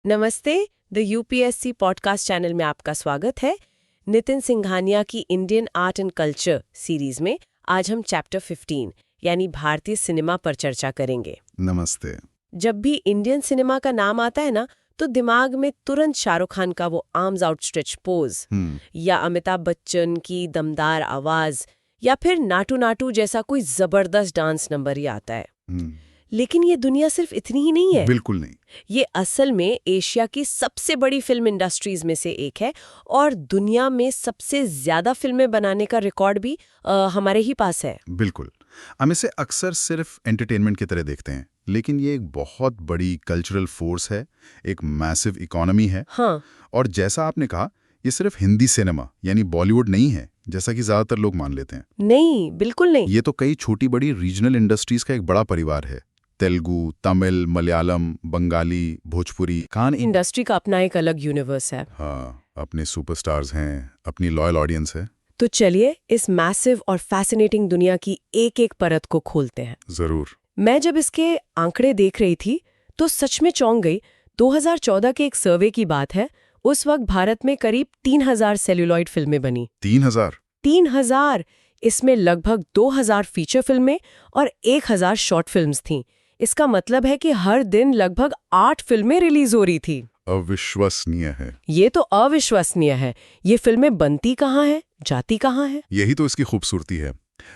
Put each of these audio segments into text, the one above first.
नमस्ते। The UPSC podcast channel में आपका स्वागत है। नितिन सिंघानिया की Indian art and culture series में आज हम चैप्टर 15 यानी भारतीय सिनेमा पर चर्चा करेंगे। नमस्ते। जब भी इंडियन सिनेमा का नाम आता है ना, तो दिमाग में तुरंत शाहरुख खान का वो आर्म्स आउटस्ट्रेच पोज या अमिताभ बच्चन की दमदार आवाज या फिर नाटू नाटू जैसा कोई जबरदस्त डांस नंबर ही आता है। लेकिन ये दुनिया सिर्फ इतनी ही नहीं है। बिल्कुल नहीं। ये असल में एशिया की सबसे बड़ी फिल्म इंडस्ट्रीज में से एक है और दुनिया में सबसे ज्यादा फिल्में बनाने का रिकॉर्ड भी हमारे ही पास है। बिल्कुल। हम इसे अक्सर सिर्फ एंटरटेनमेंट की तरह देखते हैं, लेकिन ये एक बहुत बड़ी कल्चरल फोर्स है, एक मैसिव इकोनॉमी है। हाँ। और जैसा आपने कहा, ये सिर्फ हिंदी सिनेमा यानी बॉलीवुड नहीं है, जैसा कि ज्यादातर लोग मान लेते हैं। नहीं, बिल्कुल नहीं। ये तो कई छोटी बड़ी रीजनल इंडस्ट्रीज का एक बड़ा परिवार है। तेलुगु, तमिल, मलयालम, बंगाली, भोजपुरी, खान इंडस्ट्री का अपना एक अलग यूनिवर्स है। हाँ, अपने सुपरस्टार्स हैं, अपनी लॉयल ऑडियंस है। तो चलिए इस मैसिव और फैसिनेटिंग दुनिया की एक एक परत को खोलते हैं। जरूर। मैं जब इसके आंकड़े देख रही थी तो सच में चौंक गई। 2014 के एक सर्वे की बात है। उस वक्त भारत में करीब 3000 सेल्यूलॉइड फिल्में बनी। 3000? 3000। इसमें लगभग 2000 फीचर फिल्में और 1000 शॉर्ट फिल्म्स थीं। इसका मतलब है कि हर दिन लगभग 8 फिल्में रिलीज हो रही थी। अविश्वसनीय है। ये तो अविश्वसनीय है। ये फिल्में बनती कहाँ हैं, जाती कहाँ हैं? यही तो इसकी खूबसूरती है।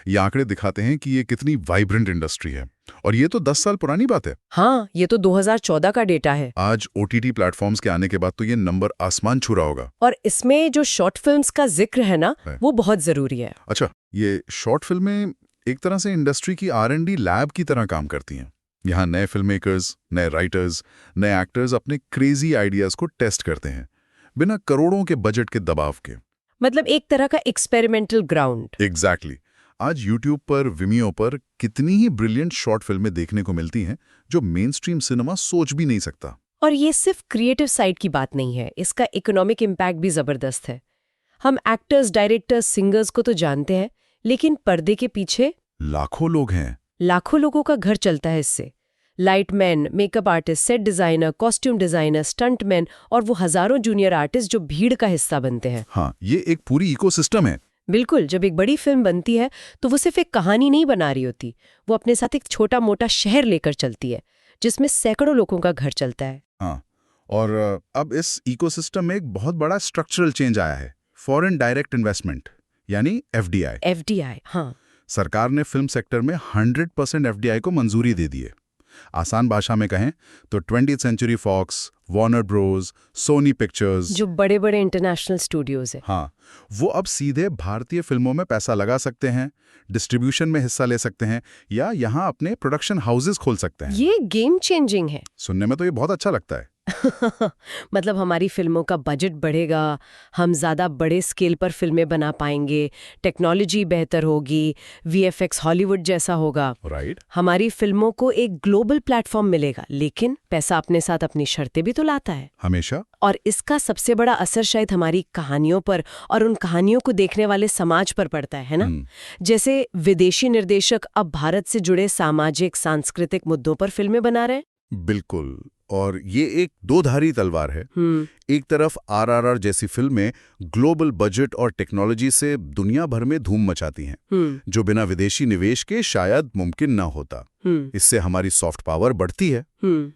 ये आंकड़े दिखाते हैं कि ये कितनी वाइब्रेंट इंडस्ट्री है। और ये तो 10 साल पुरानी बात है। हाँ, ये तो 2014 का डेटा है। आज ओटीटी प्लेटफॉर्म्स के आने के बाद तो ये नंबर आसमान छू रहा होगा। और इसमें जो शॉर्ट फिल्म्स का जिक्र है ना, वो बहुत जरूरी है। अच्छा, ये शॉर्ट फिल्में एक तरह से इंडस्ट्री की R&D लैब की तरह काम करती हैं। यहाँ नए फिल्म मेकर्स, नए राइटर्स, नए एक्टर्स अपने क्रेजी आइडियाज को टेस्ट करते हैं, बिना करोड़ों के बजट के दबाव के। मतलब एक तरह का एक्सपेरिमेंटल ग्राउंड। एग्जैक्टली। आज यूट्यूब पर, विमियो पर कितनी ही ब्रिलियंट शॉर्ट फिल्में देखने को मिलती हैं जो मेन स्ट्रीम सिनेमा सोच भी नहीं सकता। और ये सिर्फ क्रिएटिव साइड की बात नहीं है, इसका इकोनॉमिक इम्पैक्ट भी जबरदस्त है। हम एक्टर्स, डायरेक्टर्स, सिंगर्स को तो जानते हैं, लेकिन पर्दे के पीछे लाखों लोग हैं। लाखों लोगों का घर चलता है इससे। Lightman, makeup artist, set designer, costume designer, stuntman और वो हजारों जूनियर आर्टिस्ट जो भीड़ का हिस्सा बनते हैं। हाँ, ये एक पूरी इकोसिस्टम है। बिल्कुल। जब एक बड़ी फिल्म बनती है तो वो सिर्फ एक कहानी नहीं बना रही होती, वो अपने साथ एक छोटा मोटा शहर लेकर चलती है जिसमें सैकड़ों लोगों का घर चलता है। हाँ, और अब इस इकोसिस्टम में एक बहुत बड़ा स्ट्रक्चरल चेंज आया है, फॉरेन डायरेक्ट इन्वेस्टमेंट यानी FDI। FDI, हाँ। सरकार ने फिल्म सेक्टर में 100% FDI को मंजूरी दे दी है। आसान भाषा में कहें तो 20th century Fox, Warner Bros, Sony Pictures, जो बड़े बड़े इंटरनेशनल स्टूडियोज हैं, हाँ, वो अब सीधे भारतीय फिल्मों में पैसा लगा सकते हैं, डिस्ट्रीब्यूशन में हिस्सा ले सकते हैं या यहाँ अपने प्रोडक्शन हाउसेस खोल सकते हैं। ये गेम चेंजिंग है। सुनने में तो ये बहुत अच्छा लगता है। मतलब हमारी फिल्मों का बजट बढ़ेगा, हम ज्यादा बड़े स्केल पर फिल्में बना पाएंगे, टेक्नोलॉजी बेहतर होगी, VFX हॉलीवुड जैसा होगा। राइट। हमारी फिल्मों को एक ग्लोबल प्लेटफॉर्म मिलेगा, लेकिन पैसा अपने साथ अपनी शर्तें भी तो लाता है हमेशा। और इसका सबसे बड़ा असर शायद हमारी कहानियों पर और उन कहानियों को देखने वाले समाज पर पड़ता है ना? जैसे विदेशी निर्देशक अब भारत से जुड़े सामाजिक सांस्कृतिक मुद्दों पर फिल्में बना रहे हैं। बिल्कुल। और ये एक दो-धारी तलवार है। एक तरफ RRR जैसी फिल्में ग्लोबल बजट और टेक्नोलॉजी से दुनिया भर में धूम मचाती हैं, जो बिना विदेशी निवेश के शायद मुमकिन ना होता। इससे हमारी सॉफ्ट पावर बढ़ती है।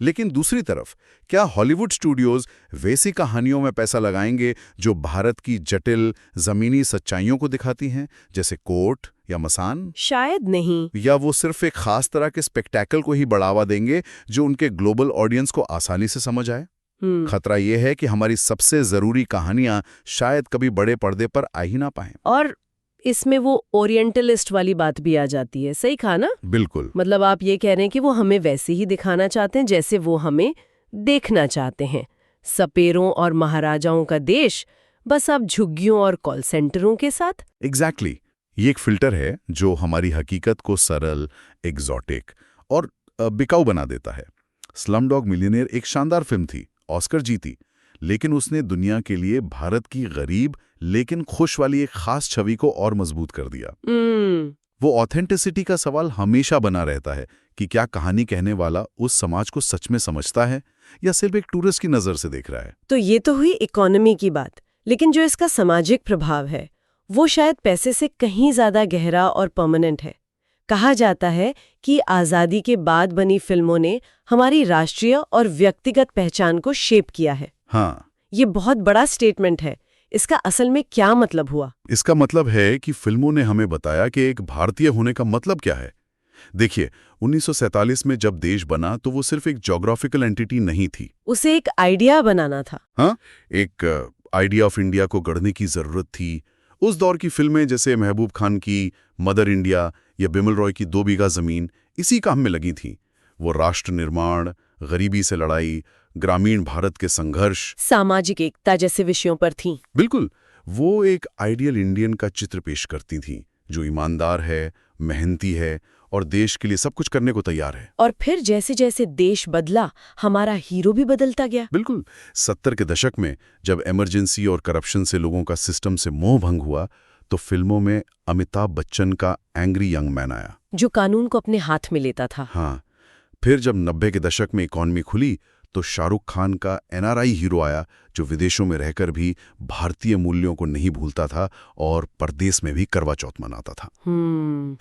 लेकिन दूसरी तरफ, क्या हॉलीवुड स्टूडियोज वैसी कहानियों में पैसा लगाएंगे जो भारत की जटिल जमीनी सच्चाइयों को दिखाती हैं, जैसे कोर्ट या मसान? शायद नहीं। या वो सिर्फ एक खास तरह के स्पेक्टेकल को ही बढ़ावा देंगे जो उनके ग्लोबल ऑडियंस को आसानी से समझ आए? खतरा यह है कि हमारी सबसे जरूरी कहानियां शायद कभी बड़े पर्दे पर आ ही ना पाएं। और इसमें वो ओरिएंटलिस्ट वाली बात भी आ जाती है। सही कहा ना? बिल्कुल। मतलब आप ये कह रहे हैं कि वो हमें वैसे ही दिखाना चाहते हैं जैसे वो हमें देखना चाहते हैं। सपेरों और महाराजाओं का देश, बस आप झुग्गियों और कॉल सेंटरों के साथ। एग्जैक्टली। ये एक फिल्टर है जो हमारी हकीकत को सरल, एग्जॉटिक और बिकाऊ बना देता है। स्लमडॉग मिलियनेयर एक शानदार फिल्म थी, ऑस्कर जीती, लेकिन उसने दुनिया के लिए भारत की गरीब लेकिन खुश वाली एक खास छवि को और मजबूत कर दिया। वो ऑथेंटिसिटी का सवाल हमेशा बना रहता है कि क्या कहानी कहने वाला उस समाज को सच में समझता है या सिर्फ एक टूरिस्ट की नज़र से देख रहा है। तो ये तो हुई इकोनॉमी की बात, लेकिन जो इसका सामाजिक प्रभाव है वो शायद पैसे से कहीं ज्यादा गहरा और परमानेंट है। कहा जाता है कि आज़ादी के बाद बनी फिल्मों ने हमारी राष्ट्रीय और व्यक्तिगत पहचान को शेप किया है। हाँ, ये बहुत बड़ा स्टेटमेंट है। इसका असल में क्या मतलब हुआ? इसका मतलब है कि फिल्मों ने हमें बताया कि एक भारतीय होने का मतलब क्या है। देखिए, 1947 में जब देश बना तो वो सिर्फ एक ज्योग्राफिकल एंटिटी नहीं थी, उसे एक आइडिया बनाना था। हाँ, एक आइडिया ऑफ इंडिया को गढ़ने की जरूरत थी। उस दौर की फिल्में जैसे महबूब खान की मदर इंडिया या बिमल रॉय की 2 बीघा जमीन इसी काम में लगी थी। वो राष्ट्र निर्माण, गरीबी से लड़ाई, ग्रामीण भारत के संघर्ष, सामाजिक एकता जैसे विषयों पर थीं। बिल्कुल, वो एक आइडियल इंडियन का चित्र पेश करती थी जो ईमानदार है, मेहनती है और देश के लिए सब कुछ करने को तैयार है। और फिर जैसे जैसे देश बदला, हमारा हीरो भी बदलता गया। बिल्कुल, 70 के दशक में जब इमरजेंसी और करप्शन से लोगों का सिस्टम से मोह भंग हुआ तो फिल्मों में अमिताभ बच्चन का एंग्री यंग मैन आया, जो कानून को अपने हाथ में लेता था। हाँ, फिर जब 90 के दशक में इकॉनमी खुली तो शाहरुख खान का एनआरआई हीरो आया जो विदेशों में रहकर भी भारतीय मूल्यों को नहीं भूलता था और परदेश में भी करवा चौथ मनाता था।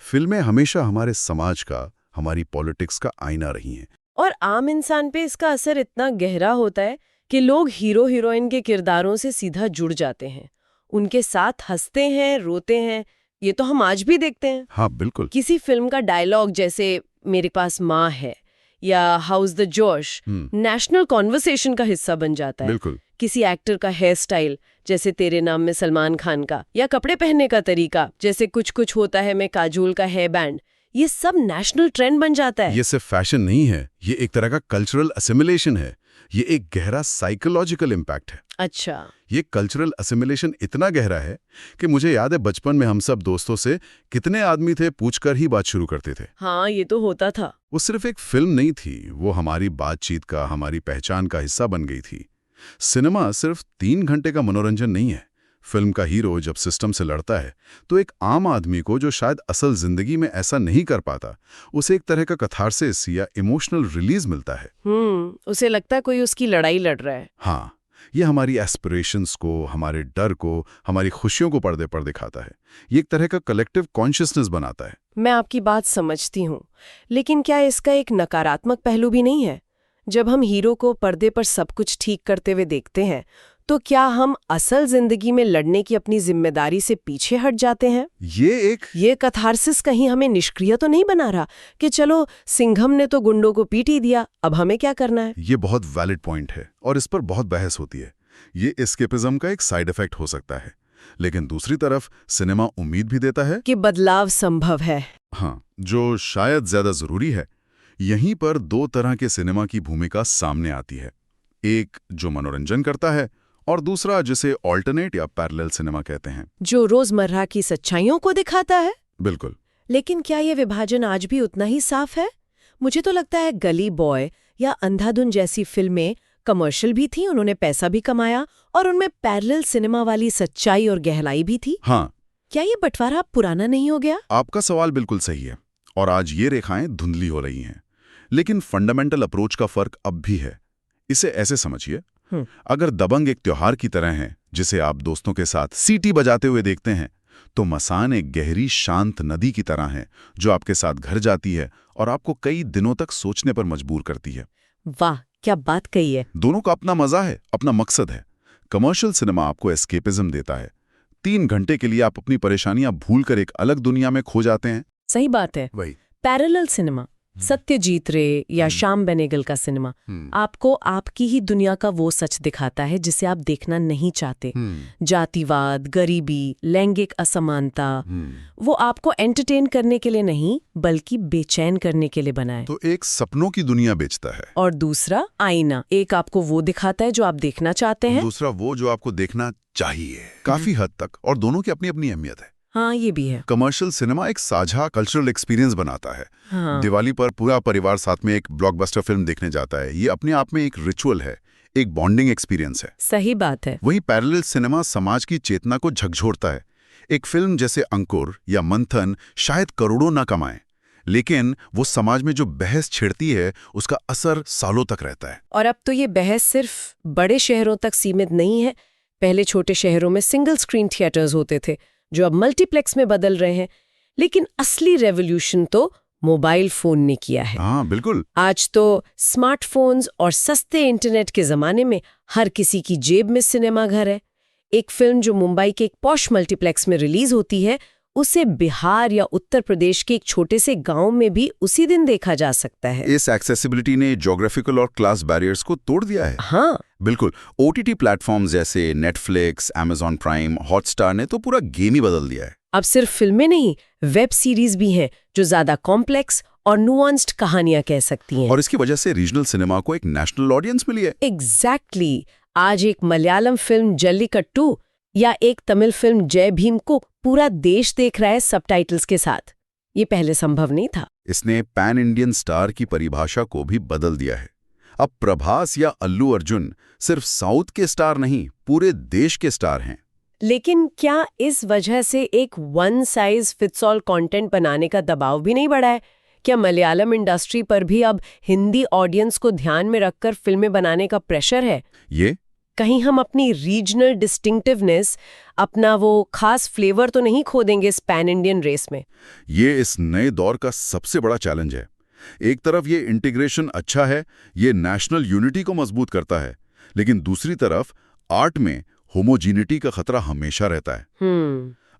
फिल्में हमेशा हमारे समाज का, हमारी पॉलिटिक्स का आईना रही हैं। और आम इंसान पे इसका असर इतना गहरा होता है कि लोग हीरो हीरोइन के किरदारों से सीधा जुड़ जाते हैं, उनके साथ हंसते हैं, रोते हैं। ये तो हम आज भी देखते हैं। हाँ, बिल्कुल। किसी फिल्म का डायलॉग जैसे मेरे पास माँ है या हाउस द जोश नेशनल कॉन्वर्सेशन का हिस्सा बन जाता है। बिल्कुल। किसी एक्टर का हेयर स्टाइल जैसे तेरे नाम में सलमान खान का, या कपड़े पहनने का तरीका जैसे कुछ कुछ होता है में काजोल का हेयर बैंड, ये सब नेशनल ट्रेंड बन जाता है। ये सिर्फ फैशन नहीं है, ये एक तरह का कल्चरल असिमिलेशन है। ये एक गहरा साइकोलॉजिकल इम्पैक्ट है। अच्छा, ये कल्चरल असिमिलेशन इतना गहरा है कि मुझे याद है बचपन में हम सब दोस्तों से कितने आदमी थे पूछकर ही बात शुरू करते थे। हाँ, ये तो होता था। वो सिर्फ एक फिल्म नहीं थी, वो हमारी बातचीत का, हमारी पहचान का हिस्सा बन गई थी। सिनेमा सिर्फ 3 घंटे का मनोरंजन नहीं है। फिल्म का हीरो जब सिस्टम से लड़ता है तो एक आम आदमी को जो शायद असल जिंदगी में ऐसा नहीं कर पाता, उसे एक तरह का कथारसिस या इमोशनल रिलीज मिलता है। उसे लगता है कोई उसकी लड़ाई लड़ रहा है। हाँ, ये हमारी एस्पिरेशंस को, हमारे डर को, हमारी खुशियों को पर्दे पर दिखाता है। ये एक तरह का कलेक्टिव कॉन्शियसनेस बनाता है। मैं आपकी बात समझती हूँ, लेकिन क्या इसका एक नकारात्मक पहलू भी नहीं है? जब हम हीरो को पर्दे पर सब कुछ ठीक करते हुए देखते हैं तो क्या हम असल जिंदगी में लड़ने की अपनी जिम्मेदारी से पीछे हट जाते हैं? ये कथारसिस कहीं हमें निष्क्रिय तो नहीं बना रहा कि चलो सिंघम ने तो गुंडों को पीट ही दिया, अब हमें क्या करना है? ये बहुत वैलिड पॉइंट है और इस पर बहुत बहस होती है। ये एस्केपिज्म का एक साइड इफेक्ट हो सकता है, लेकिन दूसरी तरफ सिनेमा उम्मीद भी देता है कि बदलाव संभव है। हाँ, जो शायद ज्यादा जरूरी है। यहीं पर 2 तरह के सिनेमा की भूमिका सामने आती है, एक जो मनोरंजन करता है और दूसरा जिसे ऑल्टरनेट या पैरेलल सिनेमा कहते हैं, जो रोजमर्रा की सच्चाइयों को दिखाता है। बिल्कुल। लेकिन क्या ये विभाजन आज भी उतना ही साफ है? मुझे तो लगता है गली बॉय या अंधाधुन जैसी फिल्में कमर्शियल भी थी, उन्होंने पैसा भी कमाया और उनमें पैरेलल सिनेमा वाली सच्चाई और गहराई भी थी। हाँ, क्या ये बंटवारा पुराना नहीं हो गया? आपका सवाल बिल्कुल सही है और आज ये रेखाएं धुंधली हो रही हैं, लेकिन फंडामेंटल अप्रोच का फर्क अब भी है। इसे ऐसे समझिए, अगर दबंग एक त्योहार की तरह है जिसे आप दोस्तों के साथ सीटी बजाते हुए देखते हैं, तो मसान एक गहरी शांत नदी की तरह है जो आपके साथ घर जाती है और आपको कई दिनों तक सोचने पर मजबूर करती है। वाह, क्या बात कही है। दोनों का अपना मजा है, अपना मकसद है। कमर्शियल सिनेमा आपको एस्केपिज्म देता है। 3 घंटे के लिए आप अपनी परेशानियां भूलकर एक अलग दुनिया में खो जाते हैं। सही बात है। वही पैरेलल सिनेमा, सत्यजीत रे या श्याम बेनेगल का सिनेमा आपको आपकी ही दुनिया का वो सच दिखाता है जिसे आप देखना नहीं चाहते। जातिवाद, गरीबी, लैंगिक असमानता, वो आपको एंटरटेन करने के लिए नहीं बल्कि बेचैन करने के लिए बना है। तो एक सपनों की दुनिया बेचता है और दूसरा आईना, एक आपको वो दिखाता है जो आप देखना चाहते हैं, दूसरा वो जो आपको देखना चाहिए। काफी हद तक, और दोनों की अपनी अपनी अहमियत है। हाँ, ये भी है। कमर्शियल सिनेमा एक साझा कल्चरल एक्सपीरियंस बनाता है। हाँ। दिवाली पर पूरा परिवार साथ में एक ब्लॉकबस्टर फिल्म देखने जाता है। ये अपने आप में एक रिचुअल है, एक बॉन्डिंग एक्सपीरियंस है। सही बात है। वहीं पैरेलल सिनेमा समाज की चेतना को झकझोरता है। एक फिल्म जैसे अंकुर या मंथन शायद करोड़ों न कमाए, लेकिन वो समाज में जो बहस छिड़ती है उसका असर सालों तक रहता है। और अब तो ये बहस सिर्फ बड़े शहरों तक सीमित नहीं है। पहले छोटे शहरों में सिंगल स्क्रीन थिएटर्स होते थे जो अब मल्टीप्लेक्स में बदल रहे हैं। लेकिन असली रेवोल्यूशन तो मोबाइल फोन ने किया है। हाँ बिल्कुल। आज तो स्मार्टफोन्स और सस्ते इंटरनेट के जमाने में हर किसी की जेब में सिनेमा घर है। एक फिल्म जो मुंबई के एक पॉश मल्टीप्लेक्स में रिलीज होती है उसे बिहार या उत्तर प्रदेश के एक छोटे से गांव में भी उसी दिन देखा जा सकता है। इस एक्सेसिबिलिटी ने ज्योग्राफिकल और क्लास बैरियर्स को तोड़ दिया है। हाँ बिल्कुल। OTT प्लेटफॉर्म्स जैसे नेटफ्लिक्स, Amazon प्राइम, हॉटस्टार ने तो पूरा गेम ही बदल दिया है। अब सिर्फ फिल्में नहीं, वेब सीरीज भी हैं जो ज्यादा कॉम्प्लेक्स और नुआंस्ड कहानियां कह सकती हैं। और इसकी वजह से रीजनल सिनेमा को एक नेशनल ऑडियंस मिली है। एग्जैक्टली। आज एक मलयालम फिल्म जल्लीकट्टू या एक तमिल फिल्म जय भीम को पूरा देश देख रहा है सबटाइटल्स के साथ। ये पहले संभव नहीं था। इसने पैन इंडियन स्टार की परिभाषा को भी बदल दिया है। अब प्रभास या अल्लू अर्जुन सिर्फ साउथ के स्टार नहीं, पूरे देश के स्टार हैं। लेकिन क्या इस वजह से एक one size fits all content बनाने का दबाव भी नहीं बढ़ा है? क्या मलयालम इंडस्ट्री पर भी अब हिंदी ऑडियंस को ध्यान में रखकर फिल्में बनाने का प्रेशर है? ये कहीं हम अपनी रीजनल डिस्टिंक्टिवनेस, अपना वो खास फ्लेवर तो नहीं खो देंगे इस पैन इंडियन रेस में? ये इस नए दौर का सबसे बड़ा चैलेंज है। एक तरफ ये इंटीग्रेशन अच्छा है, ये नेशनल यूनिटी को मजबूत करता है, लेकिन दूसरी तरफ आर्ट में होमोजीनिटी का खतरा हमेशा रहता है।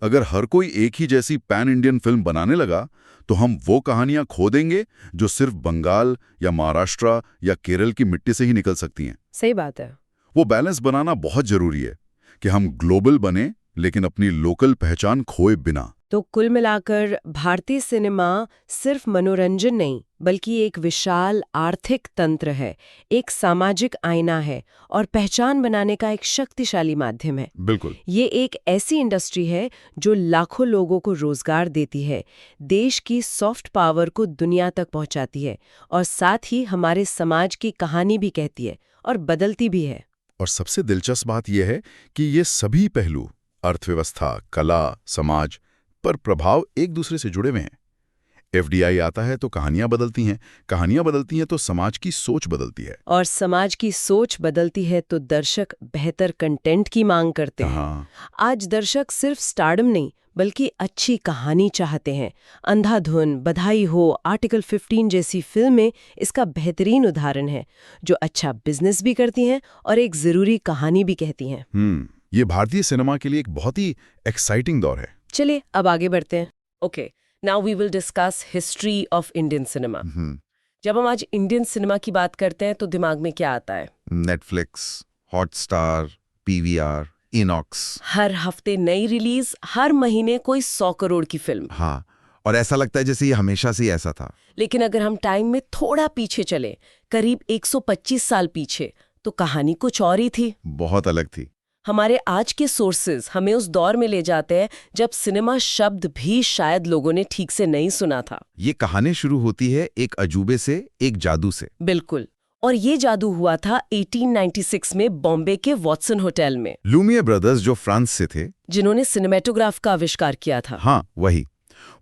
अगर हर कोई एक ही जैसी पैन इंडियन फिल्म बनाने लगा तो हम वो कहानियां खो देंगे जो सिर्फ बंगाल या महाराष्ट्र या केरल की मिट्टी से ही निकल सकती हैं। सही बात है। वो बैलेंस बनाना बहुत जरूरी है कि हम ग्लोबल बने लेकिन अपनी लोकल पहचान खोए बिना। तो कुल मिलाकर भारतीय सिनेमा सिर्फ मनोरंजन नहीं बल्कि एक विशाल आर्थिक तंत्र है, एक सामाजिक आईना है और पहचान बनाने का एक शक्तिशाली माध्यम है। बिल्कुल। ये एक ऐसी इंडस्ट्री है जो लाखों लोगों को रोजगार देती है, देश की सॉफ्ट पावर को दुनिया तक पहुंचाती है और साथ ही हमारे समाज की कहानी भी कहती है और बदलती भी है। और सबसे दिलचस्प बात यह है कि ये सभी पहलू अर्थव्यवस्था, कला, समाज पर प्रभाव एक दूसरे से जुड़े हुए हैं। FDI आता है तो कहानियां बदलती हैं, कहानियां बदलती हैं तो समाज की सोच बदलती है, और समाज की सोच बदलती है तो दर्शक बेहतर कंटेंट की मांग करते हैं। हाँ। आज दर्शक सिर्फ स्टारडम नहीं बल्कि अच्छी कहानी चाहते हैं। अंधाधुन, बधाई हो, आर्टिकल 15 जैसी फिल्में इसका बेहतरीन उदाहरण है, जो अच्छा बिजनेस भी करती हैं और एक जरूरी कहानी भी कहती हैं। ये भारतीय सिनेमा के लिए एक बहुत ही एक्साइटिंग दौर है। चलिए अब आगे बढ़ते हैं। Okay, now we will discuss history of Indian cinema. जब हम आज इंडियन सिनेमा की बात करते हैं तो दिमाग में क्या आता है? Netflix, Hotstar, PVR, Inox. हर हफ्ते नई रिलीज, हर महीने कोई 100 करोड़ की फिल्म। हाँ, और ऐसा लगता है जैसे ये हमेशा से ही ऐसा था। लेकिन अगर हम टाइम में थोड़ा पीछे चले, करीब 125 साल पीछे, तो कहानी कुछ और ही थी। बहुत अलग थी। हमारे आज के सोर्सेज हमें उस दौर में ले जाते हैं जब सिनेमा शब्द भी शायद लोगों ने ठीक से नहीं सुना था। ये कहानी शुरू होती है एक अजूबे से, एक जादू से। बिल्कुल। और ये जादू हुआ था 1896 में बॉम्बे के वॉटसन होटल में। लूमियर ब्रदर्स, जो फ्रांस से थे, जिन्होंने सिनेमेटोग्राफ का आविष्कार किया था। हाँ वही।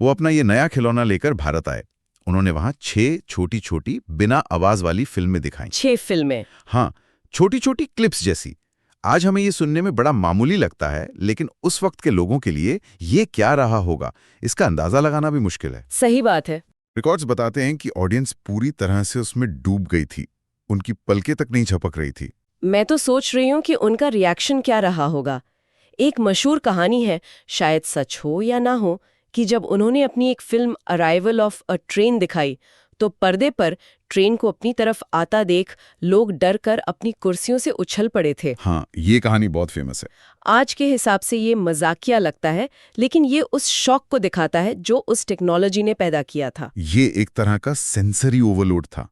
वो अपना ये नया खिलौना लेकर भारत आए। उन्होंने वहां 6 छोटी-छोटी बिना आवाज वाली फिल्में दिखाई। 6 फिल्में? हाँ, छोटी-छोटी क्लिप्स जैसी। आज हमें ये सुनने में बड़ा मामूली लगता है, लेकिन उस वक्त के लोगों के लिए ये क्या रहा होगा, इसका अंदाजा लगाना भी मुश्किल है। सही बात है। रिकॉर्ड्स बताते हैं कि ऑडियंस पूरी तरह से उसमें डूब गई थी। उनकी पलकें तक नहीं झपक रही थी। मैं तो सोच रही हूँ कि उनका रिएक्शन क्या रहा होगा। एक मशहूर कहानी है, शायद सच हो या ना हो, कि जब उन्होंने अपनी एक film arrival of a train दिखाई तो पर्दे पर ट्रेन को अपनी तरफ आता देख लोग डर कर अपनी कुर्सियों से उछल पड़े थे। हाँ, ये कहानी बहुत फेमस है। आज के हिसाब से ये मजाकिया लगता है, लेकिन ये उस शौक को दिखाता है जो उस टेक्नोलॉजी ने पैदा किया था। ये एक तरह का सेंसरी ओवरलोड था।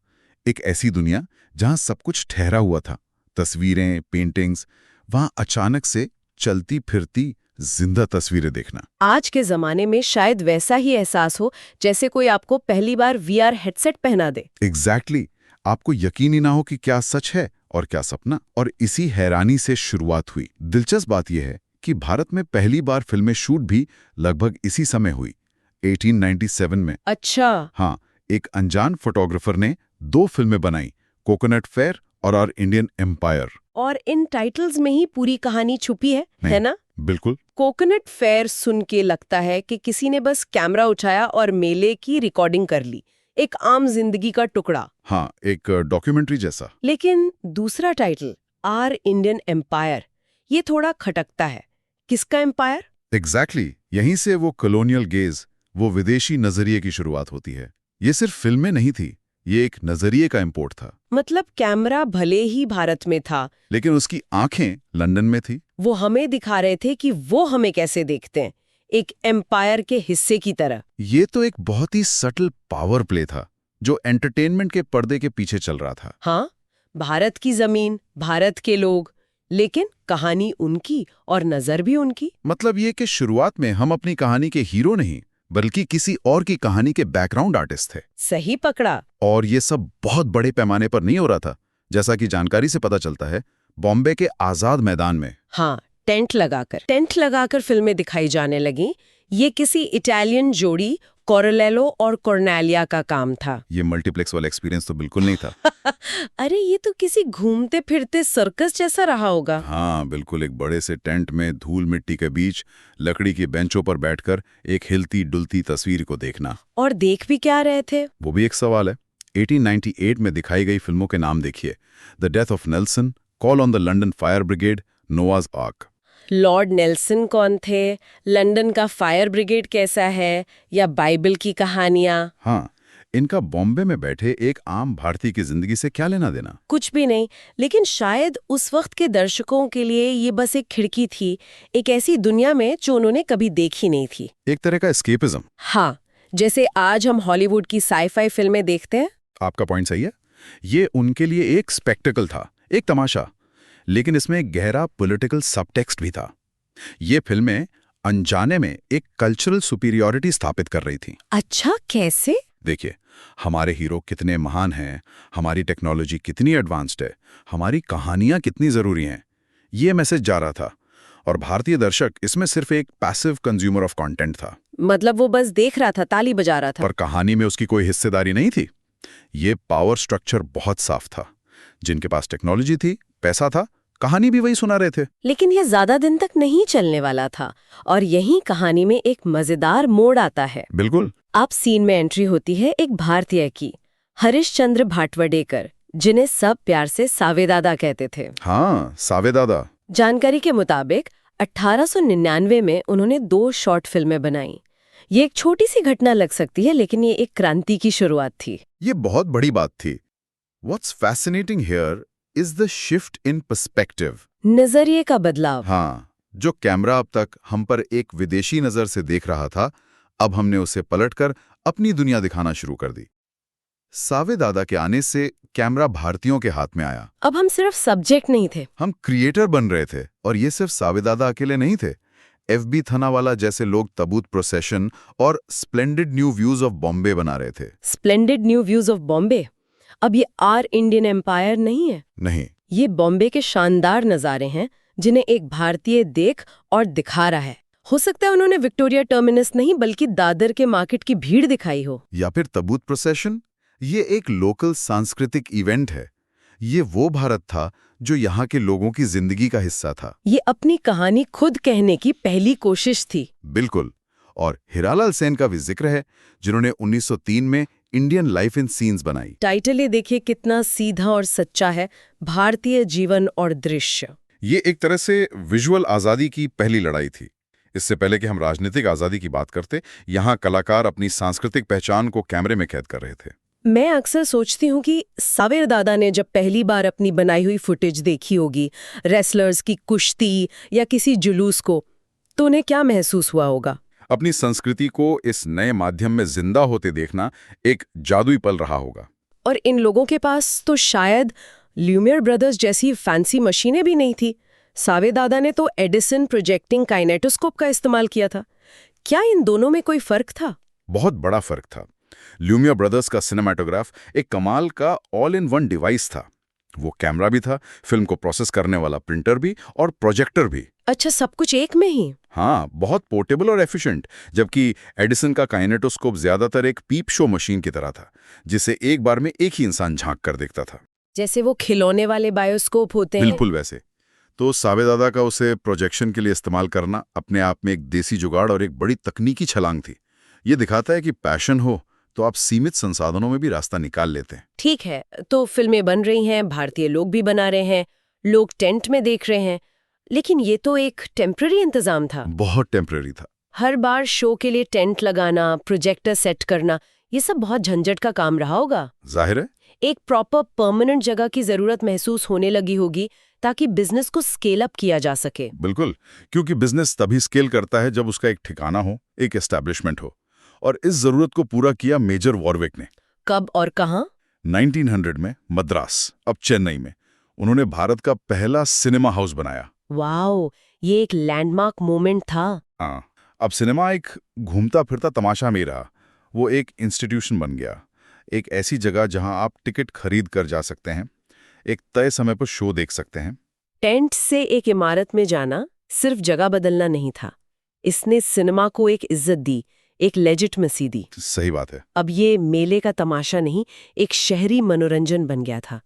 एक ऐसी दुनिया जहां सब कुछ ठहरा हुआ था, तस्वीरें, पेंटिंग्स, वहां अचानक से चलती फिरती जिंदा तस्वीरें देखना। आज के जमाने में शायद वैसा ही एहसास हो जैसे कोई आपको पहली बार VR हेडसेट पहना दे। एग्जैक्टली। आपको यकीन ही ना हो कि क्या सच है और क्या सपना। और इसी हैरानी से शुरुआत हुई। दिलचस्प बात यह है कि भारत में पहली बार फिल्में शूट भी लगभग इसी समय हुई। 1897 में। अच्छा। हाँ, एक अनजान फोटोग्राफर ने 2 फिल्में बनाई, कोकोनट फेयर और आवर इंडियन एम्पायर। और इन टाइटल्स में ही पूरी कहानी छुपी है ना? बिल्कुल। कोकोनट फेयर सुन के लगता है कि किसी ने बस कैमरा उठाया और मेले की रिकॉर्डिंग कर ली, एक आम जिंदगी का टुकड़ा। हाँ, एक डॉक्यूमेंट्री जैसा। लेकिन दूसरा टाइटल, आवर इंडियन एम्पायर, ये थोड़ा खटकता है। किसका एम्पायर? एग्जैक्टली, यहीं से वो कॉलोनियल गेज, वो विदेशी नजरिए की शुरुआत होती है। ये सिर्फ फिल्में नहीं थी, ये एक नजरिए का इंपोर्ट था। मतलब कैमरा भले ही भारत में था, लेकिन उसकी आंखें लंदन में थी। वो हमें दिखा रहे थे कि वो हमें कैसे देखते हैं, एक एम्पायर के हिस्से की तरह। ये तो एक बहुत ही सटल पावर प्ले था, जो एंटरटेनमेंट के पर्दे के पीछे चल रहा था। हाँ, भारत की जमीन, भारत के लोग, लेकिन कहानी उनकी और नजर भी उनकी। मतलब ये कि शुरुआत में हम अपनी कहानी के हीरो नहीं, बल्कि किसी और की कहानी के बैकग्राउंड आर्टिस्ट थे। सही पकड़ा। और ये सब बहुत बड़े पैमाने पर नहीं हो रहा था। जैसा कि जानकारी से पता चलता है, बॉम्बे के आजाद मैदान में। हाँ, टेंट लगाकर फिल्में दिखाई जाने लगी। ये किसी इटालियन जोड़ी कोरलेलो और कॉर्नेलिया का काम था। ये मल्टीप्लेक्स वाला एक्सपीरियंस तो बिल्कुल नहीं था। अरे ये तो किसी घूमते फिरते सर्कस जैसा रहा होगा। हाँ बिल्कुल, एक बड़े से टेंट में धूल मिट्टी के बीच लकड़ी की बेंचों पर बैठकर एक हिलती डुलती तस्वीर को देखना। और देख भी क्या रहे थे? वो भी एक सवाल है। 1898 में दिखाई गई फिल्मों के नाम देखिए। The death of Nelson, call on the London fire brigade, नोआज arc. Lord Nelson कौन थे, लंदन का फायर ब्रिगेड कैसा है, या बाइबल की कहानियां? हाँ, इनका बॉम्बे में बैठे एक आम भारतीय की जिंदगी से क्या लेना देना? कुछ भी नहीं, लेकिन शायद उस वक्त के दर्शकों के लिए ये बस एक खिड़की थी, एक ऐसी दुनिया में जो उन्होंने कभी देखी नहीं थी। एक तरह का एस्केपिज्म। हाँ, जैसे आज हम हॉलीवुड की साई-फाई फिल्में देखते हैं। आपका पॉइंट सही है। ये उनके लिए एक स्पेक्टेकल था, एक तमाशा, लेकिन इसमें एक गहरा पॉलिटिकल सबटेक्स्ट भी था। ये फिल्में अनजाने में एक कल्चरल सुपीरियॉरिटी स्थापित कर रही थी। अच्छा, कैसे? देखिए, हमारे हीरो कितने महान हैं, हमारी टेक्नोलॉजी कितनी एडवांस्ड है, हमारी कहानियां कितनी जरूरी हैं, ये मैसेज जा रहा था। और भारतीय दर्शक इसमें सिर्फ एक पैसिव कंज्यूमर ऑफ कंटेंट था। मतलब वो बस देख रहा था, ताली बजा रहा था। पर कहानी में उसकी कोई हिस्सेदारी नहीं थी। ये पावर स्ट्रक्चर बहुत साफ था। जिनके पास टेक्नोलॉजी थी, पैसा था, कहानी भी वही सुना रहे थे। लेकिन ये ज्यादा दिन तक नहीं चलने वाला था, और यही कहानी में एक मजेदार मोड़ आता है। बिल्कुल। अब सीन में एंट्री होती है एक भारतीय की, हरिश्चंद्र भाटवडेकर, जिन्हें सब प्यार से सावे दादा कहते थे। हाँ, सावे दादा। जानकारी के मुताबिक 1899 में उन्होंने 2 शॉर्ट फिल्में बनाई। ये एक छोटी सी घटना लग सकती है, लेकिन ये एक क्रांति की शुरुआत थी। ये बहुत बड़ी बात थी। What's fascinating here is the shift in perspective. नजरिए का बदलाव। हाँ, जो कैमरा अब तक हम पर एक विदेशी नजर से देख रहा था, अब हमने उसे पलटकर अपनी दुनिया दिखाना शुरू कर दी। सावे दादा के आने से कैमरा भारतीयों के हाथ में आया। अब हम सिर्फ सब्जेक्ट नहीं थे, हम क्रिएटर बन रहे थे। और ये सिर्फ सावे दादा अकेले नहीं थे। FB थनावाला जैसे लोग तबूत प्रोसेशन और splendid new views of Bombay बना रहे थे। Splendid new views of Bombay. अब ये आर इंडियन एम्पायर नहीं है। नहीं, ये बॉम्बे के शानदार नज़ारे हैं, जिन्हें एक भारतीय देख और दिखा रहा है। हो सकता है उन्होंने विक्टोरिया टर्मिनस नहीं, बल्कि दादर के मार्केट की भीड़ दिखाई हो। या फिर तबूत प्रोसेशन। ये एक लोकल सांस्कृतिक इवेंट है। ये वो भारत था जो यहाँ के लोगों की जिंदगी का हिस्सा था। ये अपनी कहानी खुद कहने की पहली कोशिश थी। बिल्कुल। और हीरालाल सेन का भी जिक्र है, जिन्होंने 1903 में इंडियन लाइफ इन सीन्स बनाई। टाइटल ये देखिए कितना सीधा और सच्चा है, भारतीय जीवन और दृश्य। ये एक तरह से विजुअल आज़ादी की पहली लड़ाई थी। इससे पहले कि हम राजनीतिक आज़ादी की बात करते, यहाँ कलाकार अपनी सांस्कृतिक पहचान को कैमरे में कैद कर रहे थे। मैं अक्सर सोचती हूँ कि सावे दादा ने जब पहली बार अपनी बनाई हुई फुटेज देखी होगी, रेसलर्स की कुश्ती या किसी जुलूस को, तो उन्हें क्या महसूस हुआ होगा? अपनी संस्कृति को इस नए माध्यम में जिंदा होते देखना एक जादुई पल रहा होगा। और इन लोगों के पास तो शायद ल्यूमियर ब्रदर्स जैसी फैंसी मशीनें भी नहीं थी। सावे दादा ने तो एडिसन प्रोजेक्टिंग काइनेटोस्कोप का इस्तेमाल किया था। क्या इन दोनों में कोई फर्क था? बहुत बड़ा फर्क था। ल्यूमियर ब्रदर्स का सिनेमाटोग्राफ एक कमाल का ऑल इन वन डिवाइस था। वो कैमरा भी था, फिल्म को प्रोसेस करने वाला प्रिंटर भी और प्रोजेक्टर भी। अच्छा, सब कुछ एक में ही? हाँ, बहुत पोर्टेबल और एफिशिएंट। जबकि एडिसन का काइनेटोस्कोप ज्यादातर एक पीप शो मशीन की तरह था, जिसे एक बार में एक ही इंसान झांक कर देखता था। जैसे वो खिलौने वाले बायोस्कोप होते हैं। बिल्कुल वैसे। तो सावेदादा का उसे प्रोजेक्शन के लिए इस्तेमाल करना अपने आप में एक देसी जुगाड़ और एक बड़ी तकनीकी छलांग थी। ये दिखाता है कि पैशन हो तो आप सीमित संसाधनों में भी रास्ता निकाल लेते हैं। ठीक है, तो फिल्में बन रही हैं, भारतीय लोग भी बना रहे हैं, लोग टेंट में देख रहे हैं, लेकिन ये तो एक टेम्पररी इंतजाम था। बहुत टेम्पररी था। हर बार शो के लिए टेंट लगाना, प्रोजेक्टर सेट करना, ये सब बहुत झंझट का काम रहा होगा। जाहिर है। एक प्रॉपर परमानेंट जगह की जरूरत महसूस होने लगी होगी ताकि बिजनेस को स्केल अप किया जा सके। बिल्कुल, क्योंकि बिजनेस तभी स्केल करता है जब उसका एक ठिकाना हो, एक एस्टैब्लिशमेंट हो। और इस जरूरत को पूरा किया मेजर वॉरविक ने। कब और कहाँ? 1900 में मद्रास, अब चेन्नई में, उन्होंने भारत का पहला सिनेमा हाउस बनाया। वाओ, ये एक लैंडमार्क मोमेंट था। हाँ, अब सिनेमा एक घूमता फिरता तमाशा नहीं रहा, वो एक इंस्टीट्यूशन बन गया। एक ऐसी जगह जहां आप टिकट खरीद कर जा सकते हैं, एक तय समय पर शो देख सकते हैं। टेंट से एक इमारत में जाना सिर्फ जगह बदलना नहीं था, इसने सिनेमा को एक इज्जत दी, एक लेजिटिमेसी दी। सही बात है। अब ये मेले का तमाशा नहीं, एक शहरी मनोरंजन बन गया था।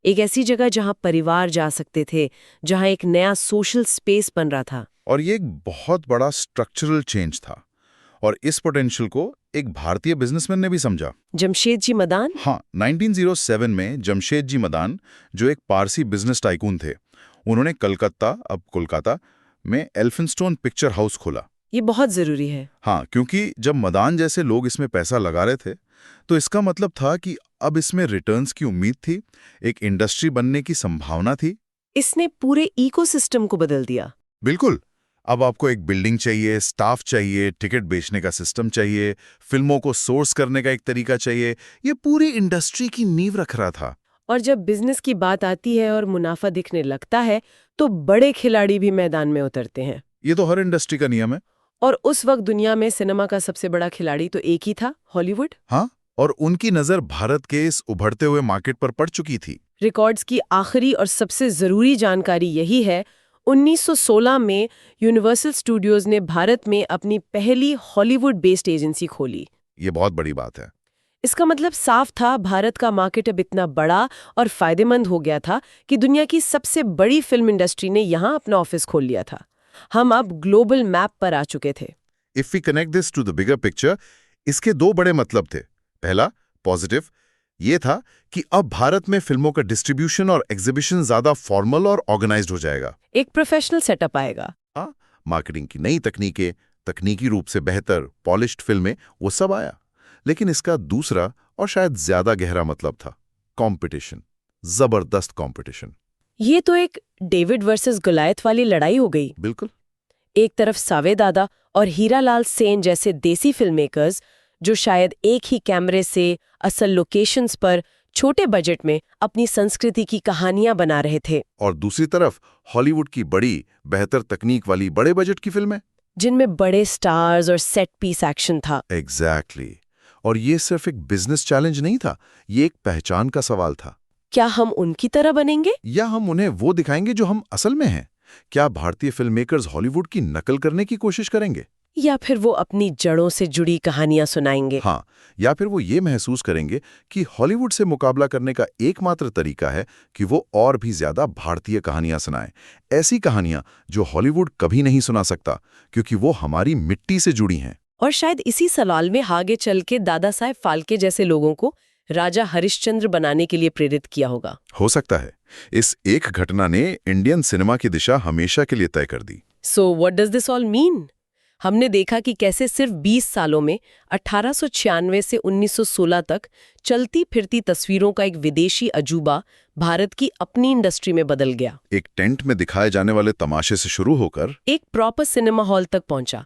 एक ऐसी जगह जहां परिवार जा सकते थे, जहां एक नया सोशल स्पेस बन रहा था। और ये एक बहुत बड़ा स्ट्रक्चरल चेंज था, और इस पोटेंशियल को एक भारतीय बिजनेसमैन ने भी समझा। जमशेदजी मदान? हाँ, 1907 में जमशेदजी मदान, जो एक पारसी बिजनेस टाइकून थे, उन्होंने कलकत्ता, अब कोलकाता में एल्फिंस्टोन पिक्चर हाउस खोला। ये बहुत जरूरी है। हाँ, क्योंकि जब मदान जैसे लोग इसमें पैसा लगा रहे थे, तो इसका मतलब था कि अब इसमें रिटर्न्स की उम्मीद थी, एक इंडस्ट्री बनने की संभावना थी। इसने पूरे इकोसिस्टम को बदल दिया। बिल्कुल। अब आपको एक बिल्डिंग चाहिए, स्टाफ चाहिए, टिकट बेचने का सिस्टम चाहिए, फिल्मों को सोर्स करने का एक तरीका चाहिए। ये पूरी इंडस्ट्री की नींव रख रहा था। और जब बिजनेस की बात आती है और मुनाफा दिखने लगता है, तो बड़े खिलाड़ी भी मैदान में उतरते हैं। ये तो हर इंडस्ट्री का नियम है। और उस वक्त दुनिया में सिनेमा का सबसे बड़ा खिलाड़ी तो एक ही था, हॉलीवुड। हाँ, और उनकी नजर भारत के इस उभरते हुए मार्केट पर पड़ चुकी थी। रिकॉर्ड्स की आखिरी और सबसे जरूरी जानकारी यही है, 1916 में यूनिवर्सल स्टूडियोज ने भारत में अपनी पहली हॉलीवुड बेस्ड एजेंसी खोली। ये बहुत बड़ी बात है। इसका मतलब साफ था, भारत का मार्केट अब इतना बड़ा और फायदेमंद हो गया था कि दुनिया की सबसे बड़ी फिल्म इंडस्ट्री ने यहाँ अपना ऑफिस खोल लिया था। हम अब ग्लोबल मैप पर आ चुके थे। If we connect this to the bigger picture, इसके दो बड़े मतलब थे। पहला, पॉजिटिव, ये था कि अब भारत में फिल्मों का डिस्ट्रीब्यूशन और एग्जीबिशन ज्यादा फॉर्मल और ऑर्गेनाइज्ड हो जाएगा। एक प्रोफेशनल सेटअप आएगा। हाँ, मार्केटिंग की नई तकनीकें, तकनीकी रूप से बेहतर पॉलिश्ड फिल्में, वो सब आया। लेकिन इसका दूसरा और शायद ज्यादा गहरा मतलब था कंपटीशन, जबरदस्त कंपटीशन। ये तो एक डेविड वर्सेस गोलायत वाली लड़ाई हो गई। बिल्कुल। एक तरफ सावेदादा और हीरालाल सेन जैसे देसी फिल्म मेकर्स, जो शायद एक ही कैमरे से असल लोकेशंस पर छोटे बजट में अपनी संस्कृति की कहानियां बना रहे थे। और दूसरी तरफ हॉलीवुड की बड़ी, बेहतर तकनीक वाली बड़े बजट की फिल्में, जिनमें बड़े स्टार्स और सेट पीस एक्शन था। एग्जैक्टली। और ये सिर्फ एक बिजनेस चैलेंज नहीं था, ये एक पहचान का सवाल था। क्या हम उनकी तरह बनेंगे, या हम उन्हें वो दिखाएंगे जो हम असल में हैं? क्या भारतीय फिल्म मेकर्स हॉलीवुड की नकल करने की कोशिश करेंगे, या फिर वो अपनी जड़ों से जुड़ी कहानियां सुनाएंगे? हाँ, या फिर वो ये महसूस करेंगे कि हॉलीवुड से मुकाबला करने का एकमात्र तरीका है कि वो और भी ज्यादा भारतीय कहानियां सुनाएं, ऐसी कहानियां जो हॉलीवुड कभी नहीं सुना सकता, क्योंकि वो हमारी मिट्टी से जुड़ी हैं। और शायद इसी सवाल में आगे चल के दादा साहेब फाल्के जैसे लोगों को राजा हरिश्चंद्र बनाने के लिए प्रेरित किया होगा। हो सकता है इस एक घटना ने इंडियन सिनेमा की दिशा हमेशा के लिए तय कर दी। So what does this all mean? हमने देखा कि कैसे सिर्फ 20 सालों में 1896 से 1916 तक चलती फिरती तस्वीरों का एक विदेशी अजूबा भारत की अपनी इंडस्ट्री में बदल गया। एक टेंट में दिखाए जाने वाले तमाशे से शुरू होकर एक प्रॉपर सिनेमा हॉल तक पहुंचा।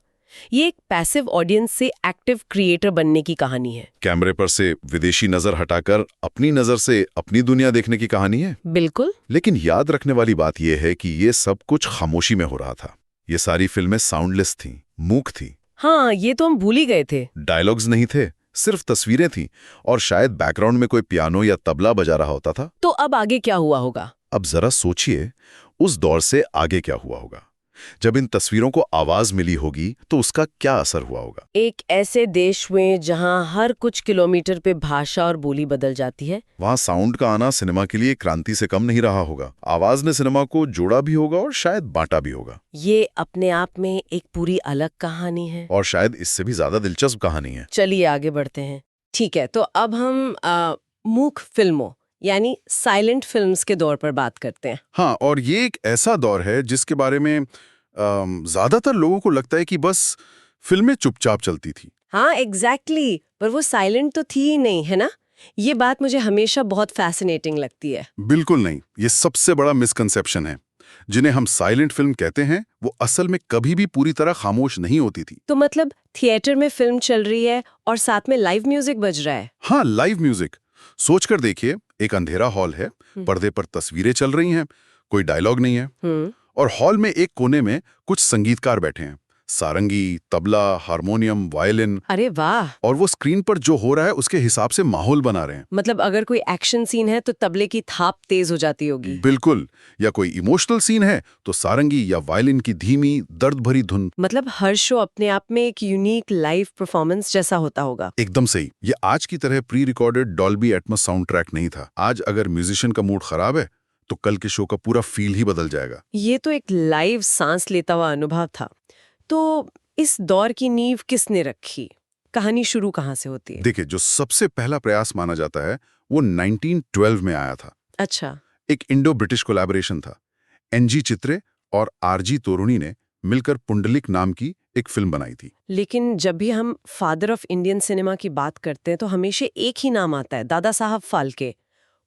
ये एक पैसिव ऑडियंस से एक्टिव क्रिएटर बनने की कहानी है। कैमरे पर से विदेशी नजर हटाकर अपनी नजर से अपनी दुनिया देखने की कहानी है। बिल्कुल। लेकिन याद रखने वाली बात यह है कि ये सब कुछ खामोशी में हो रहा था। ये सारी फिल्में साउंडलेस थीं, मूक थी। हाँ, ये तो हम भूल ही गए थे। डायलॉग्स नहीं थे, सिर्फ तस्वीरें थीं और शायद बैकग्राउंड में कोई पियानो या तबला बजा रहा होता था। तो अब आगे क्या हुआ होगा? अब जरा सोचिए, उस दौर से आगे क्या हुआ होगा। जब इन तस्वीरों को आवाज मिली होगी तो उसका क्या असर हुआ होगा। एक ऐसे देश में जहां हर कुछ किलोमीटर पे भाषा और बोली बदल जाती है, वहां साउंड का आना सिनेमा के लिए क्रांति से कम नहीं रहा होगा। आवाज ने सिनेमा को जोड़ा भी होगा और शायद बांटा भी होगा। ये अपने आप में एक पूरी अलग कहानी है, और शायद इससे भी ज्यादा दिलचस्प कहानी है। चलिए आगे बढ़ते हैं। ठीक है, तो अब हम मूक फिल्मों यानी साइलेंट फिल्म्स के दौर पर बात करते हैं। हाँ, और ये एक ऐसा दौर है जिसके बारे में ज्यादातर लोगों को लगता है कि बस फिल्में चुपचाप चलती थी। हाँ एग्जैक्टली, पर वो साइलेंट तो थी ही नहीं, है ना? ये बात मुझे हमेशा बहुत फैसिनेटिंग लगती है। बिल्कुल नहीं, ये सबसे बड़ा मिसकंसेप्शन है। जिन्हें हम साइलेंट फिल्म कहते हैं वो असल में कभी भी पूरी तरह खामोश नहीं होती थी। तो मतलब थिएटर में फिल्म चल रही है और साथ में लाइव म्यूजिक बज रहा है। हाँ, लाइव म्यूजिक। सोचकर देखिए, एक अंधेरा हॉल है, पर्दे पर तस्वीरें चल रही हैं, कोई डायलॉग नहीं है, और हॉल में एक कोने में कुछ संगीतकार बैठे हैं, सारंगी, तबला, हारमोनियम, वायलिन। अरे वाह! और वो स्क्रीन पर जो हो रहा है उसके हिसाब से माहौल बना रहे हैं। मतलब अगर कोई एक्शन सीन है तो तबले की थाप तेज हो जाती होगी। बिल्कुल। या कोई इमोशनल सीन है तो सारंगी या वायलिन की धीमी दर्द भरी धुन। मतलब हर शो अपने आप में एक यूनिक लाइव परफॉर्मेंस जैसा होता होगा। एकदम सही। ये आज की तरह pre recorded Dolby Atmos sound track नहीं था। आज अगर म्यूजिशियन का मूड खराब है तो कल के शो का पूरा फील ही बदल जाएगा। ये तो एक लाइव सांस लेता हुआ अनुभव था। तो इस दौर की नींव किसने रखी? कहानी शुरू कहाँ से होती है? देखिए, जो सबसे पहला प्रयास माना जाता है वो 1912 में आया था। अच्छा। एक इंडो ब्रिटिश कोलैबोरेशन था। एनजी चित्रे और आरजी तोरुणी ने मिलकर पुंडलिक नाम की एक फिल्म बनाई थी। लेकिन जब भी हम फादर ऑफ इंडियन सिनेमा की बात करते हैं तो हमेशा एक ही नाम आता है, दादा साहब फाल्के।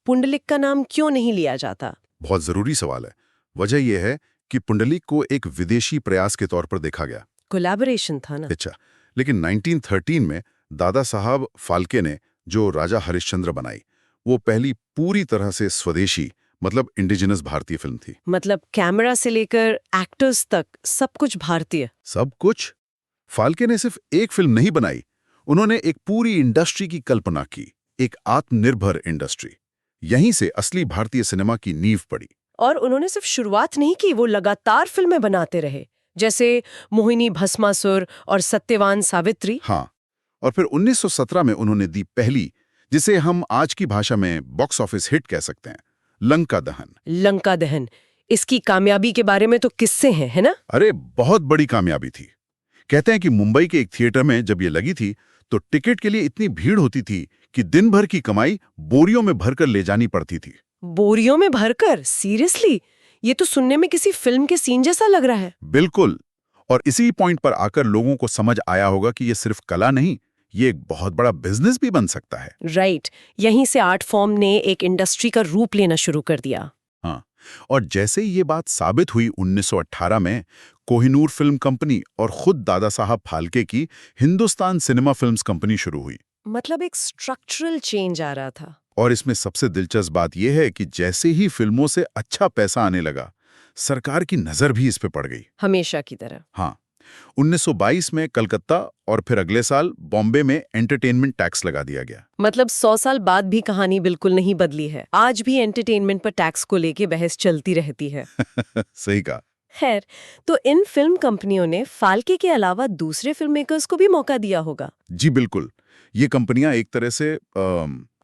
पुंडलिक का नाम क्यों नहीं लिया जाता? बहुत जरूरी सवाल है। वजह यह है कि पुंडलिक को एक विदेशी प्रयास के तौर पर देखा गया। कोलैबोरेशन था ना। अच्छा, लेकिन 1913 में दादा साहब फाल्के ने जो राजा हरिश्चंद्र बनाई, वो पहली पूरी तरह से स्वदेशी मतलब इंडिजिनस भारतीय फिल्म थी। मतलब कैमरा से लेकर एक्टर्स तक सब कुछ भारतीय। सब कुछ। फाल्के ने सिर्फ एक फिल्म नहीं बनाई, उन्होंने एक पूरी इंडस्ट्री की कल्पना की, एक आत्मनिर्भर इंडस्ट्री। यहीं से असली भारतीय सिनेमा की नींव पड़ी। और उन्होंने सिर्फ शुरुआत नहीं की, वो लगातार फिल्में बनाते रहे, जैसे मोहिनी भस्मासुर और सत्यवान सावित्री। हाँ, और फिर 1917 में उन्होंने दी पहली, जिसे हम आज की भाषा में बॉक्स ऑफिस हिट कह सकते हैं, लंका दहन। लंका दहन, इसकी कामयाबी के बारे में तो किस्से हैं, है ना? अरे बहुत बड़ी कामयाबी थी। कहते हैं कि मुंबई के एक थिएटर में जब ये लगी थी तो टिकट के लिए इतनी भीड़ होती थी कि दिन भर की कमाई बोरियों में भरकर ले जानी पड़ती थी। बोरियों में भरकर? सीरियसली? ये तो सुनने में किसी फिल्म के सीन जैसा लग रहा है। बिल्कुल। और इसी पॉइंट पर आकर लोगों को समझ आया होगा कि ये सिर्फ कला नहीं, ये एक बहुत बड़ा बिजनेस भी बन सकता है। राइट। यहीं से आर्ट फॉर्म ने एक इंडस्ट्री का रूप लेना शुरू कर दिया। हाँ, और जैसे ही ये बात साबित हुई 1918 में, कोहिनूर फिल्म कंपनी और खुद दादा साहब फाल्के की हिंदुस्तान सिनेमा फिल्म्स कंपनी शुरू हुई। मतलब एक स्ट्रक्चरल चेंज आ रहा था। और इसमें सबसे दिलचस्प बात यह है कि जैसे ही फिल्मों से अच्छा पैसा आने लगा, सरकार की नजर भी इस पे पड़ गई। हमेशा की तरह। हाँ, 1922 में कलकत्ता और फिर अगले साल बॉम्बे में एंटरटेनमेंट टैक्स लगा दिया गया। मतलब 100 साल बाद भी कहानी बिल्कुल नहीं बदली है। आज भी एंटरटेनमेंट पर टैक्स को लेके बहस चलती रहती है। सही कहा। खैर, तो इन फिल्म कंपनियों ने फाल्के के अलावा दूसरे फिल्म मेकर्स को भी मौका दिया होगा। जी बिल्कुल। ये कंपनियां एक तरह से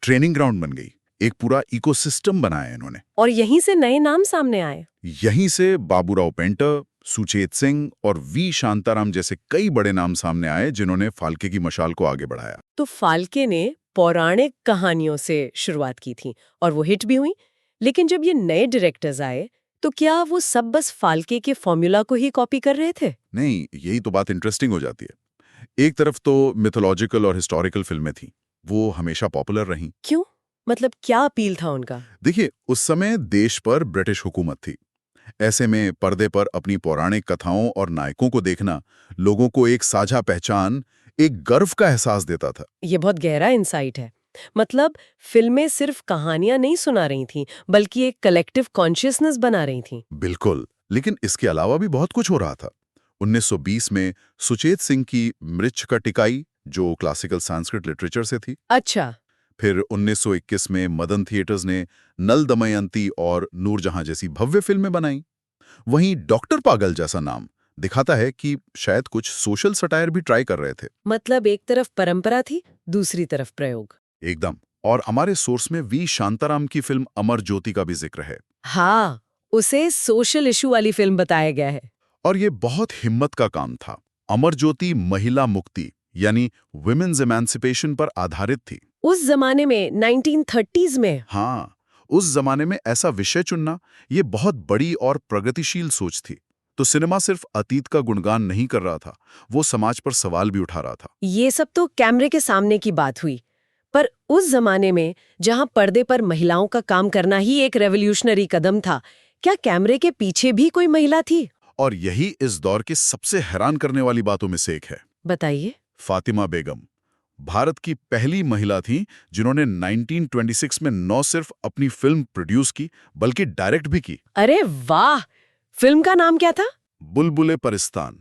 ट्रेनिंग ग्राउंड बन गई। एक पूरा इकोसिस्टम बनाया इन्होंने। और यहीं से नए नाम सामने आए। यहीं से बाबूराव पेंटर, सुचेत सिंह और वी शांताराम जैसे कई बड़े नाम सामने आए जिन्होंने फाल्के की मशाल को आगे बढ़ाया। तो फाल्के ने पौराणिक कहानियों से शुरुआत की थी और वो हिट भी हुई। लेकिन जब ये नए डायरेक्टर्स आए तो क्या वो सब बस फाल्के के फॉर्मूला को ही कॉपी कर रहे थे? नहीं, यही तो बात इंटरेस्टिंग हो जाती है। एक तरफ तो मिथोलॉजिकल और हिस्टोरिकल फिल्में थीं, वो हमेशा पॉपुलर रहीं। क्यों? मतलब क्या अपील था उनका? देखिए, उस समय देश पर ब्रिटिश हुकूमत थी। ऐसे में पर्दे पर अपनी पौराणिक कथाओं और नायकों को देखना लोगों को एक साझा पहचान, एक गर्व का एहसास देता था। ये बहुत गहरा इंसाइट है। मतलब फिल्में सिर्फ कहानियां नहीं सुना रही थीं, बल्कि एक कलेक्टिव कॉन्शियसनेस बना रही थीं। बिल्कुल। लेकिन इसके अलावा भी बहुत कुछ हो रहा था। 1920 में सुचेत सिंह की मृच्छकटिकाई जो क्लासिकल संस्कृत लिटरेचर से थी। अच्छा। फिर 1921 में मदन थिएटर्स ने नल दमयंती और नूरजहां जैसी भव्य फिल्में बनाई। वहीं डॉक्टर पागल जैसा नाम दिखाता है कि शायद कुछ सोशल सटायर भी ट्राई कर रहे थे। मतलब एक तरफ परंपरा थी, दूसरी तरफ प्रयोग। एकदम। और हमारे सोर्स में वी शांताराम की फिल्म अमर ज्योति का भी जिक्र है। हाँ, उसे सोशल इशू वाली फिल्म बताया गया है। और ये बहुत हिम्मत का काम था। अमर ज्योति महिला मुक्ति यानी वुमेन्स एमेंसिपेशन पर आधारित थी। उस जमाने में 1930s में। हाँ, उस जमाने में ऐसा विषय चुनना ये बहुत बड़ी और प्रगतिशील सोच थी। तो सिनेमा सिर्फ अतीत का गुणगान नहीं कर रहा था, वो समाज पर सवाल भी उठा रहा था। ये सब तो कैमरे के सामने की बात हुई, पर उस जमाने में जहां पर्दे पर महिलाओं का काम करना ही एक रेवोल्यूशनरी कदम था, क्या कैमरे के पीछे भी कोई महिला थी? और यही इस दौर की सबसे हैरान करने वाली बातों में से एक है। बताइए। फातिमा बेगम भारत की पहली महिला थी जिन्होंने 1926 में न सिर्फ अपनी फिल्म प्रोड्यूस की बल्कि डायरेक्ट भी की। अरे वाह! फिल्म का नाम क्या था? बुलबुले परिस्तान।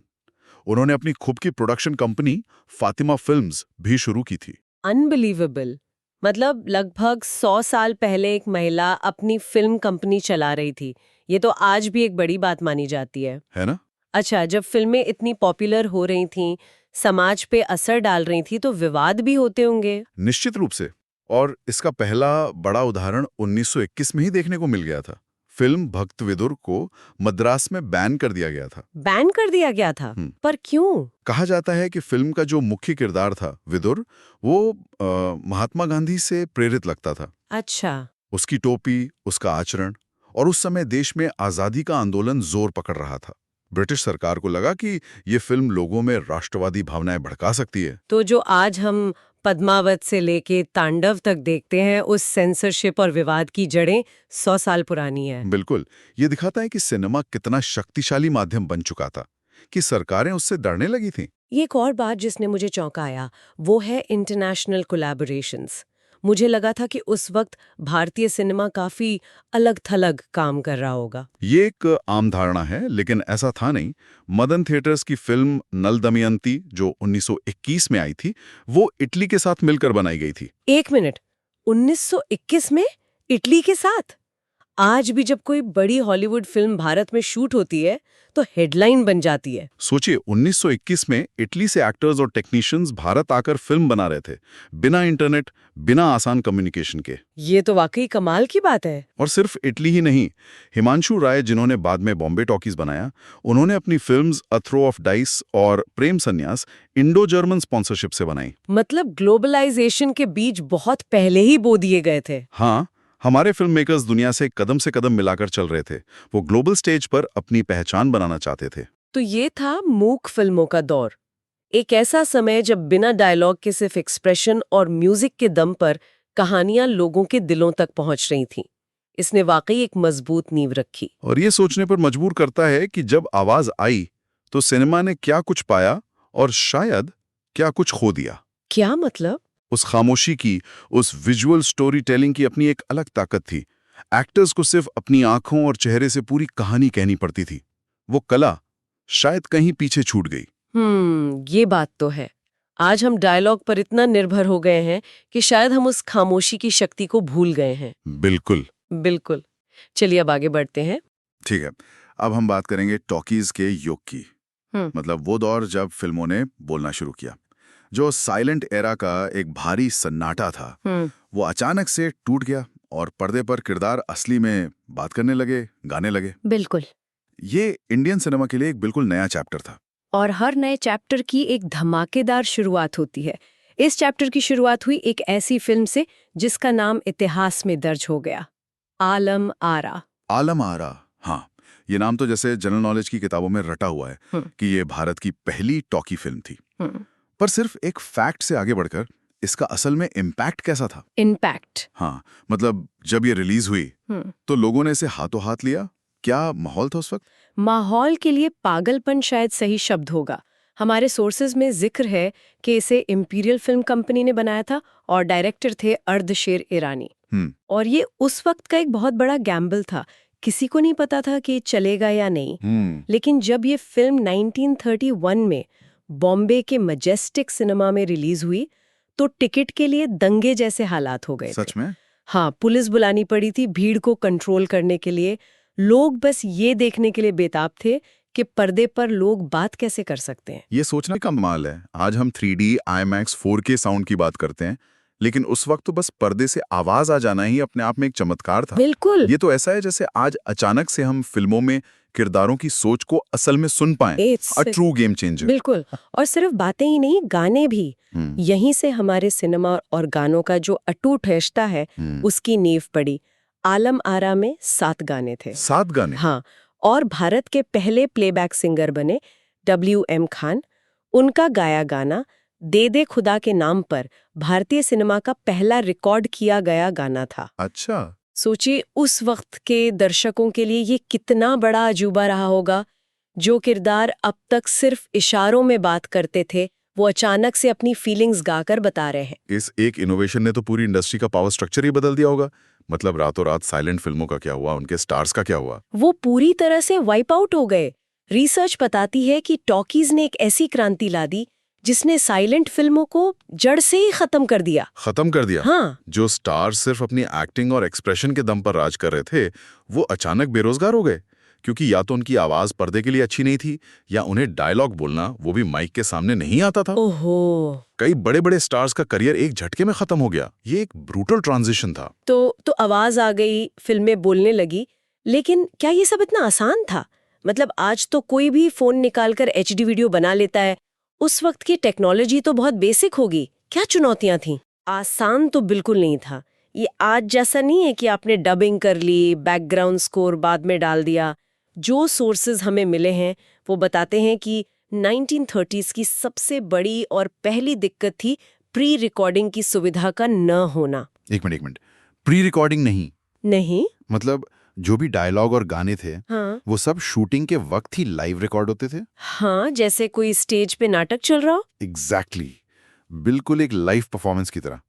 उन्होंने अपनी खुद की प्रोडक्शन कंपनी फातिमा फिल्म्स भी शुरू की थी। अनबिलीवेबल। मतलब लगभग 100 साल पहले एक महिला अपनी फिल्म कंपनी चला रही थी। ये तो आज भी एक बड़ी बात मानी जाती है ना? अच्छा, जब फिल्में इतनी पॉपुलर हो रही थीं, समाज पे असर डाल रही थी, तो विवाद भी होते होंगे। निश्चित रूप से। और इसका पहला बड़ा उदाहरण 1921 में ही देखने को मिल गया था। फिल्म भक्त विदुर को मद्रास में बैन कर दिया गया था। बैन कर दिया गया था? पर क्यों? कहा जाता है कि फिल्म का जो मुख्य किरदार था विदुर, वो महात्मा गांधी से प्रेरित लगता था। अच्छा। उसकी टोपी, उसका आचरण, और उस समय देश में आजादी का आंदोलन जोर पकड़ रहा था। ब्रिटिश सरकार को लगा कि ये फिल्म लोगों में राष्ट्रवादी भावनाएं भड़का सकती है। तो जो आज हम पद्मावत से लेके तांडव तक देखते हैं, उस सेंसरशिप और विवाद की जड़ें 100 साल पुरानी है। बिल्कुल। ये दिखाता है कि सिनेमा कितना शक्तिशाली माध्यम बन चुका था कि सरकारें उससे डरने लगी थीं। एक और बात जिसने मुझे चौंकाया, वो है इंटरनेशनल कोलैबोरेशंस। मुझे लगा था कि उस वक्त भारतीय सिनेमा काफी अलग-थलग काम कर रहा होगा। ये एक आम धारणा है, लेकिन ऐसा था नहीं। मदन थिएटर्स की फिल्म नल दमयंती जो 1921 में आई थी, वो इटली के साथ मिलकर बनाई गई थी। एक मिनट, 1921 में इटली के साथ? आज भी जब कोई बड़ी हॉलीवुड फिल्म भारत में शूट होती है तो हेडलाइन बन जाती है। सोचिए, 1921 में इटली से एक्टर्स और टेक्नीशियंस भारत आकर फिल्म बना रहे थे, बिना इंटरनेट, बिना आसान कम्युनिकेशन के। ये तो वाकई कमाल की बात है। और सिर्फ इटली ही नहीं, हिमांशु राय जिन्होंने बाद में बॉम्बे टॉकीज बनाया, उन्होंने अपनी films a throw of dice और प्रेम संन्यास इंडो जर्मन स्पॉन्सरशिप से बनाई। मतलब ग्लोबलाइजेशन के बीज बहुत पहले ही बो दिए गए थे। हाँ, हमारे फिल्म मेकर्स दुनिया से कदम मिलाकर चल रहे थे। वो ग्लोबल स्टेज पर अपनी पहचान बनाना चाहते थे। तो ये था मूक फिल्मों का दौर, एक ऐसा समय जब बिना डायलॉग के सिर्फ एक्सप्रेशन और म्यूजिक के दम पर कहानियां लोगों के दिलों तक पहुंच रही थीं। इसने वाकई एक मजबूत नींव रखी। और ये सोचने पर मजबूर करता है कि जब आवाज आई तो सिनेमा ने क्या कुछ पाया और शायद क्या कुछ खो दिया। क्या मतलब? उस खामोशी की, उस विजुअल स्टोरी टेलिंग की अपनी एक अलग ताकत थी। एक्टर्स को सिर्फ अपनी आंखों और चेहरे से पूरी कहानी कहनी पड़ती थी। वो कला शायद कहीं पीछे छूट गई। ये बात तो है। आज हम डायलॉग पर इतना निर्भर हो गए हैं कि शायद हम उस खामोशी की शक्ति को भूल गए हैं। बिल्कुल बिल्कुल। चलिए अब आगे बढ़ते हैं। ठीक है, अब हम बात करेंगे टॉकीज के युग की। मतलब वो दौर जब फिल्मों ने बोलना शुरू किया, जो साइलेंट एरा का एक भारी सन्नाटा था, वो अचानक से टूट गया और पर्दे पर किरदार असली में बात करने लगे, गाने लगे। बिल्कुल। ये इंडियन सिनेमा के लिए एक बिल्कुल नया चैप्टर था। और हर नए चैप्टर की एक धमाकेदार शुरुआत होती है। इस चैप्टर की शुरुआत हुई एक ऐसी फिल्म से जिसका नाम इतिहास में दर्ज हो गया, आलम आरा। आलम आरा, हाँ, ये नाम तो जैसे जनरल नॉलेज की किताबों में रटा हुआ है कि ये भारत की पहली टॉकी फिल्म थी। पर सिर्फ एक फैक्ट से आगे बढ़कर इसका असल में इम्पैक्ट कैसा था? इम्पैक्ट? हाँ, मतलब जब ये रिलीज हुई तो लोगों ने इसे हाथों हाथ लिया। क्या माहौल था उस वक्त? माहौल के लिए पागलपन शायद सही शब्द होगा। हमारे सोर्सेज में जिक्र है कि इसे इंपीरियल फिल्म कंपनी ने बनाया था और डायरेक्टर थे अर्धशेर ईरानी। और ये उस वक्त का एक बहुत बड़ा गैम्बल था। किसी को नहीं पता था कि चलेगा या नहीं। लेकिन जब ये फिल्म 1931 में बॉम्बे के मजेस्टिक सिनेमा में रिलीज हुई तो टिकट के लिए दंगे जैसे हालात हो गए सच थे। में? हाँ, पुलिस बुलानी पड़ी थी भीड़ को कंट्रोल करने के लिए। लोग बस ये देखने के लिए बेताब थे कि पर्दे पर लोग बात कैसे कर सकते हैं। ये सोचना कमाल है। आज हम 3D, IMAX, 4K साउंड की बात करते हैं, लेकिन उस वक्त तो बस पर्दे से आवाज आ जाना ही अपने आप में एक चमत्कार था। बिल्कुल। ये तो ऐसा है जैसे आज अचानक से हम फिल्मों में किरदारों की सोच को असल में सुन पाएं। A true game changer. बिल्कुल। और सिर्फ बातें ही नहीं, गाने भी। यहीं से हमारे सिनेमा और गानों का जो अटूट रिश्ता है उसकी नींव पड़ी। आलम आरा में 7 गाने थे। 7 गाने? हाँ, और भारत के पहले प्लेबैक सिंगर बने WM खान। उनका गाया गाना दे दे खुदा के नाम पर भारतीय सिनेमा का पहला रिकॉर्ड किया गया गाना था। अच्छा। सोचिए उस वक्त के दर्शकों के लिए ये कितना बड़ा अजूबा रहा होगा। जो किरदार अब तक सिर्फ इशारों में बात करते थे वो अचानक से अपनी फीलिंग्स गाकर बता रहे हैं। इस एक इनोवेशन ने तो पूरी इंडस्ट्री का पावर स्ट्रक्चर ही बदल दिया होगा। मतलब रातों रात साइलेंट फिल्मों का क्या हुआ, उनके स्टार्स का क्या हुआ? वो पूरी तरह से वाइप आउट हो गए। रिसर्च बताती है कि टॉकीज ने एक ऐसी क्रांति ला दी जिसने साइलेंट फिल्मों को जड़ से ही खत्म कर दिया। खत्म कर दिया? हाँ। जो स्टार्स सिर्फ अपनी एक्टिंग और एक्सप्रेशन के दम पर राज कर रहे थे वो अचानक बेरोजगार हो गए, क्योंकि या तो उनकी आवाज पर्दे के लिए अच्छी नहीं थी या उन्हें डायलॉग बोलना वो भी माइक के सामने नहीं आता था। ओहो। कई बड़े बड़े स्टार्स का करियर एक झटके में खत्म हो गया। ये एक ब्रूटल ट्रांजिशन था। तो आवाज आ गई, फिल्में बोलने लगी, लेकिन क्या ये सब इतना आसान था? मतलब आज तो कोई भी फोन निकालकर HD वीडियो बना लेता है। उस वक्त की टेक्नोलॉजी तो बहुत बेसिक होगी। क्या चुनौतियां थीं? आसान तो बिल्कुल नहीं था। ये आज जैसा नहीं है कि आपने डबिंग कर ली, बैकग्राउंड स्कोर बाद में डाल दिया। जो सोर्सेज हमें मिले हैं वो बताते हैं कि 1930s की सबसे बड़ी और पहली दिक्कत थी प्री रिकॉर्डिंग की सुविधा का न होना। एक मिनट, प्री रिकॉर्डिंग नहीं मतलब जो भी डायलॉग और गाने थे हाँ। वो सब शूटिंग के वक्त ही लाइव रिकॉर्ड होते थे? हाँ, जैसे कोई स्टेज पे नाटक चल रहा हो। एग्जैक्टली, बिल्कुल एक लाइव परफॉर्मेंस की तरह।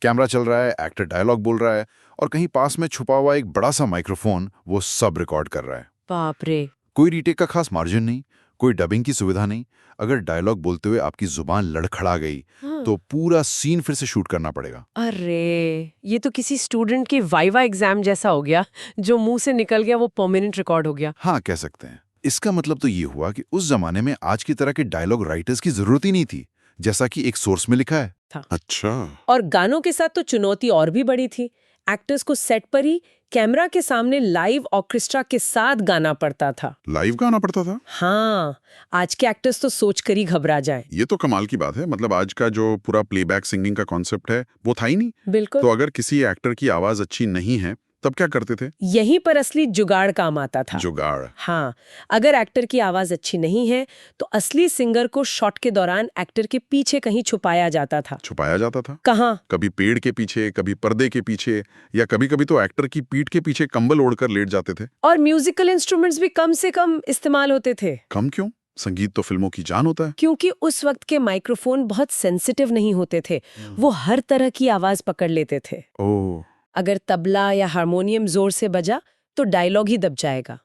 कैमरा चल रहा है, एक्टर डायलॉग बोल रहा है और कहीं पास में छुपा हुआ एक बड़ा सा माइक्रोफोन वो सब रिकॉर्ड कर रहा है। बाप रे। कोई रीटेक का खास मार्जिन नहीं, कोई डबिंग की सुविधा नहीं। अगर डायलॉग बोलते हुए आपकी जुबान लड़खड़ा गई तो पूरा सीन फिर से शूट करना पड़ेगा। अरे, ये तो किसी स्टूडेंट की वाइवा एग्जाम जैसा हो गया। जो मुंह से निकल गया वो परमानेंट रिकॉर्ड हो गया। हाँ, कह सकते हैं। इसका मतलब तो ये हुआ कि उस जमाने में आज की तरह के डायलॉग राइटर्स की जरूरत ही नहीं थी, जैसा कि एक सोर्स में लिखा है था। अच्छा। और गानों के साथ तो चुनौती और भी बड़ी थी। एक्टर्स को सेट पर ही कैमरा के सामने लाइव ऑर्केस्ट्रा के साथ गाना पड़ता था। लाइव गाना पड़ता था? हाँ, आज के एक्टर्स तो सोचकर ही घबरा जाए। ये तो कमाल की बात है। मतलब आज का जो पूरा प्लेबैक सिंगिंग का कॉन्सेप्ट है वो था ही नहीं। बिल्कुल। तो अगर किसी एक्टर की आवाज अच्छी नहीं है तब क्या करते थे? यहीं पर असली जुगाड़ काम आता था। जुगाड़? हाँ, अगर एक्टर की आवाज अच्छी नहीं है तो असली सिंगर को शॉट के दौरान एक्टर के पीछे कहीं छुपाया जाता था। छुपाया जाता था? कहाँ? कभी पेड़ के पीछे, कभी पर्दे के पीछे, या कभी कभी तो एक्टर की पीठ के पीछे कंबल ओढ़कर लेट जाते थे। और म्यूजिकल इंस्ट्रूमेंट्स भी कम से कम इस्तेमाल होते थे। कम क्यों? संगीत तो फिल्मों की जान होता है। क्योंकि उस वक्त के माइक्रोफोन बहुत सेंसिटिव नहीं होते थे। वो हर तरह की आवाज पकड़ लेते थे। ओह। अगर तबला या हारमोनियम जोर से बजा तो डायलॉग ही दब जाएगा।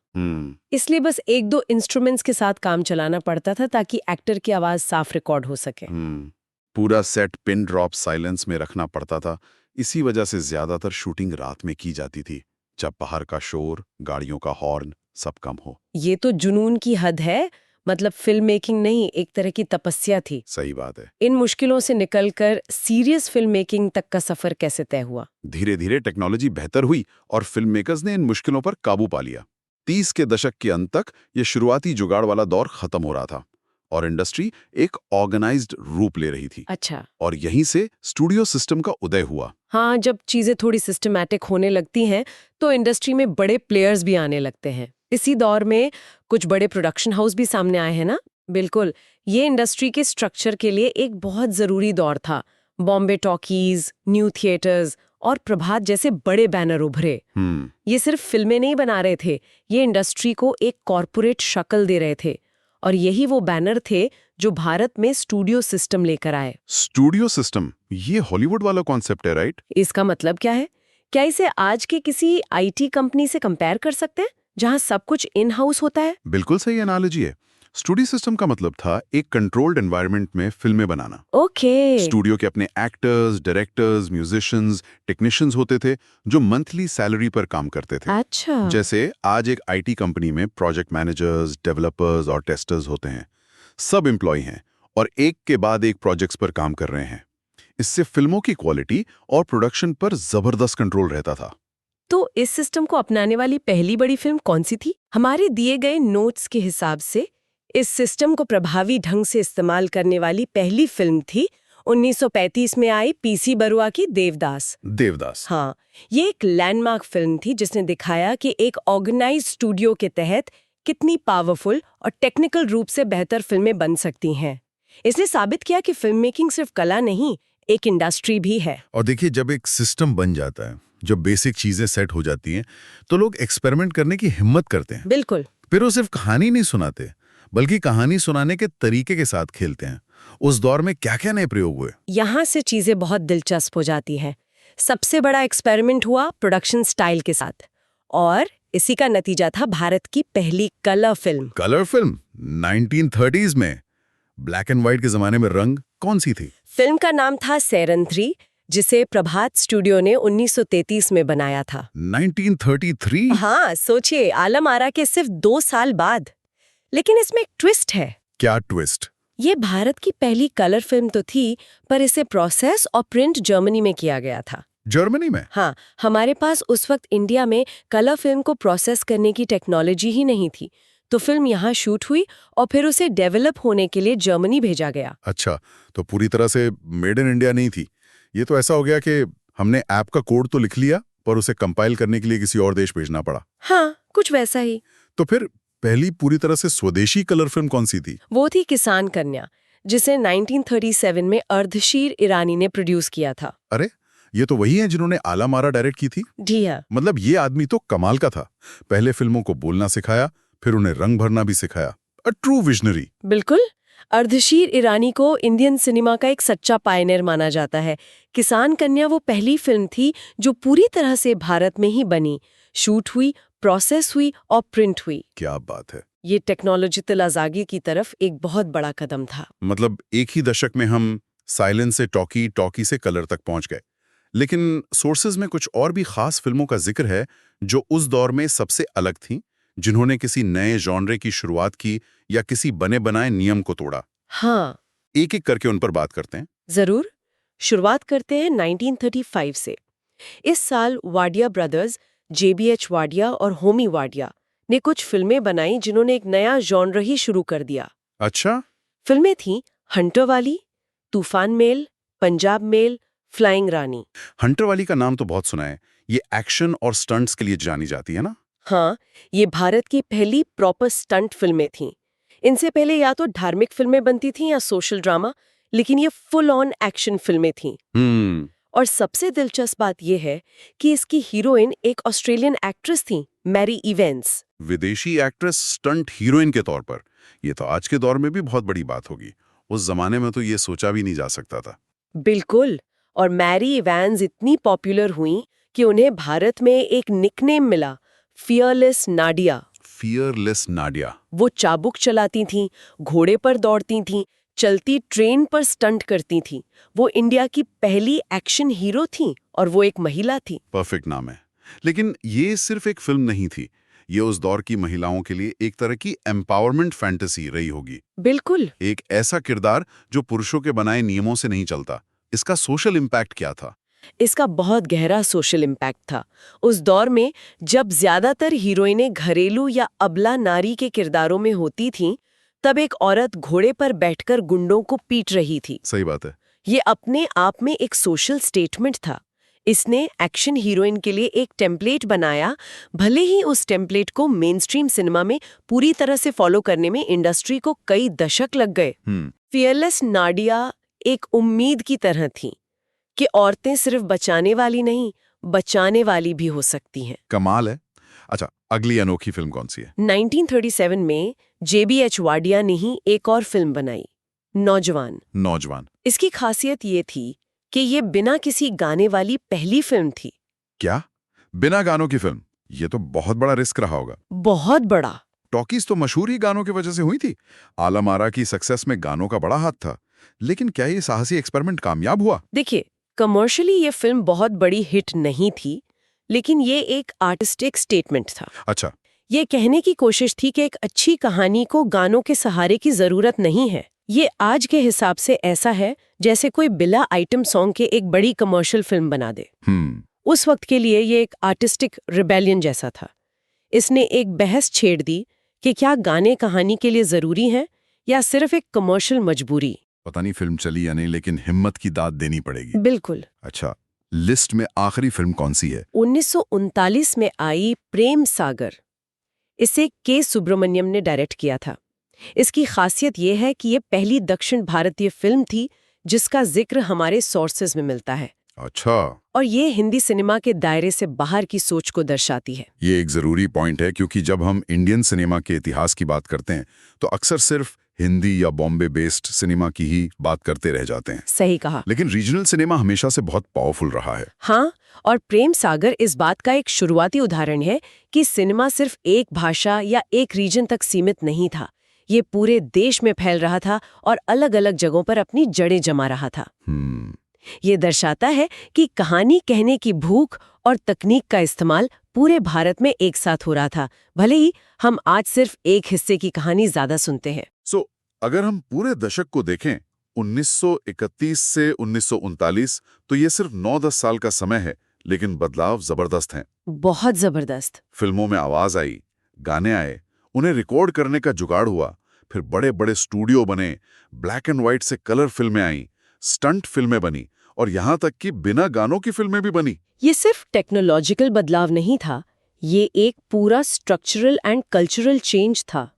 इसलिए बस 1-2 इंस्ट्रूमेंट्स के साथ काम चलाना पड़ता था ताकि एक्टर की आवाज साफ रिकॉर्ड हो सके। पूरा सेट पिन ड्रॉप साइलेंस में रखना पड़ता था। इसी वजह से ज्यादातर शूटिंग रात में की जाती थी, जब बाहर का शोर, गाड़ियों का हॉर्न सब कम हो। ये तो जुनून की हद है। मतलब फिल्म मेकिंग नहीं, एक तरह की तपस्या थी। सही बात है। इन मुश्किलों से निकलकर सीरियस फिल्म मेकिंग तक का सफर कैसे तय हुआ? धीरे धीरे टेक्नोलॉजी बेहतर हुई और फिल्म मेकर्स ने इन मुश्किलों पर काबू पा लिया। 30 के दशक के अंत तक ये शुरुआती जुगाड़ वाला दौर खत्म हो रहा था और इंडस्ट्री एक ऑर्गेनाइज्ड रूप ले रही थी। अच्छा। और यहीं से स्टूडियो सिस्टम का उदय हुआ। हाँ, जब चीजें थोड़ी सिस्टमैटिक होने लगती हैं तो इंडस्ट्री में बड़े प्लेयर्स भी आने लगते हैं। इसी दौर में कुछ बड़े प्रोडक्शन हाउस भी सामने आए हैं ना। बिल्कुल, ये इंडस्ट्री के स्ट्रक्चर के लिए एक बहुत जरूरी दौर था। बॉम्बे टॉकीज, न्यू थिएटर्स और प्रभात जैसे बड़े बैनर उभरे। ये सिर्फ फिल्में नहीं बना रहे थे, ये इंडस्ट्री को एक कॉर्पोरेट शक्ल दे रहे थे। और यही वो बैनर थे जो भारत में स्टूडियो सिस्टम लेकर आए। स्टूडियो सिस्टम, ये हॉलीवुड वाला कॉन्सेप्ट है, राइट? इसका मतलब क्या है? क्या इसे आज के किसी IT कंपनी से कंपेयर कर सकते हैं जहां सब कुछ इन हाउस होता है? बिल्कुल सही एनालॉजी है। स्टूडियो सिस्टम का मतलब था एक कंट्रोल्ड एनवायरनमेंट में फिल्में बनाना। ओके। स्टूडियो के अपने एक्टर्स, डायरेक्टर्स, म्यूजिशियंस, टेक्नीशियंस होते थे जो मंथली सैलरी पर काम करते थे। अच्छा। जैसे आज एक आईटी कंपनी में प्रोजेक्ट मैनेजर्स, डेवलपर्स और टेस्टर्स होते हैं। सब एम्प्लॉय हैं और एक के बाद एक प्रोजेक्ट्स पर काम कर रहे हैं। इससे फिल्मों की क्वालिटी और प्रोडक्शन पर जबरदस्त कंट्रोल रहता था। तो इस सिस्टम को अपनाने वाली पहली बड़ी फिल्म कौन सी थी? हमारे दिए गए नोट्स के हिसाब से इस सिस्टम को प्रभावी ढंग से इस्तेमाल करने वाली पहली फिल्म थी 1935 में आई पीसी बरुआ की देवदास। देवदास। हाँ, ये एक लैंडमार्क फिल्म थी जिसने दिखाया कि एक ऑर्गेनाइज्ड स्टूडियो के तहत कितनी पावरफुल और टेक्निकल रूप से बेहतर फिल्में बन सकती हैं। इसने साबित किया कि फिल्म मेकिंग सिर्फ कला नहीं, एक इंडस्ट्री भी है। और देखिए, जब एक सिस्टम बन जाता है, जब बेसिक चीजें सेट हो जाती हैं, तो लोग एक्सपेरिमेंट करने की हिम्मत करते हैं। बिल्कुल। फिर वो सिर्फ कहानी नहीं सुनाते, बल्कि कहानी सुनाने के तरीके के साथ खेलते हैं। उस दौर में क्या क्या नए प्रयोग हुए? यहाँ से चीजें बहुत दिलचस्प हो जाती हैं। सबसे बड़ा एक्सपेरिमेंट हुआ प्रोडक्शन स्टाइल के साथ, और इसी का नतीजा था भारत की पहली colour film. Colour film 1930s में। ब्लैक एंड व्हाइट के जमाने में रंग कौन सी थी? फिल्म का नाम था सेरन 3, जिसे प्रभात स्टूडियो ने 1933 में बनाया था। 1933? हाँ, सोचिए, आलम आरा के सिर्फ 2 साल बाद। लेकिन इसमें एक ट्विस्ट है। क्या ट्विस्ट? ये भारत की पहली कलर फिल्म तो थी, पर इसे प्रोसेस और प्रिंट जर्मनी में किया गया था। जर्मनी में? हाँ, हमारे पास उस वक्त इंडिया में कलर फिल्म को प्रोसेस करने की टेक्नोलॉजी ही नहीं थी। तो फिल्म यहाँ शूट हुई और फिर उसे डेवलप होने के लिए जर्मनी भेजा गया। अच्छा, तो पूरी तरह से मेड इन इंडिया नहीं थी। ये तो ऐसा हो गया कि हमने ऐप का कोड तो लिख लिया, पर उसे कंपाइल करने के लिए किसी और देश भेजना पड़ा। हाँ, कुछ वैसा ही। तो फिर पहली पूरी तरह से स्वदेशी कलर फिल्म कौन सी थी? वो थी किसान कन्या, जिसे 1937 में अर्धशीर ईरानी ने प्रोड्यूस किया था। अरे, ये तो वही है जिन्होंने आला मारा डायरेक्ट की थी। जी हाँ। मतलब ये आदमी तो कमाल का था। पहले फिल्मों को बोलना सिखाया, फिर उन्हें रंग भरना भी सिखाया। A true visionary. बिल्कुल। अर्धशीर ईरानी को इंडियन सिनेमा का एक सच्चा पायनियर माना जाता है। किसान कन्या वो पहली फिल्म थी जो पूरी तरह से भारत में ही बनी, शूट हुई, प्रोसेस हुई और प्रिंट हुई। क्या बात है। ये टेक्नोलॉजिकल आज़ादी की तरफ एक बहुत बड़ा कदम था। मतलब एक ही दशक में हम साइलेंस से टॉकी, टॉकी से कलर तक पहुंच गए। लेकिन सोर्सेज में कुछ और भी खास फिल्मों का जिक्र है जो उस दौर में सबसे अलग थीं, जिन्होंने किसी नए जॉनरे की शुरुआत की या किसी बने बनाए नियम को तोड़ा। हाँ, एक एक करके उन पर बात करते हैं। जरूर। शुरुआत करते हैं 1935 से। इस साल वाडिया ब्रदर्स, JBH वाडिया और होमी वाडिया ने कुछ फिल्में बनाई जिन्होंने एक नया जॉनर ही शुरू कर दिया। अच्छा। फिल्में थीं हंटर वाली, तूफान मेल, पंजाब मेल, फ्लाइंग रानी। हंटर वाली का नाम तो बहुत सुना है। ये एक्शन और स्टंट्स के लिए जानी जाती है ना? हाँ, ये भारत की पहली प्रॉपर स्टंट फिल्में थीं। इनसे पहले या तो धार्मिक फिल्में बनती थीं या सोशल ड्रामा, लेकिन ये फुल ऑन एक्शन फिल्में थीं। और सबसे दिलचस्प बात यह है कि इसकी हीरोइन एक ऑस्ट्रेलियन एक्ट्रेस थी, मैरी इवेंस। विदेशी एक्ट्रेस स्टंट हीरोइन के तौर पर। ये तो आज के दौर में भी बहुत बड़ी बात होगी। उस जमाने में तो ये सोचा भी नहीं जा सकता था। बिल्कुल। और मैरी इवेंस इतनी पॉपुलर हुई कि उन्हें भारत में एक निकनेम मिला, फियरलेस नाडिया। Fearless Nadia. वो चाबुक चलाती थीं, घोड़े पर दौड़ती थीं, चलती ट्रेन पर स्टंट करती थीं। वो इंडिया की पहली एक्शन हीरो थीं और वो एक महिला थी। परफेक्ट नाम है। लेकिन ये सिर्फ एक फिल्म नहीं थी। ये उस दौर की महिलाओं के लिए एक तरह की एम्पावरमेंट फैंटेसी रही होगी। बिल्कुल। एक ऐसा किरदार जो पुरुषों के बनाए नियमों से नहीं चलता। इसका सोशल इम्पैक्ट क्या था? इसका बहुत गहरा सोशल इम्पैक्ट था। उस दौर में जब ज्यादातर हीरोइनें घरेलू या अबला नारी के किरदारों में होती थीं, तब एक औरत घोड़े पर बैठकर गुंडों को पीट रही थी। सही बात है। ये अपने आप में एक सोशल स्टेटमेंट था। इसने एक्शन हीरोइन के लिए एक टेम्पलेट बनाया, भले ही उस टेम्पलेट को मेनस्ट्रीम सिनेमा में पूरी तरह से फॉलो करने में इंडस्ट्री को कई दशक लग गए। फियरलेस नाडिया एक उम्मीद की तरह थी कि औरतें सिर्फ बचाने वाली नहीं, बचाने वाली भी हो सकती हैं। कमाल है। अच्छा, अगली अनोखी फिल्म कौन सी है? 1937 में JBH वाडिया ने ही एक और फिल्म बनाई, नौजवान। नौजवान। इसकी खासियत ये थी कि ये बिना किसी गाने वाली पहली फिल्म थी। क्या? बिना गानों की फिल्म? ये तो बहुत बड़ा रिस्क रहा होगा। बहुत बड़ा। टॉकीज तो मशहूर ही गानों की वजह से हुई थी। आलम आरा की सक्सेस में गानों का बड़ा हाथ था। लेकिन क्या ये साहसी एक्सपेरिमेंट कामयाब हुआ? देखिए, कमर्शियली ये फिल्म बहुत बड़ी हिट नहीं थी, लेकिन ये एक आर्टिस्टिक स्टेटमेंट था। अच्छा। ये कहने की कोशिश थी कि एक अच्छी कहानी को गानों के सहारे की जरूरत नहीं है। ये आज के हिसाब से ऐसा है जैसे कोई बिला आइटम सॉन्ग के एक बड़ी कमर्शियल फिल्म बना दे। उस वक्त के लिए ये एक आर्टिस्टिक रिबेलियन जैसा था। इसने एक बहस छेड़ दी कि क्या गाने कहानी के लिए जरूरी हैं या सिर्फ एक कमर्शियल मजबूरी। पता नहीं फिल्म चली या नहीं, लेकिन हिम्मत की दाद देनी पड़ेगी। बिल्कुल। अच्छा, लिस्ट में आखिरी फिल्म कौन सी है? 1939 में आई प्रेम सागर। इसे के सुब्रमण्यम ने डायरेक्ट किया था। इसकी खासियत यह है कि ये पहली दक्षिण भारतीय फिल्म थी जिसका जिक्र हमारे सोर्सेज में मिलता है। अच्छा। और ये हिंदी सिनेमा के दायरे से बाहर की सोच को दर्शाती है। ये एक जरूरी पॉइंट है, क्योंकि जब हम इंडियन सिनेमा के इतिहास की बात करते हैं तो अक्सर सिर्फ हिंदी या बॉम्बे बेस्ड सिनेमा की ही बात करते रह जाते हैं। सही कहा। लेकिन रीजनल सिनेमा हमेशा से बहुत पावरफुल रहा है। हाँ, और प्रेम सागर इस बात का एक शुरुआती उदाहरण है कि सिनेमा सिर्फ एक भाषा या एक रीजन तक सीमित नहीं था। ये पूरे देश में फैल रहा था और अलग अलग जगहों पर अपनी जड़ें जमा रहा था। ये दर्शाता है कि कहानी कहने की भूख और तकनीक का इस्तेमाल पूरे भारत में एक साथ हो रहा था, भले ही हम आज सिर्फ एक हिस्से की कहानी ज्यादा सुनते हैं। अगर हम पूरे दशक को देखें 1931 से 1939, तो ये सिर्फ 9-10 साल का समय है, लेकिन बदलाव जबरदस्त हैं। बहुत जबरदस्त। फिल्मों में आवाज आई, गाने आए, उन्हें रिकॉर्ड करने का जुगाड़ हुआ, फिर बड़े बड़े स्टूडियो बने, ब्लैक एंड व्हाइट से कलर फिल्में आईं, स्टंट फिल्में बनी और यहां तक कि बिना गानों की फिल्में भी बनी। ये सिर्फ टेक्नोलॉजिकल बदलाव नहीं था, ये एक पूरा स्ट्रक्चरल एंड कल्चरल चेंज था।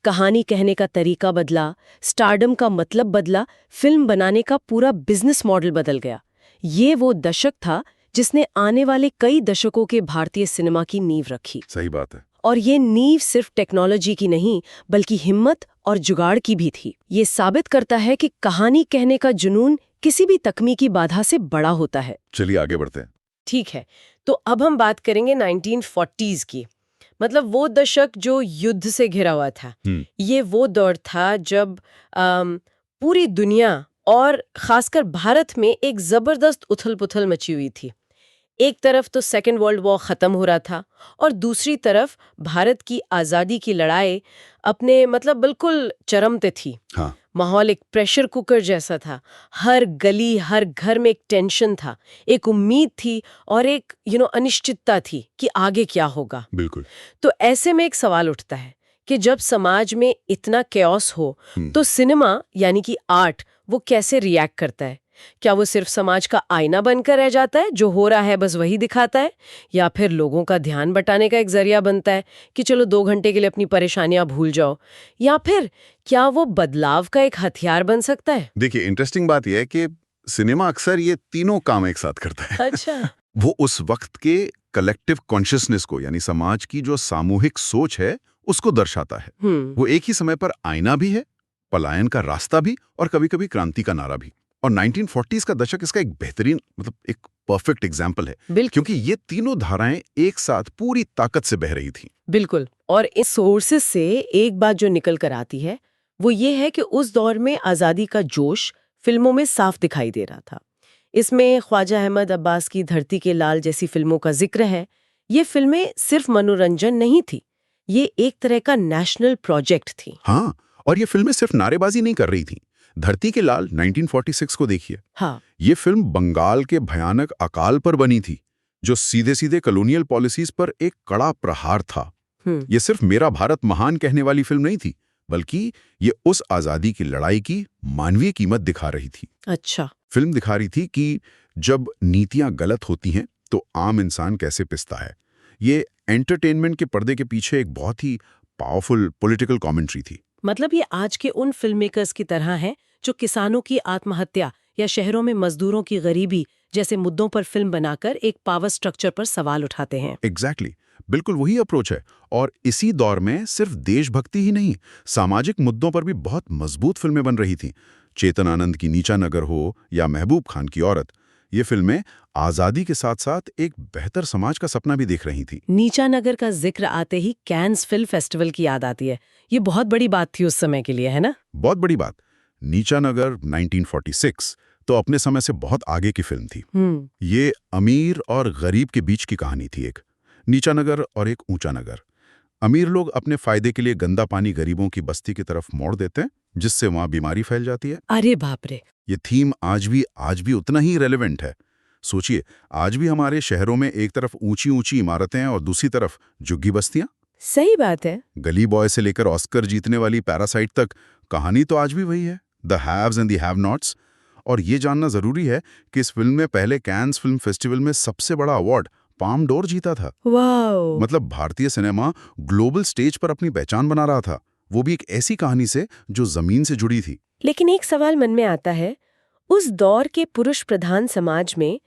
कहानी कहने का तरीका बदला, स्टारडम का मतलब बदला, फिल्म बनाने का पूरा बिजनेस मॉडल बदल गया। ये वो दशक था जिसने आने वाले कई दशकों के भारतीय सिनेमा की नींव रखी। सही बात है। और ये नींव सिर्फ टेक्नोलॉजी की नहीं, बल्कि हिम्मत और जुगाड़ की भी थी। ये साबित करता है कि कहानी कहने का जुनून किसी भी तकनीकी बाधा से बड़ा होता है। चलिए आगे बढ़ते हैं। ठीक है, तो अब हम बात करेंगे 1940s की। मतलब वो दशक जो युद्ध से घिरा हुआ था। ये वो दौर था जब पूरी दुनिया और खासकर भारत में एक जबरदस्त उथल-पुथल मची हुई थी। एक तरफ तो सेकेंड वर्ल्ड वॉर खत्म हो रहा था और दूसरी तरफ भारत की आज़ादी की लड़ाई अपने बिल्कुल चरम पे थी। हाँ। माहौल एक प्रेशर कुकर जैसा था। हर गली, हर घर में एक टेंशन था, एक उम्मीद थी और एक अनिश्चितता थी कि आगे क्या होगा। बिल्कुल। तो ऐसे में एक सवाल उठता है कि जब समाज में इतना कैओस हो तो सिनेमा यानी कि आर्ट वो कैसे रिएक्ट करता है? क्या वो सिर्फ समाज का आईना बनकर रह जाता है, जो हो रहा है बस वही दिखाता है, या फिर लोगों का ध्यान बटाने का एक जरिया बनता है कि चलो 2 घंटे के लिए अपनी परेशानियां भूल जाओ, या फिर क्या वो बदलाव का एक हथियार बन सकता है? देखिए, इंटरेस्टिंग बात यह है कि सिनेमा अक्सर ये तीनों काम एक साथ करता है। अच्छा। वो उस वक्त के कलेक्टिव कॉन्शियसनेस को, यानी समाज की जो सामूहिक सोच है, उसको दर्शाता है। वो एक ही समय पर आईना भी है, पलायन का रास्ता भी और कभी-कभी क्रांति का नारा भी। और 1940s का दशक इसका एक बेहतरीन एक परफेक्ट एग्जाम्पल है, क्योंकि ये तीनों धाराएं एक साथ पूरी ताकत से बह रही थीं। बिल्कुल। और इस सोर्सेस से एक बात जो निकल कर आती है वो ये है कि उस दौर में आज़ादी का जोश फिल्मों में साफ दिखाई दे रहा था। इसमें ख्वाजा अहमद अब्बास की धरती के लाल जैसी फिल्मों का जिक्र है। ये फिल्में सिर्फ मनोरंजन नहीं थी, ये एक तरह का नेशनल प्रोजेक्ट थी। हाँ, और ये फिल्में सिर्फ नारेबाजी नहीं कर रही थी। धरती के लाल 1946 को देखिए। हाँ। ये फिल्म बंगाल के भयानक अकाल पर बनी थी, जो सीधे सीधे कॉलोनियल पॉलिसीज पर एक कड़ा प्रहार था। ये सिर्फ मेरा भारत महान कहने वाली फिल्म नहीं थी, बल्कि ये उस आजादी की लड़ाई की मानवीय कीमत दिखा रही थी। अच्छा। फिल्म दिखा रही थी कि जब नीतियां गलत होती हैं तो आम इंसान कैसे पिसता है। ये एंटरटेनमेंट के पर्दे के पीछे एक बहुत ही पावरफुल पॉलिटिकल कमेंट्री थी। मतलब ये आज के उन फिल्म मेकर्स की तरह हैं जो किसानों की आत्महत्या या शहरों में मजदूरों की गरीबी जैसे मुद्दों पर फिल्म बनाकर एक पावर स्ट्रक्चर पर सवाल उठाते हैं। एग्जैक्टली, बिल्कुल वही अप्रोच है। और इसी दौर में सिर्फ देशभक्ति ही नहीं, सामाजिक मुद्दों पर भी बहुत मजबूत फिल्में बन रही थीं। चेतन आनंद की नीचा नगर हो या महबूब खान की औरत, ये फिल्में आजादी के साथ साथ एक बेहतर समाज का सपना भी देख रही थी। नीचा नगर का जिक्र आते ही कैन्स फिल्म फेस्टिवल की याद आती है। ये बहुत बड़ी बात थी उस समय के लिए, है ना? बहुत बड़ी बात। नीचा नगर 1946 तो अपने समय से बहुत आगे की फिल्म थी। ये अमीर और गरीब के बीच की कहानी थी। एक नीचा नगर और एक ऊंचा नगर। अमीर लोग अपने फायदे के लिए गंदा पानी गरीबों की बस्ती की तरफ मोड़ देते हैं, जिससे वहां बीमारी फैल जाती है। अरे बाप रे! ये थीम आज भी उतना ही रेलेवेंट है। सोचिए, आज भी हमारे शहरों में एक तरफ ऊंची ऊंची इमारतें हैं और दूसरी तरफ झुग्गी बस्तियां। सही बात है। गली बॉय से लेकर ऑस्कर जीतने वाली पैरासाइट तक कहानी तो आज भी वही है, the haves and the have nots. और ये जानना जरूरी है कि इस फिल्म में पहले कैन्स फिल्म फेस्टिवल में सबसे बड़ा अवार्ड पाम डोर जीता था। वाओ! मतलब भारतीय सिनेमा ग्लोबल स्टेज पर अपनी पहचान बना रहा था, वो भी एक ऐसी कहानी से जो जमीन से जुड़ी थी। लेकिन एक सवाल मन में आता है, उस दौर के पुरुष प्रधान समाज में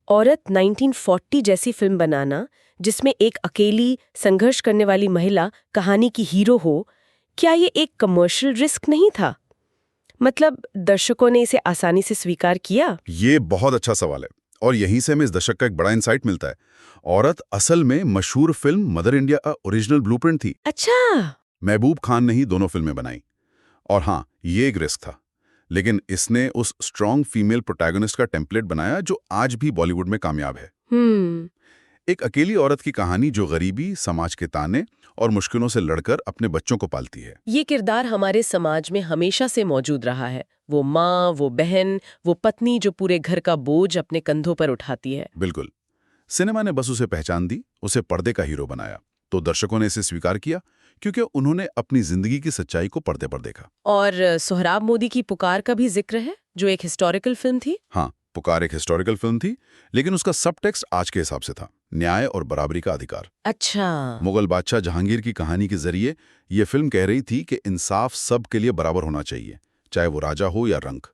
औरत 1940 जैसी फिल्म बनाना, जिसमें एक अकेली संघर्ष करने वाली महिला कहानी की हीरो हो, क्या ये एक कमर्शियल रिस्क नहीं था? मतलब दर्शकों ने इसे आसानी से स्वीकार किया? ये बहुत अच्छा सवाल है और यहीं से हमें इस दशक का एक बड़ा इंसाइट मिलता है। औरत असल में मशहूर फिल्म मदर इंडिया का ओरिजिनल ब्लूप्रिंट थी। अच्छा! महबूब खान ने ही दोनों फिल्में बनाई। और हाँ, ये एक रिस्क था, लेकिन इसने उस स्ट्रॉन्ग फीमेल प्रोटैगनिस्ट का टेम्पलेट बनाया जो आज भी बॉलीवुड में कामयाब है। एक अकेली औरत की कहानी जो गरीबी, समाज के ताने और मुश्किलों से लड़कर अपने बच्चों को पालती है। ये किरदार हमारे समाज में हमेशा से मौजूद रहा है। वो माँ, वो बहन, वो पत्नी जो पूरे घर का बोझ अपने कंधों पर उठाती है। बिल्कुल। सिनेमा ने बस उसे पहचान दी, उसे पर्दे का हीरो बनाया, तो दर्शकों ने इसे स्वीकार किया क्योंकि उन्होंने अपनी जिंदगी की सच्चाई को पर्दे पर देखा। और सोहराब मोदी की पुकार का भी जिक्र है, जो एक हिस्टोरिकल फिल्म थी। हाँ, पुकार एक हिस्टोरिकल फिल्म थी, लेकिन उसका सबटेक्स्ट आज के हिसाब से था, न्याय और बराबरी का अधिकार। अच्छा। मुगल बादशाह जहांगीर की कहानी के जरिए ये फिल्म कह रही थी कि इंसाफ सब के लिए बराबर होना चाहिए, चाहे वो राजा हो या रंक।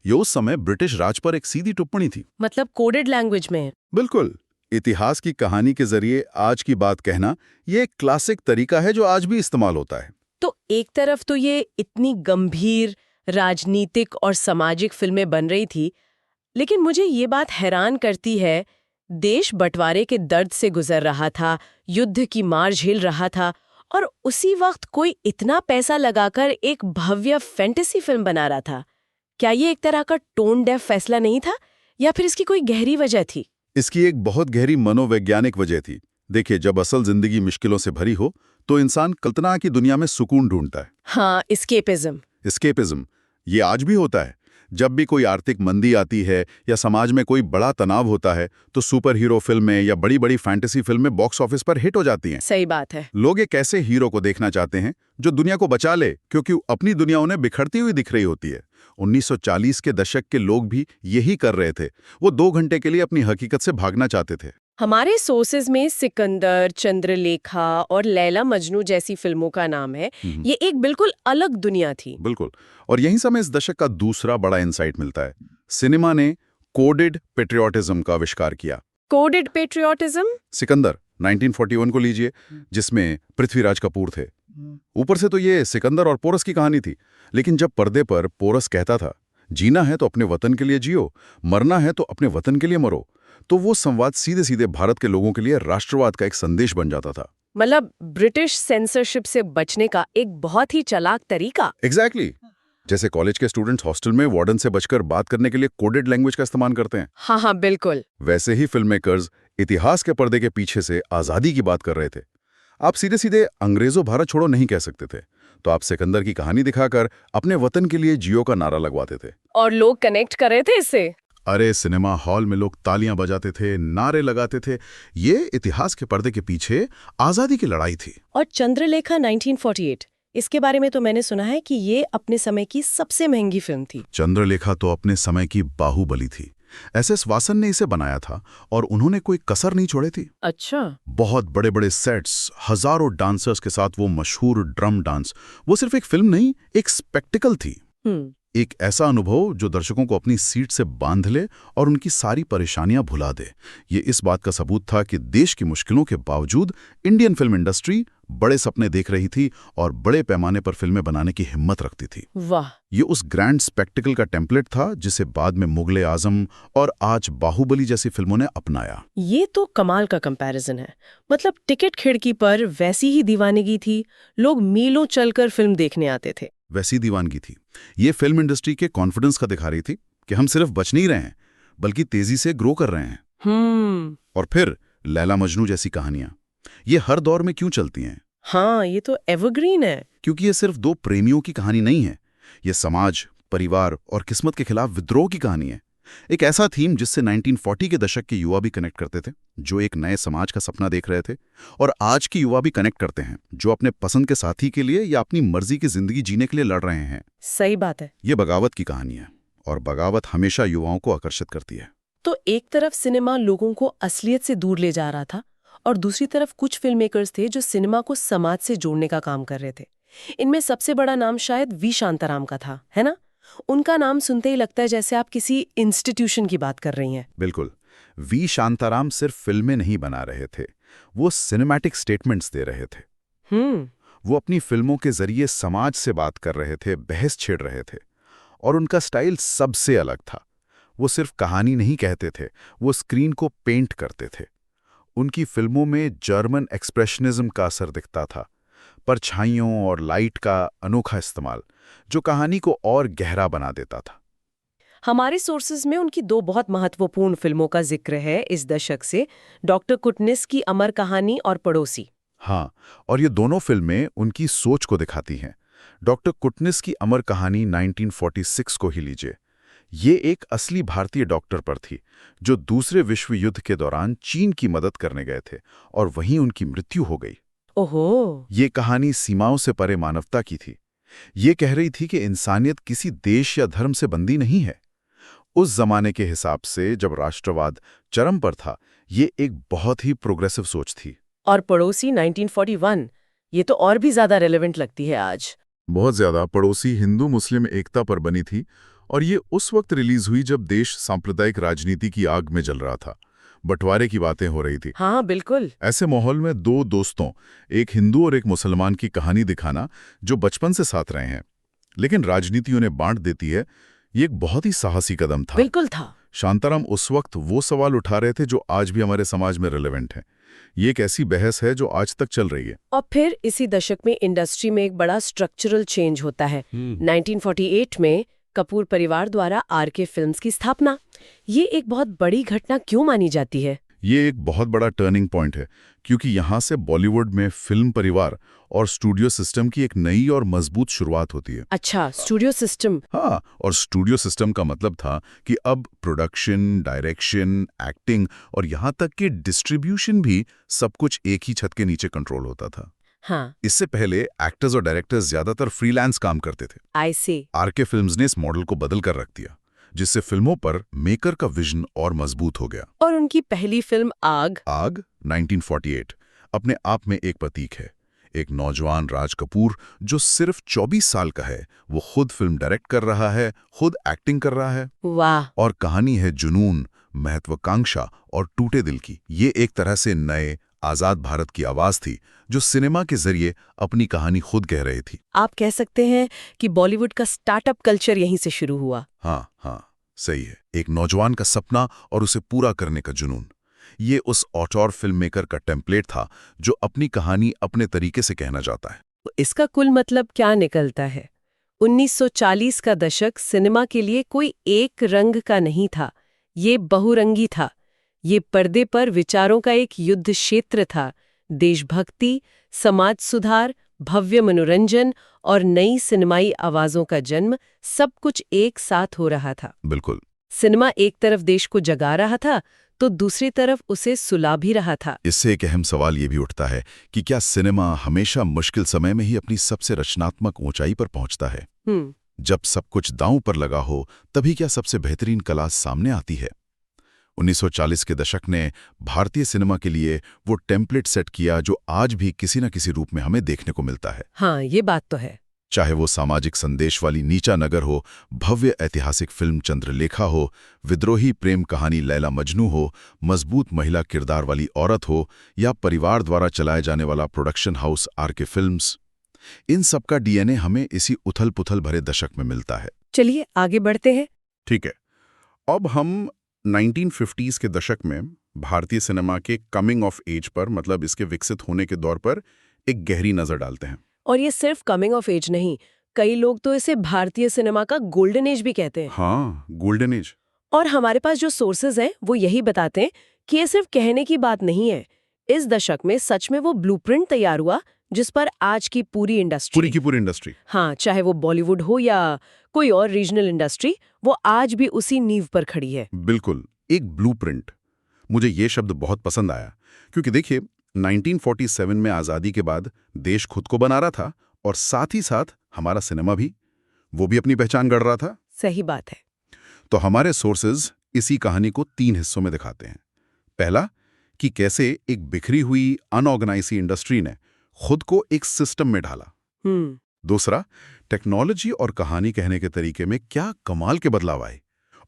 ये उस समय ब्रिटिश राज पर एक सीधी टिप्पणी थी। मतलब कोडेड लैंग्वेज में। बिल्कुल। इतिहास की कहानी के जरिए आज की बात कहना, ये एक क्लासिक तरीका है जो आज भी इस्तेमाल होता है। तो एक तरफ तो ये इतनी गंभीर राजनीतिक और सामाजिक फिल्में बन रही थी, लेकिन मुझे ये बात हैरान करती है, देश बंटवारे के दर्द से गुजर रहा था, युद्ध की मार झेल रहा था, और उसी वक्त कोई इतना पैसा लगाकर एक भव्य फैंटेसी फिल्म बना रहा था। क्या ये एक तरह का टोन डेफ फैसला नहीं था, या फिर इसकी कोई गहरी वजह थी? इसकी एक बहुत गहरी मनोवैज्ञानिक वजह थी। देखिए, जब असल जिंदगी मुश्किलों से भरी हो तो इंसान कल्पना की दुनिया में सुकून ढूंढता है। हाँ, एस्केपिज्म। ये आज भी होता है। जब भी कोई आर्थिक मंदी आती है या समाज में कोई बड़ा तनाव होता है, तो सुपर हीरो फिल्में या बड़ी बड़ी फैंटेसी फिल्में बॉक्स ऑफिस पर हिट हो जाती हैं। सही बात है। लोग एक ऐसे हीरो को देखना चाहते हैं जो दुनिया को बचा ले, क्योंकि अपनी दुनिया उन्हें बिखरती हुई दिख रही होती है। 1940 के दशक के लोग भी यही कर रहे थे। वो 2 घंटे के लिए अपनी हकीकत से भागना चाहते थे। हमारे सोर्सेज में सिकंदर, चंद्रलेखा और लैला मजनू जैसी फिल्मों का नाम है। ये एक बिल्कुल अलग दुनिया थी। बिल्कुल। और यहीं से हमें इस दशक का दूसरा बड़ा इंसाइट मिलता है। सिनेमा ने कोडेड पेट्रियोटिज्म का आविष्कार किया। Coded patriotism? सिकंदर 1941 को लीजिए, जिसमें पृथ्वीराज कपूर थे। ऊपर से तो ये सिकंदर और पोरस की कहानी थी, लेकिन जब पर्दे पर पोरस कहता था, जीना है तो अपने वतन के लिए जियो, मरना है तो अपने वतन के लिए मरो, तो वो संवाद सीधे सीधे भारत के लोगों के लिए राष्ट्रवाद का एक संदेश बन जाता था। मतलब ब्रिटिश सेंसरशिप से बचने का एक बहुत ही चालाक तरीका। एग्जैक्टली। जैसे कॉलेज के स्टूडेंट्स हॉस्टल में वार्डन से बचकर बात करने के लिए कोडेड लैंग्वेज का इस्तेमाल करते हैं। हाँ, बिल्कुल। वैसे ही फिल्म मेकर्स इतिहास के पर्दे के पीछे से आजादी की बात कर रहे थे। आप सीधे सीधे अंग्रेजों भारत छोड़ो नहीं कह सकते थे, तो आप सिकंदर की कहानी दिखाकर अपने वतन के लिए जियो का नारा लगवाते थे। और लोग कनेक्ट कर रहे थे इससे। अरे, सिनेमा हॉल में लोग तालियां बजाते थे, नारे लगाते थे। ये इतिहास के पर्दे के पीछे आजादी की लड़ाई थी। और चंद्रलेखा 1948, इसके बारे में तो मैंने सुना है कि ये अपने समय की सबसे महंगी फिल्म थी। चंद्रलेखा तो अपने समय की बाहुबली थी। एस.एस. वासन ने इसे बनाया था और उन्होंने कोई कसर नहीं छोड़ी थी। अच्छा। बहुत बड़े बड़े सेट्स, हजारों डांसर्स के साथ वो मशहूर ड्रम डांस, वो सिर्फ एक फिल्म नहीं, एक स्पेक्टिकल थी। एक ऐसा अनुभव जो दर्शकों को अपनी सीट से बांध ले और उनकी सारी परेशानियां भुला दे। ये इस बात का सबूत था कि देश की मुश्किलों के बावजूद इंडियन फिल्म इंडस्ट्री बड़े सपने देख रही थी और बड़े पैमाने पर फिल्में बनाने की हिम्मत रखती थी। वाह, ये उस ग्रैंड स्पेक्टिकल का टेम्पलेट था जिसे बाद में मुगले आजम और आज बाहुबली जैसी फिल्मों ने अपनाया। ये तो कमाल का कंपैरिजन है। मतलब टिकट खिड़की पर वैसी ही दीवानगी थी, लोग मीलों चलकर फिल्म देखने आते थे। वैसी दीवानगी थी। ये फिल्म इंडस्ट्री के कॉन्फिडेंस का दिखा रही थी कि हम सिर्फ बच नहीं रहे हैं बल्कि तेजी से ग्रो कर रहे हैं। और फिर लैला मजनू जैसी कहानियां, ये हर दौर में क्यों चलती हैं? हाँ, ये तो एवरग्रीन है। क्योंकि ये सिर्फ दो प्रेमियों की कहानी नहीं है, ये समाज, परिवार और किस्मत के खिलाफ विद्रोह की कहानी है। एक ऐसा थीम जिससे 1940 के दशक के युवा भी कनेक्ट करते थे, जो एक नए समाज का सपना देख रहे थे, और आज के युवा भी कनेक्ट करते हैं, जो अपने पसंद के साथी के लिए या अपनी मर्जी की जिंदगी जीने के लिए लड़ रहे हैं। सही बात है। ये बगावत की कहानी है और बगावत हमेशा युवाओं को आकर्षित करती है। तो एक तरफ सिनेमा लोगों को असलियत से दूर ले जा रहा था और दूसरी तरफ कुछ फिल्म मेकर्स थे जो सिनेमा को समाज से जोड़ने का काम कर रहे थे। इनमें सबसे बड़ा नाम शायद वी शांताराम का था, है ना? उनका नाम सुनते ही लगता है जैसे आप किसी इंस्टीट्यूशन की बात कर रही हैं। बिल्कुल। वी शांताराम सिर्फ फिल्में नहीं बना रहे थे, वो सिनेमैटिक स्टेटमेंट्स दे रहे थे। वो अपनी फिल्मों के जरिए समाज से बात कर रहे थे, बहस छेड़ रहे थे, और उनका स्टाइल सबसे अलग था। वो सिर्फ कहानी नहीं कहते थे, वो स्क्रीन को पेंट करते थे। उनकी फिल्मों में जर्मन एक्सप्रेशनिज्म का असर दिखता था, परछाइयों और लाइट का अनोखा इस्तेमाल, जो कहानी को और गहरा बना देता था। हमारे सोर्सेज में उनकी दो बहुत महत्वपूर्ण फिल्मों का जिक्र है इस दशक से, डॉक्टर कुटनिस की अमर कहानी और पड़ोसी। हाँ, और ये दोनों फिल्में उनकी सोच को दिखाती हैं। डॉक्टर कुटनिस की अमर कहानी 1946 को ही लीजिए। ये एक असली भारतीय डॉक्टर पर थी, जो दूसरे विश्व युद्ध के दौरान चीन की मदद करने गए थे और वहीं उनकी मृत्यु हो गई। ओहो! ये कहानी सीमाओं से परे मानवता की थी। ये कह रही थी कि इंसानियत किसी देश या धर्म से बंधी नहीं है। उस जमाने के हिसाब से, जब राष्ट्रवाद चरम पर था, ये एक बहुत ही प्रोग्रेसिव सोच थी। और पड़ोसी 1941, ये तो और भी ज्यादा रेलेवेंट लगती है आज। बहुत ज्यादा। पड़ोसी हिंदू मुस्लिम एकता पर बनी थी और ये उस वक्त रिलीज हुई जब देश सांप्रदायिक राजनीति की आग में जल रहा था। बंटवारे की बातें हो रही थी। हाँ, बिल्कुल। ऐसे माहौल में दो दोस्तों, एक हिंदू और एक मुसलमान की कहानी दिखाना, जो बचपन से साथ रहे हैं लेकिन राजनीति उन्हें बांट देती है, ये एक बहुत ही साहसी कदम था। बिल्कुल था। शांताराम उस वक्त वो सवाल उठा रहे थे जो आज भी हमारे समाज में रिलेवेंट है। ये एक ऐसी बहस है जो आज तक चल रही है। और फिर इसी दशक में इंडस्ट्री में एक बड़ा स्ट्रक्चरल चेंज होता है। 1948 में कपूर परिवार द्वारा आरके फिल्म्स की स्थापना। ये एक बहुत बड़ी घटना क्यों मानी जाती है? ये एक बहुत बड़ा टर्निंग पॉइंट है, क्योंकि यहाँ से बॉलीवुड में फिल्म परिवार और स्टूडियो सिस्टम की एक नई और मजबूत शुरुआत होती है। अच्छा, स्टूडियो सिस्टम। हाँ, और स्टूडियो सिस्टम का मतलब था कि अब प्रोडक्शन, डायरेक्शन, एक्टिंग और यहाँ तक कि डिस्ट्रीब्यूशन भी सब कुछ एक ही छत के नीचे कंट्रोल होता था। हाँ, इससे पहले एक्टर्स और डायरेक्टर्स ज्यादातर फ्रीलांस काम करते थे। आई सी। आरके फिल्म्स ने इस मॉडल को बदल कर रख दिया, जिससे फिल्मों पर मेकर का विजन और मजबूत हो गया। और उनकी पहली फिल्म आग 1948 अपने आप में एक प्रतीक है। एक नौजवान राज कपूर जो सिर्फ 24 साल का है, वो खुद फिल्म डायरेक्ट कर रहा है, खुद एक्टिंग कर रहा है। वाह! और कहानी है जुनून, महत्वाकांक्षा और टूटे दिल की। ये एक तरह से नए आजाद भारत की आवाज थी, जो सिनेमा के जरिए अपनी कहानी खुद कह रही थी। आप कह सकते हैं कि बॉलीवुड का स्टार्टअप कल्चर यहीं से शुरू हुआ। हाँ, सही है। एक नौजवान का सपना और उसे पूरा करने का जुनून। ये उस ऑटोर फिल्म मेकर का टेम्पलेट था, जो अपनी कहानी अपने तरीके से कहना चाहता है। तो इसका कुल मतलब क्या निकलता है? 1940 का दशक सिनेमा के लिए कोई एक रंग का नहीं था, ये बहुरंगी था। ये पर्दे पर विचारों का एक युद्ध क्षेत्र था। देशभक्ति, समाज सुधार, भव्य मनोरंजन और नई सिनेमाई आवाजों का जन्म, सब कुछ एक साथ हो रहा था। बिल्कुल। सिनेमा एक तरफ देश को जगा रहा था तो दूसरी तरफ उसे सुला भी रहा था। इससे एक अहम सवाल ये भी उठता है कि क्या सिनेमा हमेशा मुश्किल समय में ही अपनी सबसे रचनात्मक ऊंचाई पर पहुंचता है? जब सब कुछ दांव पर लगा हो, तभी क्या सबसे बेहतरीन कला सामने आती है? 1940 के दशक ने भारतीय सिनेमा के लिए वो टेम्पलेट सेट किया जो आज भी किसी न किसी रूप में हमें देखने को मिलता है। हाँ, ये बात तो है। चाहे वो सामाजिक संदेश वाली नीचा नगर हो, भव्य ऐतिहासिक फिल्म चंद्रलेखा हो, विद्रोही प्रेम कहानी लैला मजनू हो, मजबूत महिला किरदार वाली औरत हो, या परिवार द्वारा चलाए जाने वाला प्रोडक्शन हाउस आरके फिल्म्स। इन सब का डीएनए हमें इसी उथल-पुथल भरे दशक में मिलता है। चलिए आगे बढ़ते हैं। ठीक है, अब हम 1950s के दशक में भारतीय सिनेमा के कमिंग ऑफ एज पर, मतलब इसके विकसित होने के दौर पर एक गहरी नजर डालते हैं। और ये सिर्फ कमिंग ऑफ एज नहीं, कई लोग तो इसे भारतीय सिनेमा का गोल्डन एज भी कहते हैं। हाँ, गोल्डन एज। और हमारे पास जो सोर्सेज हैं वो यही बताते हैं कि ये सिर्फ कहने की बात नहीं है। इस दशक में सच में वो ब्लूप्रिंट तैयार हुआ जिस पर आज की पूरी इंडस्ट्री, पूरी इंडस्ट्री, हाँ, चाहे वो बॉलीवुड हो या कोई और रीजनल इंडस्ट्री, वो आज भी उसी नींव पर खड़ी है। बिल्कुल, एक ब्लूप्रिंट। मुझे ये शब्द बहुत पसंद आया क्योंकि देखिए, 1947 में आज़ादी के बाद देश खुद को बना रहा था और साथ ही साथ हमारा सिनेमा भी, वो भी अपनी पहचान गढ़ रहा था। सही बात है। तो हमारे सोर्सेज इसी कहानी को 3 हिस्सों में दिखाते हैं। पहला, कि कैसे एक बिखरी हुई अनऑर्गेनाइज इंडस्ट्री ने खुद को एक सिस्टम में ढाला। दूसरा, टेक्नोलॉजी और कहानी कहने के तरीके में क्या कमाल के बदलाव आए।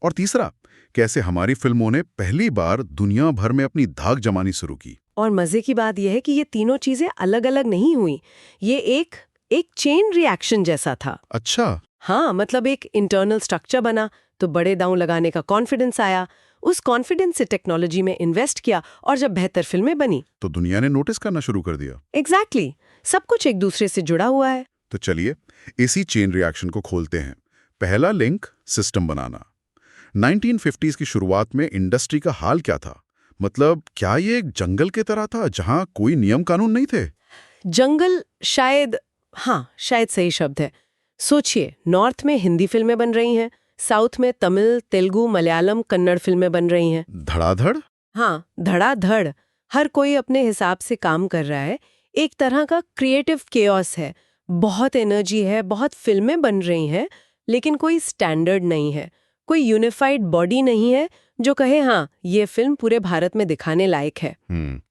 और तीसरा, कैसे हमारी फिल्मों ने पहली बार दुनिया भर में अपनी धाक जमानी शुरू की। और मजे की बात यह है कि ये तीनों चीजें अलग अलग नहीं हुई, ये एक चेन रिएक्शन जैसा था। अच्छा। हाँ, मतलब एक इंटरनल स्ट्रक्चर बना तो बड़े दांव लगाने का कॉन्फिडेंस आया, उस कॉन्फिडेंस से टेक्नोलॉजी में इन्वेस्ट किया और जब बेहतर फिल्में बनी तो दुनिया ने नोटिस करना शुरू कर दिया। एग्जैक्टली, सब कुछ एक दूसरे से जुड़ा हुआ है। तो चलिए इसी चेन रिएक्शन को खोलते हैं। पहला लिंक, सिस्टम बनाना। 1950s की शुरुआत में इंडस्ट्री का हाल क्या था? मतलब क्या ये एक जंगल की तरह था जहां कोई नियम कानून नहीं थे? जंगल शायद, हाँ, शायद सही शब्द है। सोचिए, नॉर्थ में हिंदी फिल्में बन रही हैं, साउथ में तमिल, तेलुगु, मलयालम, कन्नड़ फिल्में बन रही हैं। धड़ाधड़। हाँ, धड़ाधड़। हर कोई अपने हिसाब से काम कर रहा है। एक तरह का क्रिएटिव केओस है। बहुत एनर्जी है, बहुत फिल्में बन रही हैं, लेकिन कोई स्टैंडर्ड नहीं है, कोई यूनिफाइड बॉडी नहीं है जो कहे हाँ ये फिल्म पूरे भारत में दिखाने लायक है।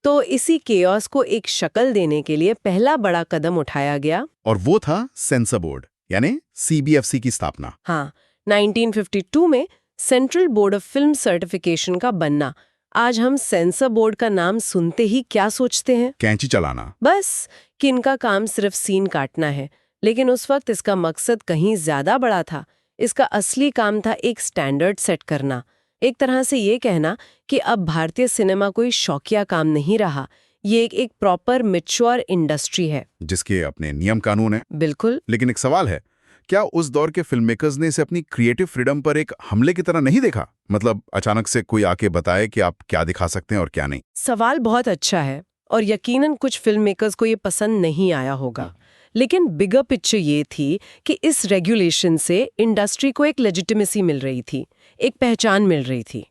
तो इसी केओस को एक शक्ल देने के लिए पहला बड़ा कदम उठाया गया, और वो था सेंसर बोर्ड, यानी सीबीएफसी की स्थापना। हाँ, 1952 में central board of film certification का बनना। आज हम सेंसर बोर्ड का नाम सुनते ही क्या सोचते हैं? कैंची चलाना। बस, कि इनका काम सिर्फ सीन काटना है। लेकिन उस वक्त इसका मकसद कहीं ज्यादा बड़ा था। इसका असली काम था एक स्टैंडर्ड सेट करना। एक तरह से ये कहना कि अब भारतीय सिनेमा कोई शौकिया काम नहीं रहा, ये एक प्रॉपर मैच्योर इंडस्ट्री है जिसके अपने नियम कानून है। बिल्कुल। लेकिन एक सवाल है, क्या उस दौर के फिल्म मेकर्स ने इसे अपनी क्रिएटिव फ्रीडम पर एक हमले की तरह नहीं देखा? मतलब अचानक से कोई आके बताए कि आप क्या दिखा सकते हैं और क्या नहीं। सवाल बहुत अच्छा है और यकीनन कुछ फिल्म मेकर्स को ये पसंद नहीं आया होगा। लेकिन बिगर पिक्चर ये थी कि इस रेगुलेशन से इंडस्ट्री को एक लेजिटिमेसी मिल रही थी, एक पहचान मिल रही थी।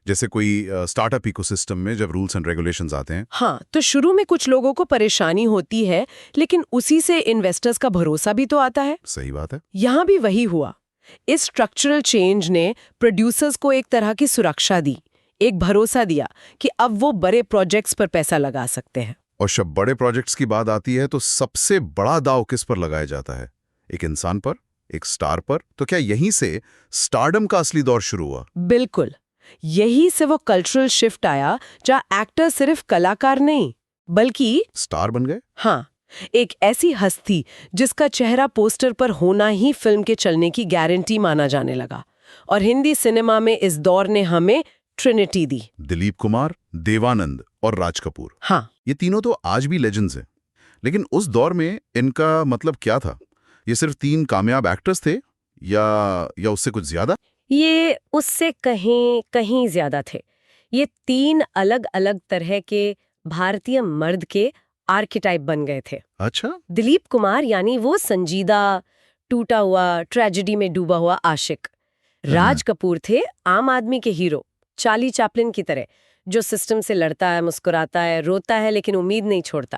जैसे कोई स्टार्टअप इकोसिस्टम में जब रूल्स एंड रेगुलेशंस आते हैं। हाँ, तो शुरू में कुछ लोगों को परेशानी होती है, लेकिन उसी से इन्वेस्टर्स का भरोसा भी तो आता है। सही बात है। यहाँ भी वही हुआ। इस स्ट्रक्चरल चेंज ने प्रोड्यूसर्स को एक तरह की सुरक्षा दी, एक भरोसा दिया कि अब वो बड़े प्रोजेक्ट्स पर पैसा लगा सकते हैं। और जब बड़े प्रोजेक्ट्स की बात आती है तो सबसे बड़ा दाव किस पर लगाया जाता है? एक इंसान पर, एक स्टार पर। तो क्या यहीं से स्टारडम का असली दौर शुरू हुआ? बिल्कुल, यही से वो कल्चरल शिफ्ट आया जहाँ एक्टर सिर्फ कलाकार नहीं बल्कि स्टार बन गए। हाँ, एक ऐसी हस्ती जिसका चेहरा पोस्टर पर होना ही फिल्म के चलने की गारंटी माना जाने लगा। और हिंदी सिनेमा में इस दौर ने हमें ट्रिनिटी दी। दिलीप कुमार, देवानंद और राज कपूर। हाँ, ये तीनों तो आज भी लेजेंड्स हैं। लेकिन उस दौर में इनका मतलब क्या था? ये सिर्फ 3 कामयाब एक्टर्स थे या उससे कुछ ज्यादा? ये उससे कहीं ज्यादा थे। ये 3 अलग अलग तरह के भारतीय मर्द के आर्किटाइप बन गए थे। अच्छा। दिलीप कुमार यानी वो संजीदा, टूटा हुआ, ट्रेजेडी में डूबा हुआ आशिक। राज कपूर थे आम आदमी के हीरो, चार्ली चैपलिन की तरह, जो सिस्टम से लड़ता है, मुस्कुराता है, रोता है लेकिन उम्मीद नहीं छोड़ता।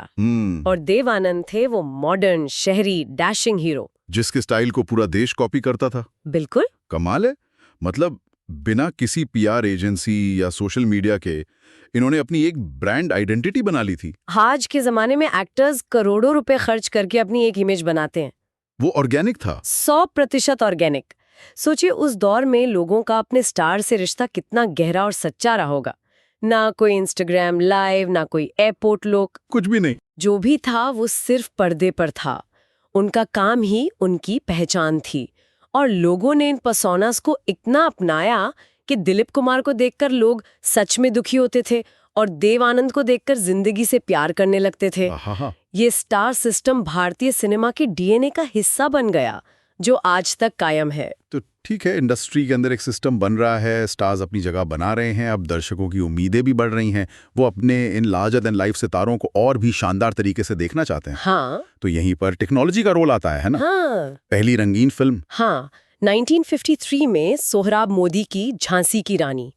और देवानंद थे वो मॉडर्न, शहरी, डैशिंग हीरो, जिसके स्टाइल को पूरा देश कॉपी करता था। बिल्कुल। कमाल है। मतलब बिना किसी पीआर एजेंसी या सोशल मीडिया के इन्होंने अपनी एक ब्रांड आइडेंटिटी बना ली थी। आज के जमाने में एक्टर्स करोड़ों रुपए खर्च करके अपनी एक इमेज बनाते हैं, वो ऑर्गेनिक था। 100% ऑर्गेनिक। सोचिए उस दौर में लोगों का अपने स्टार से रिश्ता कितना गहरा और सच्चा रहा होगा। ना कोई इंस्टाग्राम लाइव, ना कोई एयरपोर्ट लुक, कुछ भी नहीं। जो भी था वो सिर्फ पर्दे पर था। उनका काम ही उनकी पहचान थी। और लोगों ने इन पर्सोनास को इतना अपनाया कि दिलीप कुमार को देखकर लोग सच में दुखी होते थे और देव आनंद को देखकर जिंदगी से प्यार करने लगते थे। ये स्टार सिस्टम भारतीय सिनेमा के डीएनए का हिस्सा बन गया, जो आज तक कायम है। तो ठीक है, इंडस्ट्री के अंदर एक सिस्टम बन रहा है, स्टार्स अपनी जगह बना रहे हैं, अब दर्शकों की उम्मीदें भी बढ़ रही हैं, वो अपने इन लार्जर देन लाइफ सितारों को और भी शानदार तरीके से देखना चाहते हैं। हाँ। तो यहीं पर टेक्नोलॉजी का रोल आता है ना? हाँ। पहली रंगीन फिल्म। हाँ, 1953 में सोहराब मोदी की झांसी की रानी।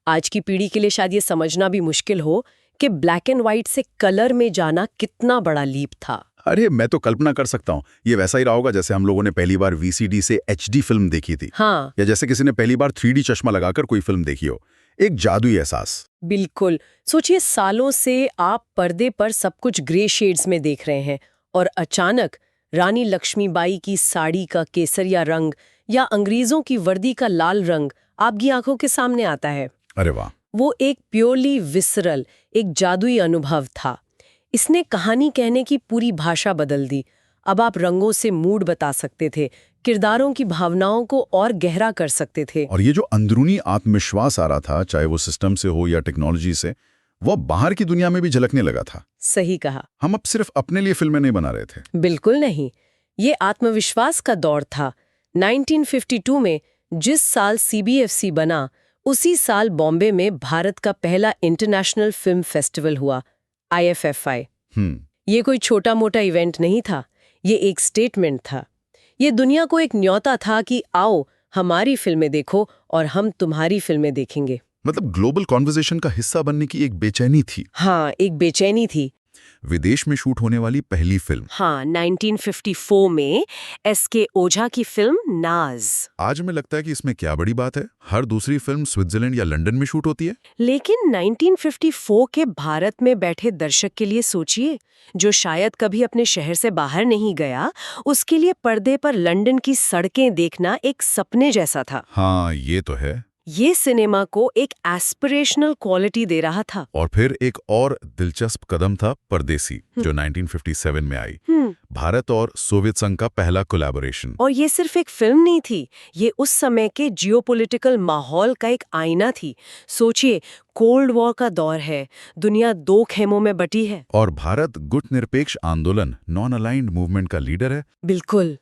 आज की पीढ़ी के लिए शायद ये समझना भी मुश्किल हो कि ब्लैक एंड व्हाइट से कलर में जाना कितना बड़ा लीप था। अरे मैं तो कल्पना कर सकता हूँ, ये वैसा ही रहा होगा जैसे हम लोगों ने पहली बार वीसीडी से एचडी फिल्म देखी थी। हाँ। या जैसे किसी ने पहली बार 3D चश्मा लगाकर कोई फिल्म देखी हो। एक जादुई एहसास। बिल्कुल। सोचिए सालों से आप पर्दे पर सब कुछ ग्रे शेड्स में देख रहे हैं और अचानक रानी लक्ष्मीबाई की साड़ी का केसरिया रंग या अंग्रेजों की वर्दी का लाल रंग आपकी आंखों के सामने आता है। अरे वाह। वो एक प्योरली विसरल, एक जादुई अनुभव था। इसने कहानी कहने की पूरी भाषा बदल दी। अब आप रंगों से मूड बता सकते थे, किरदारों की भावनाओं को और गहरा कर सकते थे। और ये जो अंदरूनी आत्मविश्वास आ रहा था, चाहे वो सिस्टम से हो या टेक्नोलॉजी से, वो बाहर की दुनिया में भी झलकने लगा था। सही कहा। हम अब सिर्फ अपने लिए फिल्में नहीं बना रहे थे। बिल्कुल नहीं, ये आत्मविश्वास का दौर था। 1952 में जिस साल सीबीएफसी बना, उसी साल बॉम्बे में भारत का पहला इंटरनेशनल फिल्म फेस्टिवल हुआ, IFFI। ये कोई छोटा मोटा इवेंट नहीं था, ये एक स्टेटमेंट था। ये दुनिया को एक न्योता था कि आओ हमारी फिल्में देखो और हम तुम्हारी फिल्में देखेंगे। मतलब ग्लोबल कॉन्वर्सेशन का हिस्सा बनने की एक बेचैनी थी। हाँ, एक बेचैनी थी। विदेश में शूट होने वाली पहली फिल्म। हाँ, 1954 में SK ओझा की फिल्म नाज। आज में लगता है कि इसमें क्या बड़ी बात है, हर दूसरी फिल्म स्विट्जरलैंड या लंदन में शूट होती है। लेकिन 1954 के भारत में बैठे दर्शक के लिए सोचिए, जो शायद कभी अपने शहर से बाहर नहीं गया, उसके लिए पर्दे पर लंदन की सड़कें देखना एक सपने जैसा था। हाँ, ये तो है। ये सिनेमा को एक एस्पिरेशनल क्वालिटी दे रहा था। और फिर एक और दिलचस्प कदम था परदेसी, जो 1957 में आई। भारत और सोवियत संघ का पहला कोलैबोरेशन। और ये सिर्फ एक फिल्म नहीं थी, ये उस समय के जियोपॉलिटिकल माहौल का एक आईना थी। सोचिए, कोल्ड वॉर का दौर है, दुनिया दो खेमों में बटी है और भारत गुटनिरपेक्ष आंदोलन, नॉन अलाइंड मूवमेंट का लीडर है। बिल्कुल।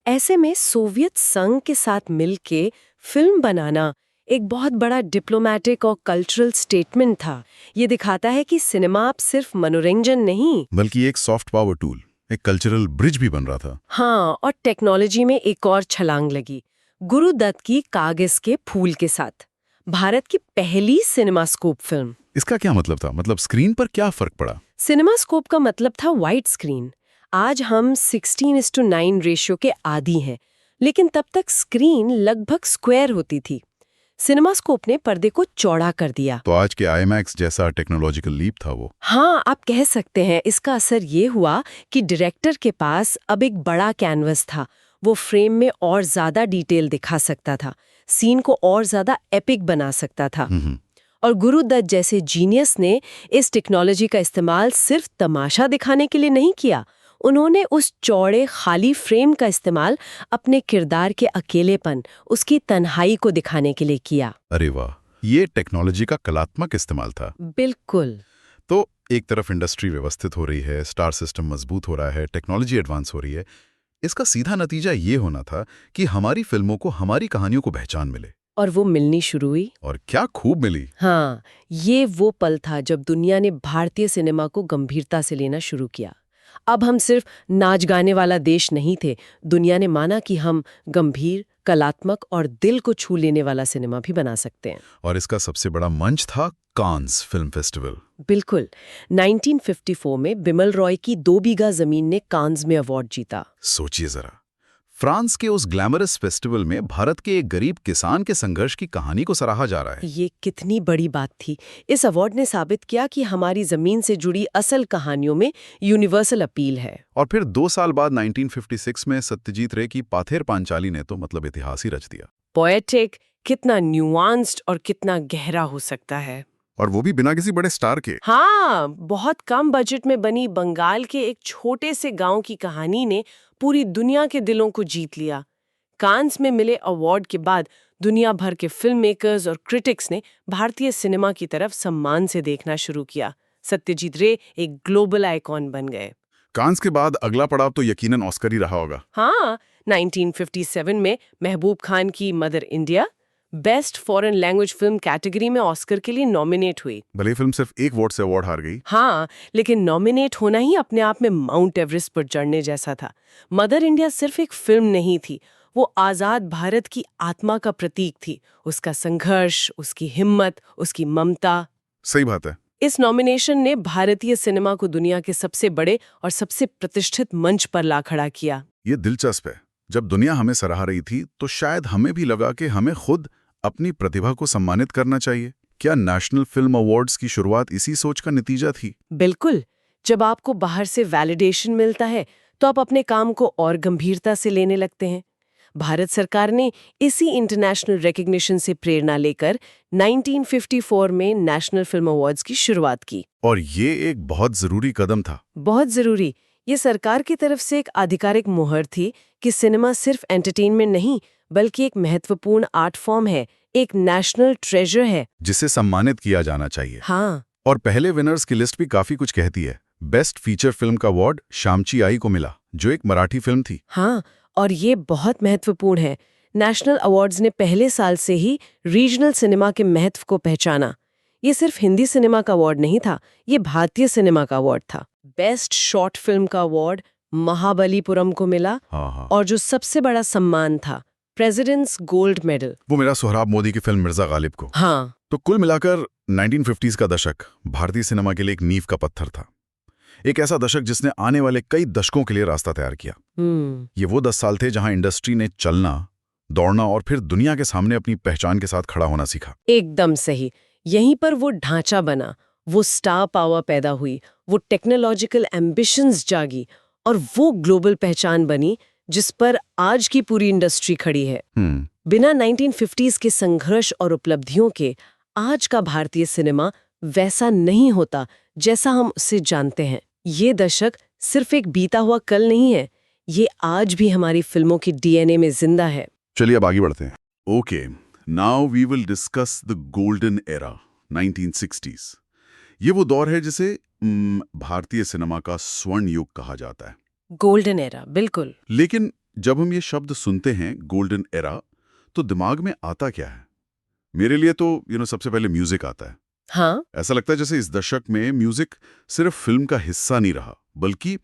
ऐसे में सोवियत संघ के साथ मिलके फिल्म बनाना एक बहुत बड़ा डिप्लोमेटिक और कल्चरल स्टेटमेंट था। ये दिखाता है कि सिनेमा अब सिर्फ मनोरंजन नहीं, बल्कि एक सॉफ्ट पावर टूल, एक कल्चरल ब्रिज भी बन रहा था। हाँ, और टेक्नोलॉजी में एक और छलांग लगी, गुरुदत्त की कागज के फूल के साथ। भारत की पहली सिनेमास्कोप फिल्म। इसका क्या मतलब था? मतलब स्क्रीन पर क्या फर्क पड़ा? सिनेमास्कोप का मतलब था वाइड स्क्रीन। आज हम 16:9 रेशियो के आदी हैं, लेकिन तब तक स्क्रीन लगभग स्क्वायर होती थी। सिनेमास्कोप ने पर्दे को चौड़ा कर दिया। तो आज के IMAX जैसा टेक्नोलॉजिकल लीप था वो। हाँ, आप कह सकते हैं। इसका असर ये हुआ कि डायरेक्टर के पास अब एक बड़ा कैनवस था। वो फ्रेम में और ज्यादा डिटेल दिखा सकता था, सीन को और ज्यादा एपिक बना सकता था। और गुरुदत्त जैसे जीनियस ने इस टेक्नोलॉजी का इस्तेमाल सिर्फ तमाशा दिखाने के लिए नहीं किया। उन्होंने उस चौड़े खाली फ्रेम का इस्तेमाल अपने किरदार के अकेलेपन, उसकी तन्हाई को दिखाने के लिए किया। अरे वाह, ये टेक्नोलॉजी का कलात्मक इस्तेमाल था। बिल्कुल। तो एक तरफ इंडस्ट्री व्यवस्थित हो रही है, स्टार सिस्टम मजबूत हो रहा है, टेक्नोलॉजी एडवांस हो रही है। इसका सीधा नतीजा ये होना था कि हमारी फिल्मों को, हमारी कहानियों को पहचान मिले। और वो मिलनी शुरू हुई। और क्या खूब मिली। हाँ, ये वो पल था जब दुनिया ने भारतीय सिनेमा को गंभीरता से लेना शुरू किया। अब हम सिर्फ नाच गाने वाला देश नहीं थे, दुनिया ने माना कि हम गंभीर, कलात्मक और दिल को छू लेने वाला सिनेमा भी बना सकते हैं। और इसका सबसे बड़ा मंच था कांस फिल्म फेस्टिवल। बिल्कुल। 1954 में बिमल रॉय की 2 बीघा जमीन ने कांस में अवार्ड जीता। सोचिए जरा, फ्रांस के उस ग्लैमरस फेस्टिवल में भारत के एक गरीब किसान के संघर्ष की कहानी को सराहा जा रहा है। ये कितनी बड़ी बात थी। इस अवार्ड ने साबित किया कि हमारी जमीन से जुड़ी असल कहानियों में यूनिवर्सल अपील है। और फिर 2 साल बाद 1956 में सत्यजीत रे की पाथेर पांचाली ने तो मतलब इतिहास ही रच दिया। पोएटिक, कितना न्यूआंस्ड और कितना गहरा हो सकता है। और वो भी बिना किसी बड़े स्टार के। हाँ, बहुत कम बजट में बनी बंगाल के एक छोटे से गांव की कहानी ने पूरी दुनिया के दिलों को जीत लिया। कांस में मिले अवार्ड के बाद दुनिया भर के फिल्म मेकर्स और क्रिटिक्स ने भारतीय सिनेमा की तरफ सम्मान से देखना शुरू किया। सत्यजीत रे एक ग्लोबल आइकॉन बन गए। कांस के बाद अगला पड़ाव तो यकीनन ऑस्कर ही रहा होगा। हाँ, 1957 में महबूब खान की mother India best foreign language film category में ऑस्कर के लिए नॉमिनेट हुई। भले फिल्म सिर्फ एक वोट से अवार्ड हार गई। हाँ, लेकिन नॉमिनेट होना ही अपने आप में माउंट एवरेस्ट पर चढ़ने जैसा था। मदर इंडिया सिर्फ एक फिल्म नहीं थी, वो आजाद भारत की आत्मा का प्रतीक थी। उसका संघर्ष, उसकी हिम्मत, उसकी ममता। सही बात है। इस नॉमिनेशन ने भारतीय सिनेमा को दुनिया के सबसे बड़े और सबसे प्रतिष्ठित मंच पर ला खड़ा किया। ये दिलचस्प है। जब दुनिया हमें सराह रही थी तो शायद हमें भी लगा कि हमें खुद अपनी प्रतिभा को सम्मानित करना चाहिए। क्या नेशनल फिल्म अवार्ड्स की शुरुआत इसी सोच का नतीजा थी? बिल्कुल। जब आपको बाहर से वैलिडेशन मिलता है तो आप अपने काम को और गंभीरता से लेने लगते हैं। भारत सरकार ने इसी इंटरनेशनल रिकॉग्निशन से प्रेरणा लेकर 1954 में नेशनल फिल्म अवार्ड्स की शुरुआत की। और ये एक बहुत जरूरी कदम था। बहुत जरूरी। ये सरकार की तरफ से एक आधिकारिक मुहर थी कि सिनेमा सिर्फ एंटरटेनमेंट नहीं बल्कि एक महत्वपूर्ण आर्ट फॉर्म है, एक नेशनल ट्रेजर है जिसे सम्मानित किया जाना चाहिए। हाँ। और पहले विनर्स की लिस्ट भी काफी कुछ कहती है। बेस्ट फीचर फिल्म का अवार्ड शामची आई को मिला, जो एक मराठी फिल्म थी। हाँ, और ये बहुत महत्वपूर्ण है। नेशनल अवार्ड्स ने पहले साल से ही रीजनल सिनेमा के महत्व को पहचाना। ये सिर्फ हिंदी सिनेमा का अवार्ड नहीं था, ये भारतीय सिनेमा का अवार्ड था। बेस्ट शॉर्ट फिल्म का अवार्ड महाबलीपुरम को मिला। हाँ। और जो सबसे बड़ा सम्मान था, प्रेसिडेंट्स गोल्ड मेडल, वो मिला सोहराब मोदी की फिल्म मिर्जा गालिब को। हाँ। तो कुल मिलाकर 1950s का दशक भारतीय सिनेमा के लिए एक नींव का पत्थर था। एक ऐसा दशक जिसने आने वाले कई दशकों के लिए रास्ता तैयार किया। ये वो 10 साल थे जहां इंडस्ट्री ने चलना, दौड़ना और फिर दुनिया के सामने अपनी पहचान के साथ खड़ा होना सीखा। एकदम सही। यहीं पर वो ढांचा बना, वो स्टार पावर पैदा हुई, वो टेक्नोलॉजिकल एम्बिशंस जागी और वो ग्लोबल पहचान बनी जिस पर आज की पूरी इंडस्ट्री खड़ी है। बिना 1950s के संघर्ष और उपलब्धियों के आज का भारतीय सिनेमा वैसा नहीं होता जैसा हम उसे जानते हैं। ये दशक सिर्फ एक बीता हुआ कल नहीं है, ये आज भी हमारी फिल्मों की डीएनए में जिंदा है। चलिए अब आगे बढ़ते हैं। Okay, now we will discuss the golden era 1960s। ये वो दौर है जिसे भारतीय सिनेमा का स्वर्ण युग कहा जाता है। गोल्डन एरा, बिल्कुल। लेकिन जब हम ये शब्द सुनते हैं गोल्डन एरा, तो दिमाग में आता क्या है? मेरे लिए तो सबसे पहले म्यूजिक आता है। हाँ। ऐसा लगता है जैसे इस दशक में म्यूजिक सिर्फ फिल्म का हिस्सा नहीं रहा, बल्कि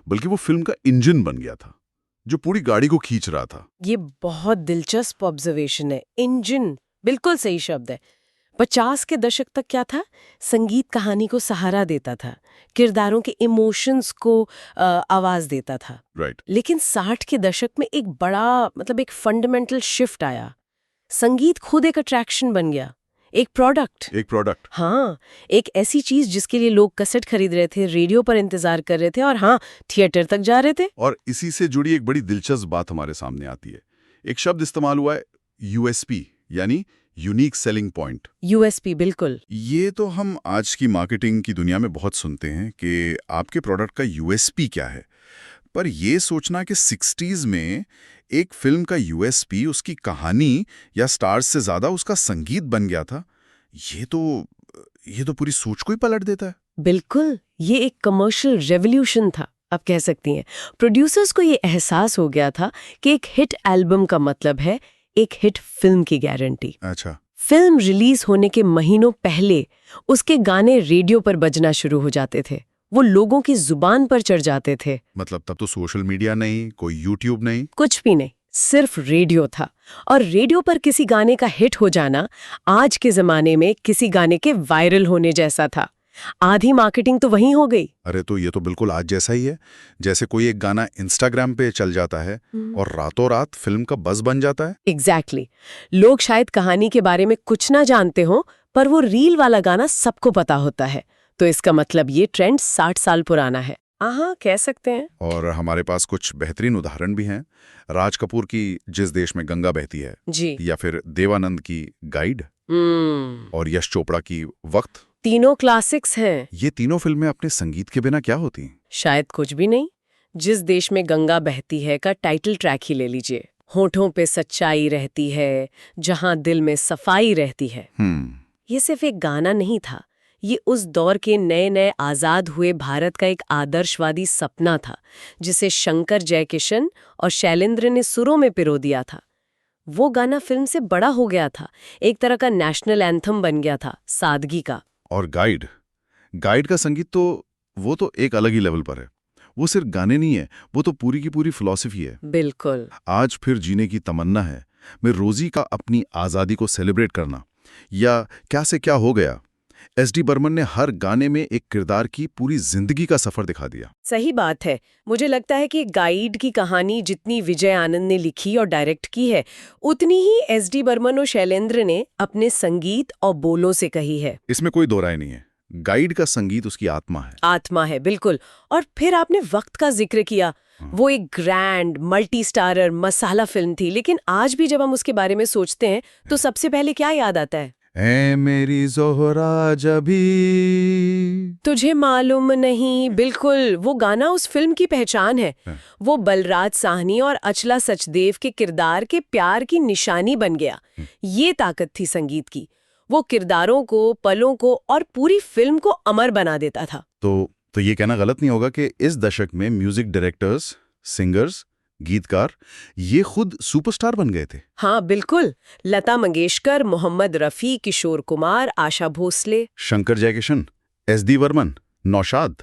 वो फिल्म का इंजन बन गया था, जो पूरी गाड़ी को खींच रहा था। ये बहुत दिलचस्प ऑब्जर्वेशन है। इंजन बिल्कुल सही शब्द है। 50 के दशक तक क्या था? संगीत कहानी को सहारा देता था, किरदारों के इमोशंस को आवाज देता था। राइट। लेकिन 60 के दशक में एक बड़ा एक फंडामेंटल शिफ्ट आया। संगीत खुद एक अट्रैक्शन बन गया, एक प्रोडक्ट। हाँ, एक ऐसी चीज जिसके लिए लोग कैसेट खरीद रहे थे, रेडियो पर इंतजार कर रहे थे और हाँ, थिएटर तक जा रहे थे। और इसी से जुड़ी एक बड़ी दिलचस्प बात हमारे सामने आती है। एक शब्द इस्तेमाल हुआ है, यूएसपी, यानी यूनिक सेलिंग पॉइंट। यूएसपी, बिल्कुल। ये तो हम आज की मार्केटिंग की दुनिया में बहुत सुनते हैं कि आपके प्रोडक्ट का यूएसपी क्या है, पर ये सोचना कि 60s में एक फिल्म का यूएसपी उसकी कहानी या स्टार्स से ज्यादा उसका संगीत बन गया था, ये तो पूरी सोच को ही पलट देता है। बिल्कुल, ये एक कमर्शियल रेवोल्यूशन था, आप कह सकती हैं। प्रोड्यूसर्स को ये एहसास हो गया था कि एक हिट एल्बम का मतलब है एक हिट फिल्म की गारंटी। अच्छा। फिल्म रिलीज होने के महीनों पहले उसके गाने रेडियो पर बजना शुरू हो जाते थे, वो लोगों की जुबान पर चढ़ जाते थे। मतलब तब तो सोशल मीडिया नहीं, कोई यूट्यूब नहीं, कुछ भी नहीं, सिर्फ रेडियो था। और रेडियो पर किसी गाने का हिट हो जाना आज के जमाने में किसी गाने के वायरल होने जैसा था। आधी मार्केटिंग तो वहीं हो गई। अरे तो ये तो बिल्कुल आज जैसा ही है, जैसे कोई एक गाना इंस्टाग्राम पे चल जाता है और रातों रात फिल्म का बज़ बन जाता है। एग्जैक्टली लोग शायद कहानी के बारे में कुछ ना जानते हो, पर वो रील वाला गाना सबको पता होता है। तो इसका मतलब ये ट्रेंड 60 साल पुराना है। हाँ, कह सकते हैं। और हमारे पास कुछ बेहतरीन उदाहरण भी हैं। राज कपूर की जिस देश में गंगा बहती है जी। या फिर देवानंद की गाइड और यश चोपड़ा की वक्त। तीनों क्लासिक्स हैं। ये तीनों फिल्में अपने संगीत के बिना क्या होती? शायद कुछ भी नहीं। जिस देश में गंगा बहती है का टाइटल ट्रैक ही ले लीजिए। होठों पे सच्चाई रहती है, जहां दिल में सफाई रहती है। ये सिर्फ एक गाना नहीं था, ये उस दौर के नए नए आजाद हुए भारत का एक आदर्शवादी सपना था, जिसे शंकर जयकिशन और शैलेंद्र ने सुरों में पिरो दिया था। वो गाना फिल्म से बड़ा हो गया था, एक तरह का नेशनल एंथम बन गया था, सादगी का। और गाइड का संगीत तो वो तो एक अलग ही लेवल पर है। वो सिर्फ गाने नहीं है, वो तो पूरी की पूरी फिलॉसफी है। बिल्कुल। आज फिर जीने की तमन्ना है, मैं रोजी का अपनी आज़ादी को सेलिब्रेट करना, या क्या से क्या हो गया। एस.डी. बर्मन ने हर गाने में एक किरदार की पूरी जिंदगी का सफर दिखा दिया। सही बात है। मुझे लगता है कि गाइड की कहानी जितनी विजय आनंद ने लिखी और डायरेक्ट की है, उतनी ही एस.डी. बर्मन और शैलेंद्र ने अपने संगीत और बोलों से कही है। इसमें कोई दो राय नहीं है। गाइड का संगीत उसकी आत्मा है। आत्मा है, बिल्कुल। और फिर आपने वक्त का जिक्र किया। वो एक ग्रैंड मल्टी स्टारर मसाला फिल्म थी, लेकिन आज भी जब हम उसके बारे में सोचते हैं तो सबसे पहले क्या याद आता है? ऐ मेरी ज़ोहरा जबी तुझे मालूम नहीं। बिल्कुल, वो गाना उस फिल्म की पहचान है। वो बलराज साहनी और अचला सचदेव के किरदार के प्यार की निशानी बन गया। ये ताकत थी संगीत की। वो किरदारों को, पलों को और पूरी फिल्म को अमर बना देता था। तो ये कहना गलत नहीं होगा कि इस दशक में म्यूजिक डायरेक्टर्स, सिंगर्स, गीतकार ये खुद सुपरस्टार बन गए थे। हाँ बिल्कुल। लता मंगेशकर, मोहम्मद रफ़ी, किशोर कुमार, आशा भोसले, शंकर जयकिशन, एस.डी. बर्मन, नौशाद,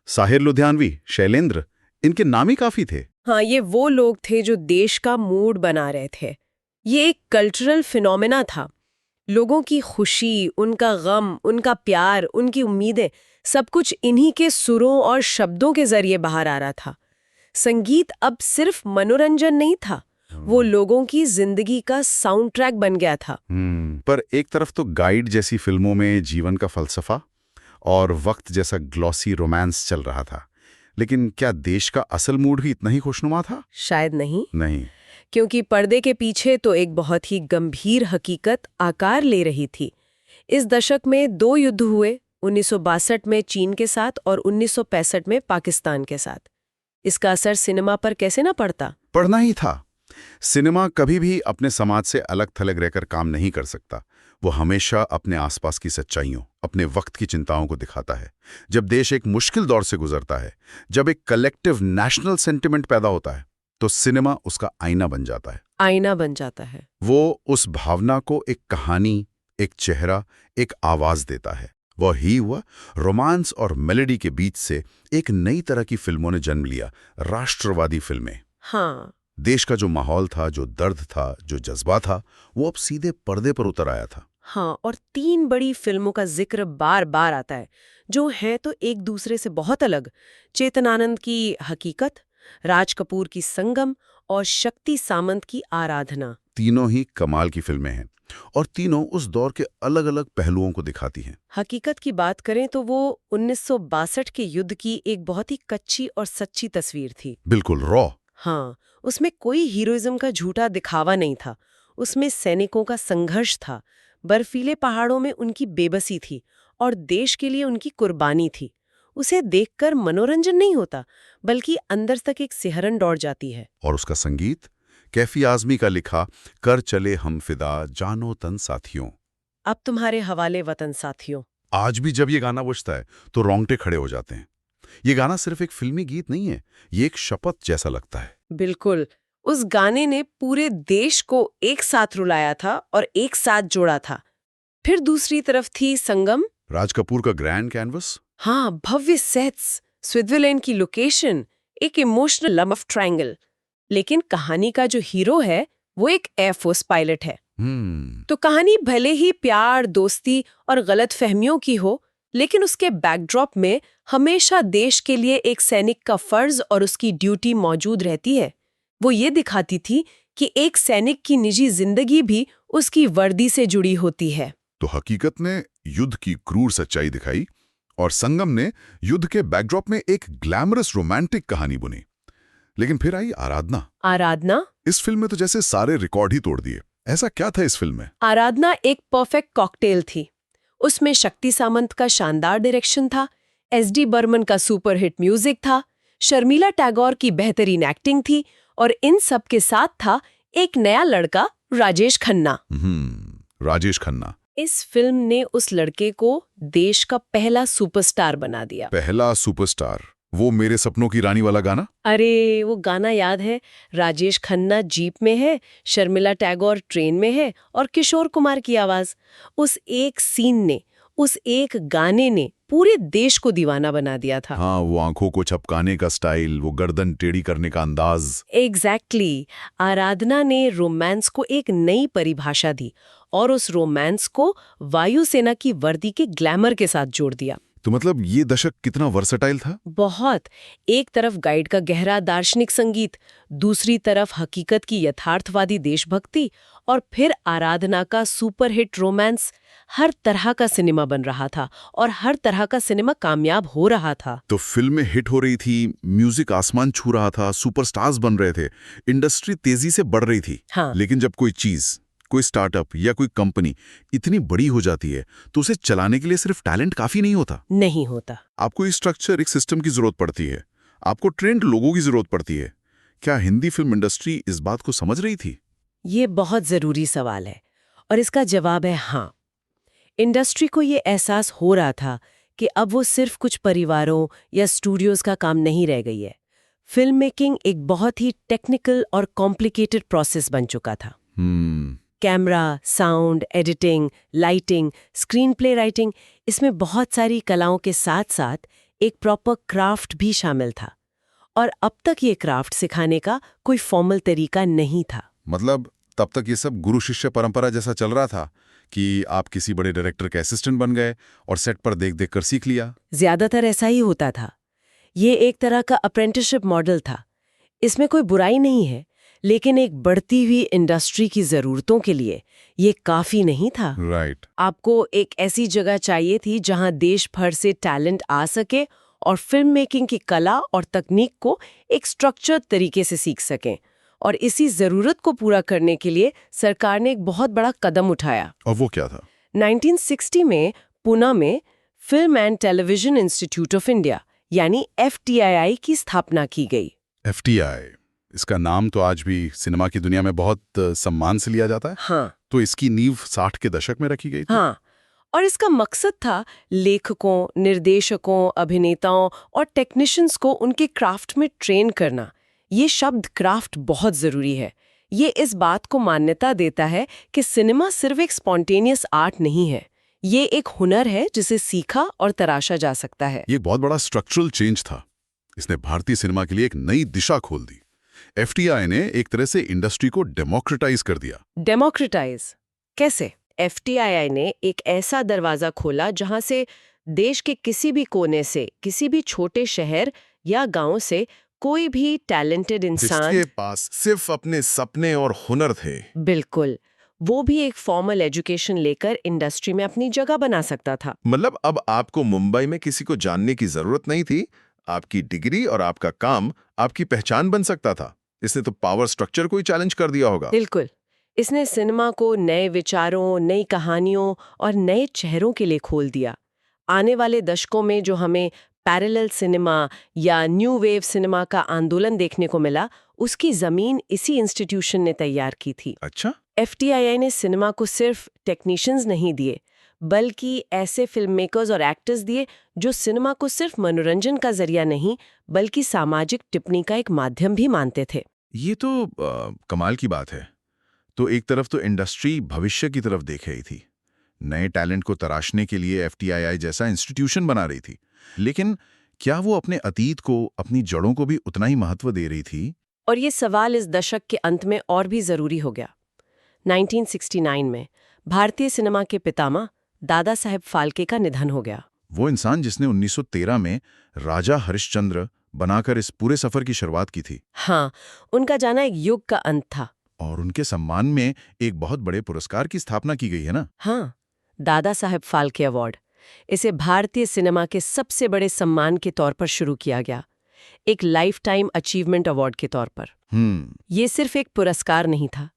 साहिर लुधियानवी, शैलेंद्र, इनके नाम ही काफी थे। हाँ, ये वो लोग थे जो देश का मूड बना रहे थे। ये एक कल्चरल फिनोमेना था। लोगों की खुशी, उनका गम, उनका प्यार, उनकी उम्मीदें, सब कुछ इन्हीं के सुरों और शब्दों के जरिए बाहर आ रहा था। संगीत अब सिर्फ मनोरंजन नहीं था, वो लोगों की जिंदगी का साउंड ट्रैक बन गया था। पर एक तरफ तो गाइड जैसी फिल्मों में जीवन का फलसफा और वक्त जैसा ग्लॉसी रोमांस चल रहा था, लेकिन क्या देश का असल मूड भी इतना ही खुशनुमा था? शायद नहीं, क्योंकि पर्दे के पीछे तो एक बहुत ही गंभीर हकीकत आकार ले रही थी। इस दशक में 2 युद्ध हुए, 1962 में चीन के साथ और 1965 में पाकिस्तान के साथ। इसका असर सिनेमा पर कैसे ना पड़ता? पढ़ना ही था। सिनेमा कभी भी अपने समाज से अलग थलग रहकर काम नहीं कर सकता। वो हमेशा अपने आसपास की सच्चाइयों, अपने वक्त की चिंताओं को दिखाता है। जब देश एक मुश्किल दौर से गुजरता है, जब एक कलेक्टिव नेशनल सेंटिमेंट पैदा होता है, तो सिनेमा उसका आईना बन जाता है। वो उस भावना को एक कहानी, एक चेहरा, एक आवाज देता है। वही हुआ रोमांस और मेलोडी के बीच से एक नई तरह की फिल्मों ने जन्म लिया, राष्ट्रवादी फिल्में। हाँ, देश का जो माहौल था, जो दर्द था, जो जज्बा था, वो अब सीधे पर्दे पर उतर आया था। हाँ, और 3 बड़ी फिल्मों का जिक्र बार बार आता है, जो है तो एक दूसरे से बहुत अलग। चेतन आनंद की हकीकत, राज कपूर की संगम और शक्ति सामंत की आराधना। तीनों ही कमाल की फिल्में हैं और तीनों उस दौर के अलग अलग पहलुओं को दिखाती हैं। हकीकत की बात करें तो वो 1962 के युद्ध की एक बहुत ही कच्ची और सच्ची तस्वीर थी। बिल्कुल रॉ। हाँ, उसमें कोई हीरोइज्म का झूठा दिखावा नहीं था। उसमें सैनिकों का संघर्ष था, बर्फीले पहाड़ों में उनकी बेबसी थी और देश के लिए उनकी कुर्बानी थी। उसे देखकर मनोरंजन नहीं होता, बल्कि अंदर तक एक सिहरन दौड़ जाती है। और उसका संगीत कैफी आजमी का लिखा कर चले हम फिदा जानो तन साथियों। अब तुम्हारे हवाले वतन साथियों। आज भी जब ये गाना बजता है तो रोंगटे खड़े हो जाते हैं। ये गाना सिर्फ एक फिल्मी गीत नहीं है, ये एक शपथ जैसा लगता है। बिल्कुल, उस गाने ने पूरे देश को एक साथ रुलाया था और एक साथ जोड़ा था। फिर दूसरी तरफ थी संगम, राज कपूर का ग्रैंड कैनवस। हाँ, भव्य सेट्स, स्विट्जरलैंड की लोकेशन, एक इमोशनल लव ऑफ ट्रायंगल। लेकिन कहानी का जो हीरो है वो एक एयरफोर्स पायलट है। तो कहानी भले ही प्यार, दोस्ती और गलत फहमियों की हो, लेकिन उसके बैकड्रॉप में हमेशा देश के लिए एक सैनिक का फर्ज और उसकी ड्यूटी मौजूद रहती है। वो ये दिखाती थी कि एक सैनिक की निजी जिंदगी भी उसकी वर्दी से जुड़ी होती है। तो हकीकत ने युद्ध की क्रूर सच्चाई दिखाई और संगम ने युद्ध के बैकड्रॉप में एक ग्लैमरस रोमांटिक कहानी बुनी। लेकिन फिर आई आराधना। आराधना? इस फिल्म में तो जैसे सारे रिकॉर्ड ही तोड़ दिए। ऐसा क्या था इस फिल्म में? आराधना एक परफेक्ट कॉकटेल थी। उसमें शक्ति सामंत का शानदार डायरेक्शन था, एस.डी. बर्मन का सुपरहिट म्यूजिक था, शर्मिला टैगोर की बेहतरीन एक्टिंग थी और इन सब के साथ था एक नया लड़का, राजेश खन्ना। राजेश खन्ना। इस फिल्म ने उस लड़के को देश का पहला सुपरस्टार बना दिया। पहला सुपरस्टार? वो मेरे सपनों की रानी वाला गाना? अरे वो गाना याद है? राजेश खन्ना जीप में है, शर्मिला टैगोर ट्रेन में है और किशोर कुमार की आवाज। उस एक सीन ने, उस एक गाने ने पूरे देश को दीवाना बना दिया था। हाँ, वो आंखों को छपकाने का स्टाइल, वो गर्दन टेढ़ी करने का अंदाज। एग्जैक्टली। आराधना ने रोमांस को एक नई परिभाषा दी और उस रोमांस को वायुसेना की वर्दी के ग्लैमर के साथ जोड़ दिया। तो मतलब ये दशक कितना वर्सेटाइल था? बहुत। एक तरफ गाइड का गहरा दार्शनिक संगीत, दूसरी तरफ हकीकत की यथार्थवादी देशभक्ति और फिर आराधना का सुपरहिट रोमांस। हर तरह का सिनेमा बन रहा था और हर तरह का सिनेमा कामयाब हो रहा था। तो फिल्में हिट हो रही थी, म्यूजिक आसमान छू रहा था, सुपरस्टार्स बन रहे थे, इंडस्ट्री तेजी से बढ़ रही थी। हाँ। लेकिन जब कोई चीज, कोई स्टार्टअप या कोई कंपनी इतनी बड़ी हो जाती है तो उसे चलाने के लिए सिर्फ टैलेंट काफी नहीं होता। नहीं होता। आपको एक स्ट्रक्चर, एक सिस्टम की जरूरत पड़ती है। आपको ट्रेंड लोगों की जरूरत पड़ती है। क्या हिंदी फिल्म इंडस्ट्री इस बात को समझ रही थी? ये बहुत जरूरी सवाल है और इसका जवाब है हाँ। इंडस्ट्री को ये एहसास हो रहा था कि अब वो सिर्फ कुछ परिवारों या स्टूडियोज का काम नहीं रह गई है। फिल्म मेकिंग एक बहुत ही टेक्निकल और कॉम्प्लिकेटेड प्रोसेस बन चुका था। Camera, sound, editing, lighting, screen play writing, इसमें बहुत सारी कलाओं के साथ साथ एक प्रॉपर क्राफ्ट भी शामिल था। और अब तक ये क्राफ्ट सिखाने का कोई फॉर्मल तरीका नहीं था। मतलब तब तक ये सब गुरु शिष्य परंपरा जैसा चल रहा था कि आप किसी बड़े डायरेक्टर के असिस्टेंट बन गए और सेट पर देख देख कर सीख लिया। ज्यादातर ऐसा ही होता था। ये एक तरह का अप्रेंटिसशिप मॉडल था। इसमें कोई बुराई नहीं है, लेकिन एक बढ़ती हुई इंडस्ट्री की जरूरतों के लिए ये काफी नहीं था। राइट। आपको एक ऐसी जगह चाहिए थी जहां देश भर से टैलेंट आ सके और फिल्म मेकिंग की कला और तकनीक को एक स्ट्रक्चर्ड तरीके से सीख सकें। और इसी जरूरत को पूरा करने के लिए सरकार ने एक बहुत बड़ा कदम उठाया। और वो क्या था? 1960 में पुणे में film and television institute of India यानी FTII की स्थापना की गई। FTI, इसका नाम तो आज भी सिनेमा की दुनिया में बहुत सम्मान से लिया जाता है। हाँ। तो इसकी नींव 60 के दशक में रखी गई थी। हाँ, और इसका मकसद था लेखकों, निर्देशकों, अभिनेताओं और टेक्नीशियंस को उनके क्राफ्ट में ट्रेन करना। ये शब्द क्राफ्ट बहुत जरूरी है। ये इस बात को मान्यता देता है कि सिनेमा सिर्फ एक स्पॉन्टेनियस आर्ट नहीं है, ये एक हुनर है जिसे सीखा और तराशा जा सकता है। ये बहुत बड़ा स्ट्रक्चरल चेंज था। इसने भारतीय सिनेमा के लिए एक नई दिशा खोल दी। FTI ने एक तरह से इंडस्ट्री को डेमोक्रेटाइज कर दिया। डेमोक्रेटाइज कैसे? FTII ने एक ऐसा दरवाजा खोला जहां से देश के किसी भी कोने से, किसी भी छोटे शहर या गांव से कोई भी टैलेंटेड इंसान, जिसके पास सिर्फ अपने सपने और हुनर थे, बिल्कुल, वो भी एक फॉर्मल एजुकेशन लेकर इंडस्ट्री में अपनी जगह बना सकता था। मतलब अब आपको मुंबई में किसी को जानने की जरूरत नहीं थी। आपकी डिग्री और आपका काम आपकी पहचान बन सकता था। इसने तो पावर स्ट्रक्चर को ही चैलेंज कर दिया होगा। बिल्कुल। इसने सिनेमा को नए विचारों, नई कहानियों और नए चेहरों के लिए खोल दिया। आने वाले दशकों में जो हमें पैरेलल सिनेमा या न्यू वेव सिनेमा का आंदोलन देखने को मिला, उसकी जमीन इसी इंस्टीट्यूशन ने तैयार की थी। अच्छा। FTII ने सिनेमा को सिर्फ टेक्नीशियंस नहीं दिए, बल्कि ऐसे फिल्म मेकर्स और एक्टर्स दिए जो सिनेमा को सिर्फ मनोरंजन का जरिया नहीं, बल्कि सामाजिक टिप्पणी का एक माध्यम भी मानते थे। ये तो कमाल की बात है। तो एक तरफ तो इंडस्ट्री भविष्य की तरफ देख रही थी, नए टैलेंट को तराशने के लिए FTII जैसा इंस्टीट्यूशन बना रही थी, लेकिन क्या वो अपने अतीत को, अपनी जड़ों को भी उतना ही महत्व दे रही थी? और ये सवाल इस दशक के अंत में और भी जरूरी हो गया। 1969 में भारतीय सिनेमा के पितामह दादा साहेब फाल्के का निधन हो गया। वो इंसान जिसने 1913 में राजा हरिश्चंद्र बनाकर इस पूरे सफर की शुरुआत की थी। हाँ, उनका जाना एक युग का अंत था। और उनके सम्मान में एक बहुत बड़े पुरस्कार की स्थापना की गई है ना। हाँ, दादा साहेब फाल्के अवार्ड। इसे भारतीय सिनेमा के सबसे बड़े सम्मान के तौर पर शुरू किया गया, एक लाइफ टाइम अचीवमेंट अवार्ड के तौर पर। ये सिर्फ एक पुरस्कार नहीं था,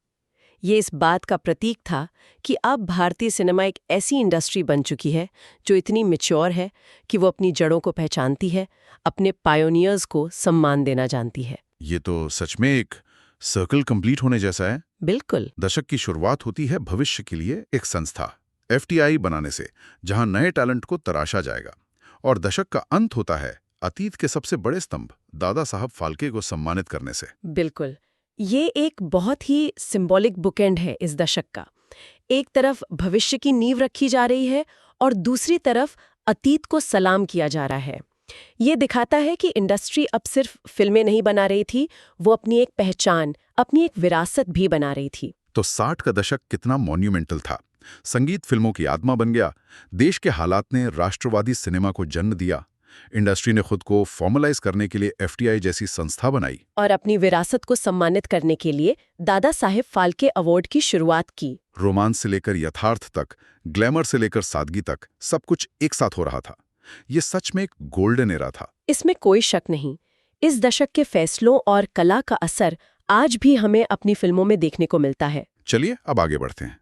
ये इस बात का प्रतीक था कि अब भारतीय सिनेमा एक ऐसी इंडस्ट्री बन चुकी है जो इतनी मैच्योर है कि वो अपनी जड़ों को पहचानती है, अपने पायोनियर्स को सम्मान देना जानती है। ये तो सच में एक सर्कल कंप्लीट होने जैसा है। बिल्कुल। दशक की शुरुआत होती है भविष्य के लिए एक संस्था FTI बनाने से, जहां नए टैलेंट को तराशा जाएगा, और दशक का अंत होता है अतीत के सबसे बड़े स्तंभ दादा साहब फाल्के को सम्मानित करने से। बिल्कुल, ये एक बहुत ही सिंबॉलिक बुकएंड है इस दशक का। एक तरफ भविष्य की नींव रखी जा रही है और दूसरी तरफ अतीत को सलाम किया जा रहा है। ये दिखाता है कि इंडस्ट्री अब सिर्फ फिल्में नहीं बना रही थी, वो अपनी एक पहचान, अपनी एक विरासत भी बना रही थी। तो 60 का दशक कितना मॉन्यूमेंटल था। संगीत फिल्मों की आत्मा बन गया, देश के हालात ने राष्ट्रवादी सिनेमा को जन्म दिया, इंडस्ट्री ने खुद को फॉर्मलाइज करने के लिए FTI जैसी संस्था बनाई, और अपनी विरासत को सम्मानित करने के लिए दादा साहेब फाल्के अवार्ड की शुरुआत की। रोमांस से लेकर यथार्थ तक, ग्लैमर से लेकर सादगी तक, सब कुछ एक साथ हो रहा था। ये सच में एक गोल्डन एरा था। इसमें कोई शक नहीं। इस दशक के फैसलों और कला का असर आज भी हमें अपनी फिल्मों में देखने को मिलता है। चलिए अब आगे बढ़ते हैं।